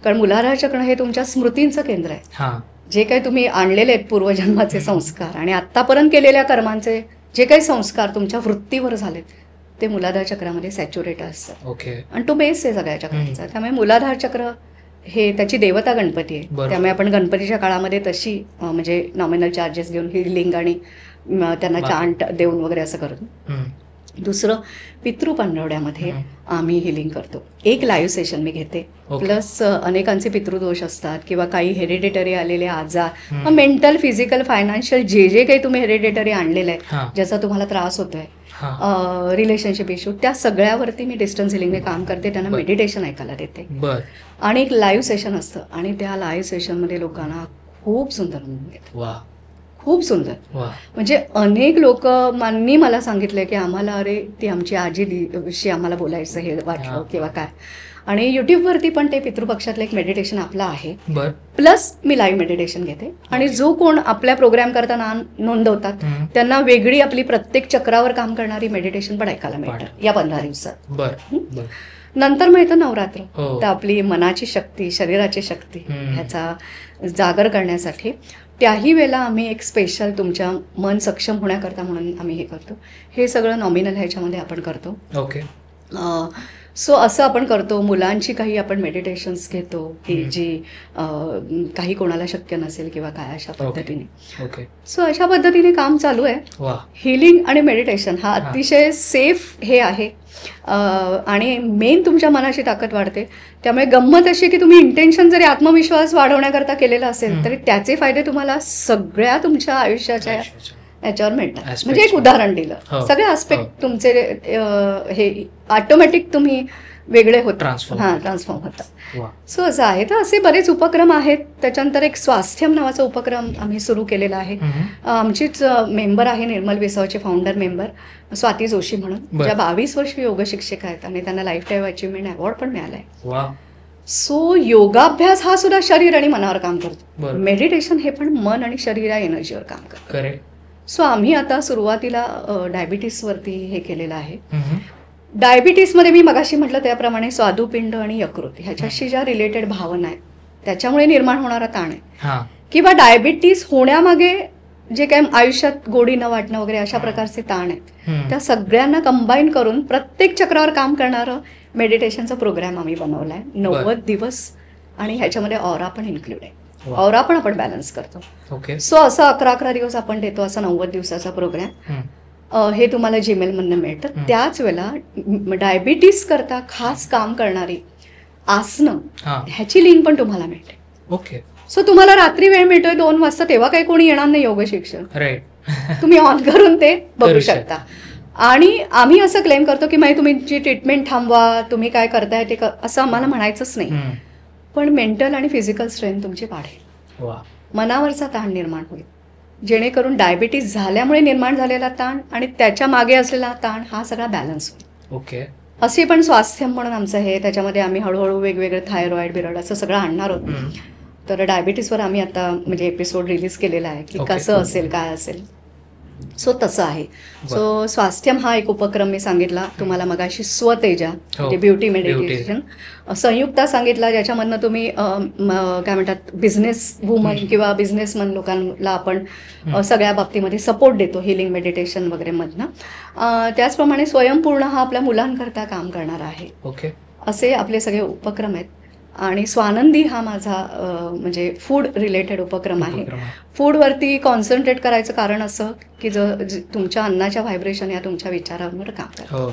Speaker 1: कारण मूलाधार चक्र हे तुमच्या स्मृतींचं केंद्र आहे. जे काही तुम्ही आणलेले आहेत पूर्वजन्माचे संस्कार आणि आतापर्यंत केलेल्या कर्मांचे जे काही संस्कार तुमच्या वृत्तीवर झालेत ते मूलाधार चक्रामध्ये सॅच्युरेट असतात. आणि तो बेस आहे सगळ्या चक्रांचा. त्यामुळे मूलाधार चक्र हे त्याची देवता गणपती आहे. त्यामुळे आपण गणपतीच्या काळामध्ये तशी म्हणजे नॉमिनल चार्जेस घेऊन हिलिंग आणि त्यांना चांट देऊन वगैरे असं करतो. दुसरं पितृपांडवड्यामध्ये आम्ही हिलिंग करतो. एक लाईव्ह सेशन मी घेते. प्लस अनेकांचे पितृदोष असतात किंवा काही हेरिडिटरी आलेले आजार, मेंटल, फिजिकल, फायनान्शियल, जे काही तुम्ही हेरिडिटरी आणलेलं आहे ज्याचा तुम्हाला त्रास होतोय, रिलेशनशिप इश्यू, त्या सगळ्यावरती मी डिस्टन्स हिलिंगने काम करते. त्यांना मेडिटेशन ऐकायला देते आणि एक लाईव्ह सेशन असतं. आणि त्या लाईव्ह सेशनमध्ये लोकांना खूप सुंदर अनुभव येतो, खूप सुंदर. म्हणजे अनेक लोक मांनी मला सांगितलंय की आम्हाला अरे ती आमची आजीशी आम्हाला बोलायचं हे वाटलं किंवा काय. आणि युट्यूबवरती पण ते पितृपक्षातलं एक मेडिटेशन आपलं आहे. प्लस मी लाईव्ह मेडिटेशन घेते. आणि जो कोण आपल्या प्रोग्राम करताना नोंदवतात त्यांना वेगळी आपली प्रत्येक चक्रावर काम करणारी मेडिटेशन पण ऐकायला मिळतं या 15 दिवसात. नंतर माहिती नवरात्र, तर आपली मनाची शक्ती, शरीराची शक्ती ह्याचा जागर करण्यासाठी त्याही वेळेला आम्ही एक स्पेशल तुमच्या मन सक्षम होण्याकरता म्हणून आम्ही हे करतो. हे सगळं नॉमिनल ह्याच्यामध्ये आपण करतो. सो असं आपण करतो. मुलांची काही आपण मेडिटेशन्स घेतो की जी काही कोणाला शक्य नसेल किंवा काय अशा पद्धतीने. सो अशा पद्धतीने काम चालू आहे. हिलिंग आणि मेडिटेशन हा अतिशय सेफ हे आहे. आणि मेन तुमच्या मनाची ताकद वाढते. त्यामुळे गंमत अशी की तुम्ही इंटेन्शन जरी आत्मविश्वास वाढवण्याकरता केलेला असेल तरी त्याचे फायदे तुम्हाला सगळ्या तुमच्या आयुष्याच्या याच्यावर मिळतात. म्हणजे एक उदाहरण दिलं, सगळे आस्पेक्ट तुमचे हे ऑटोमॅटिक तुम्ही वेगळे होतात, ट्रान्सफॉर्म होतात. सो असं आहे. तर असे बरेच उपक्रम आहेत. त्याच्यानंतर एक स्वास्थ्यम नावाचा उपक्रम आम्ही सुरू केलेला आहे. आमचीच मेंबर आहे निर्मल विसावचे फाउंडर मेंबर स्वाती जोशी म्हणून, ज्या 22 वर्ष योग शिक्षक आहेत आणि त्यांना लाईफ टाईम अचिव्हमेंट अवॉर्ड पण मिळालाय. सो योगाभ्यास हा सुद्धा शरीर आणि मनावर काम करतो. मेडिटेशन हे पण मन आणि शरीर या एनर्जीवर काम करतो. सो आम्ही आता सुरुवातीला डायबिटीसवरती हे केलेलं आहे. डायबिटीसमध्ये मी मगाशी म्हटलं त्याप्रमाणे स्वादुपिंड आणि यकृत ह्याच्याशी ज्या रिलेटेड भावना आहेत त्याच्यामुळे निर्माण होणारा ताण आहे किंवा डायबिटीस होण्यामागे जे काही आयुष्यात गोडी न वाटणं वगैरे अशा प्रकारचे ताण आहेत, त्या सगळ्यांना कंबाईन करून प्रत्येक चक्रावर काम करणारं मेडिटेशनचा प्रोग्राम आम्ही बनवलाय. 90 दिवस आणि ह्याच्यामध्ये ऑरा पण इन्क्लूड आहे. ऑरा पण आपण बॅलन्स करतो. सो असं 11 दिवस आपण देतो, असा 90 दिवसाचा प्रोग्राम. हे तुम्हाला जीमेल मधनं मिळतं. त्याच वेळेला डायबिटीस करता खास काम करणारी आसनं ह्याची लिंक पण तुम्हाला मिळते. सो तुम्हाला रात्री वेळ मिळतोय 2 वाजता, तेव्हा काही कोणी येणार नाही योग शिक्षक, तुम्ही ऑन करून ते बघू शकता. आणि आम्ही असं क्लेम करतो की म्हणजे तुमची ट्रीटमेंट थांबवा, तुम्ही काय करताय ते असं आम्हाला म्हणायचंच नाही. पण मेंटल आणि फिजिकल स्ट्रेंथ तुमची वाढेल, मनावरचा ताण निर्माण होईल, जेणेकरून डायबिटीज झाल्यामुळे निर्माण झालेला ताण आणि त्याच्या मागे असलेला ताण हा सगळा बॅलन्स होईल.
Speaker 2: ओके.
Speaker 1: असे पण स्वास्थ्य म्हणून आमचं हे, त्याच्यामध्ये आम्ही हळूहळू वेगवेगळे थायरॉइड बिरॉइड असं सगळं आणणार आहोत. तर डायबिटीसवर आम्ही आता म्हणजे एपिसोड रिलीज केलेला आहे की कसं असेल काय असेल. सो तसं आहे. सो स्वास्थ्यम हा एक उपक्रम मी सांगितला तुम्हाला मगाशी, स्वतेजा म्हणजे ब्युटी मेडिटेशन, संयुक्ता सांगितला ज्याच्यामधनं तुम्ही काय म्हणतात बिझनेस वुमन किंवा बिझनेसमन लोकांना आपण सगळ्या बाबतीमध्ये सपोर्ट देतो हिलिंग मेडिटेशन वगैरे मधनं. त्याचप्रमाणे स्वयंपूर्ण हा आपल्या मुलांकरता काम करणार आहे.
Speaker 2: ओके.
Speaker 1: असे आपले सगळे उपक्रम आहेत. आणि स्वानंदी हा माझा म्हणजे फूड रिलेटेड उपक्रम आहे. फूडवरती कॉन्सन्ट्रेट करायचं कारण असं की तुमच्या अन्नाच्या व्हायब्रेशन या तुमच्या विचारांवर काम करतो.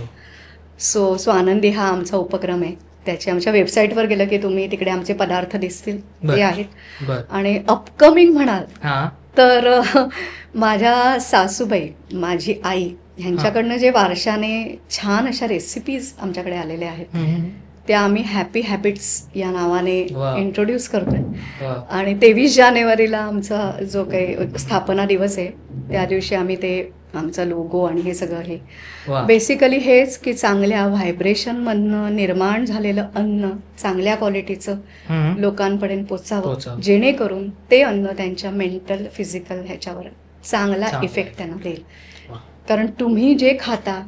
Speaker 1: सो स्वानंदी हा आमचा उपक्रम आहे. त्याचे आमच्या वेबसाईटवर गेलं की तुम्ही तिकडे आमचे पदार्थ दिसतील, ते आहेत. आणि अपकमिंग म्हणाल तर माझ्या सासूबाई, माझी आई ह्यांच्याकडनं जे वारशाने छान अशा रेसिपीज आमच्याकडे आलेल्या आहेत त्या आम्ही हॅपी हॅबिट्स या नावाने इंट्रोड्यूस करतोय. आणि 23 जानेवारीला आमचा जो काही स्थापना दिवस आहे त्या दिवशी आम्ही ते आमचा लोगो आणि हे सगळं हे बेसिकली हेच की चांगल्या व्हायब्रेशनमधनं निर्माण झालेलं अन्न चांगल्या क्वालिटीचं लोकांपर्यंत पोचावं, जेणेकरून ते अन्न त्यांच्या मेंटल फिजिकल ह्याच्यावर चांगला इफेक्ट त्यांना देईल. कारण तुम्ही जे खाता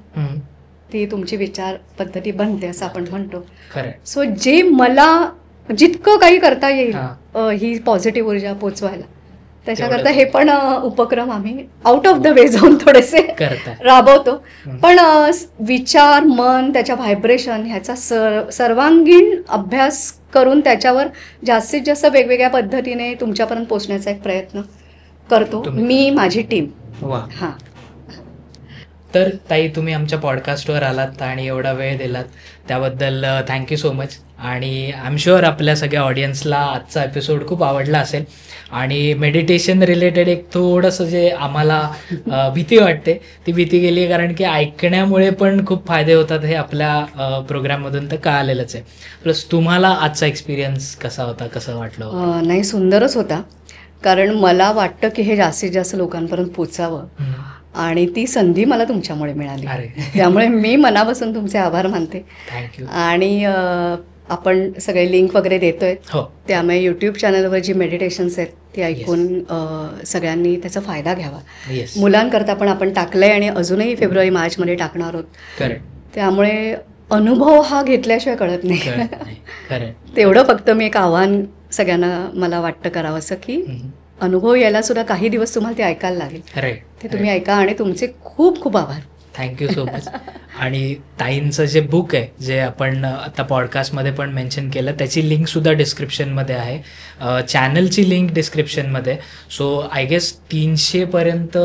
Speaker 1: ती तुमची विचार पद्धती बनते असं आपण म्हणतो. सो जे मला जितकं काही करता येईल ही पॉझिटिव्ह ऊर्जा पोचवायला, त्याच्याकरता हे पण उपक्रम आम्ही आउट ऑफ द वे जाऊन थोडेसे राबवतो. पण विचार, मन, त्याच्या व्हायब्रेशन ह्याचा सर्वांगीण अभ्यास करून त्याच्यावर जास्तीत जास्त वेगवेगळ्या पद्धतीने तुमच्यापर्यंत पोचण्याचा एक प्रयत्न करतो मी, माझी टीम. हां.
Speaker 2: तर ताई, तुम्ही आमच्या पॉडकास्टवर आलात आणि एवढा वेळ दिलात त्याबद्दल थँक्यू सो मच. आणि आय एम शुअर आपल्या सगळ्या ऑडियन्सला आजचा एपिसोड खूप आवडला असेल. आणि मेडिटेशन रिलेटेड एक थोडंसं जे आम्हाला भीती वाटते ती भीती गेली, कारण की ऐकण्यामुळे पण खूप फायदे होतात हे आपल्या प्रोग्राममधून तर कळालेलंच आहे. प्लस तुम्हाला आजचा एक्सपिरियन्स कसा होता, कसं वाटलं?
Speaker 1: नाही, सुंदरच होता. कारण मला वाटतं की हे जास्तीत जास्त लोकांपर्यंत पोचावं आणि ती संधी मला तुमच्यामुळे मिळाली. त्यामुळे मी मनापासून तुमचे आभार मानते.
Speaker 2: थँक्यू.
Speaker 1: आणि आपण सगळे लिंक वगैरे देतोय, त्यामुळे यूट्यूब चॅनलवर जी मेडिटेशन्स आहेत ती ऐकून सगळ्यांनी त्याचा फायदा घ्यावा. मुलांकरता पण आपण टाकलंय आणि अजूनही फेब्रुवारी मार्चमध्ये टाकणार आहोत. त्यामुळे अनुभव हा घेतल्याशिवाय कळत नाही. तेवढं फक्त मी एक आव्हान सगळ्यांना मला वाटतं करावं असं की अनुभव यायला सुद्धा काही दिवस तुम्हाला ते ऐकायला लागेल. ते तुम्ही ऐका आणि तुमचे खूप खूप आभार.
Speaker 2: Thank you so much. आणि ताईंचं जे बुक आहे जे आपण आता पॉडकास्टमध्ये पण मेन्शन केलं त्याची लिंकसुद्धा डिस्क्रिप्शनमध्ये आहे, चॅनलची लिंक डिस्क्रिप्शनमध्ये. सो आय गेस 300पर्यंत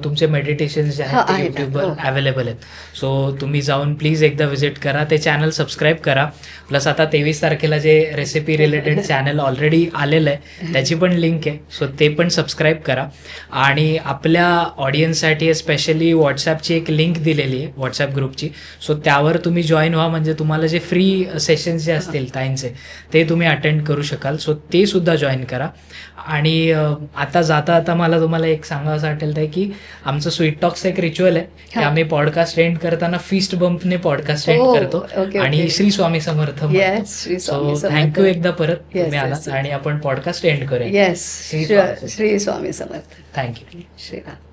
Speaker 2: तुमचे मेडिटेशन जे आहेत ते यूट्यूबवर अवेलेबल आहेत. सो तुम्ही जाऊन प्लीज एकदा व्हिजिट करा, ते चॅनल सबस्क्राईब करा. प्लस आता 23 तारखेला जे रेसिपी रिलेटेड चॅनल ऑलरेडी आलेलं आहे त्याची पण लिंक आहे, सो ते पण सबस्क्राईब करा. आणि आपल्या ऑडियन्ससाठी स्पेशली व्हॉट्सॲपची एक लिंक दिलेली आहे, व्हॉट्सॲप ग्रुपची. सो त्यावर तुम्ही जॉईन व्हा, म्हणजे तुम्हाला जे फ्री सेशन्स जे असतील ताईंचे ते तुम्ही अटेंड करू शकाल. सो ते सुद्धा जॉईन करा. आणि आता जाता मला तुम्हाला एक सांगावं वाटेल आहे की आमचं स्वीट टॉक्स एक रिच्युअल आहे की आम्ही पॉडकास्ट एंड करताना फिस्ट बंपने पॉडकास्ट एंड करतो आणि श्री स्वामी समर्थ. सो थँक्यू एकदा परत तुम्ही आलात आणि आपण पॉडकास्ट एंड करूया.
Speaker 1: श्री स्वामी समर्थ.
Speaker 2: थँक्यू.
Speaker 1: श्रीराम.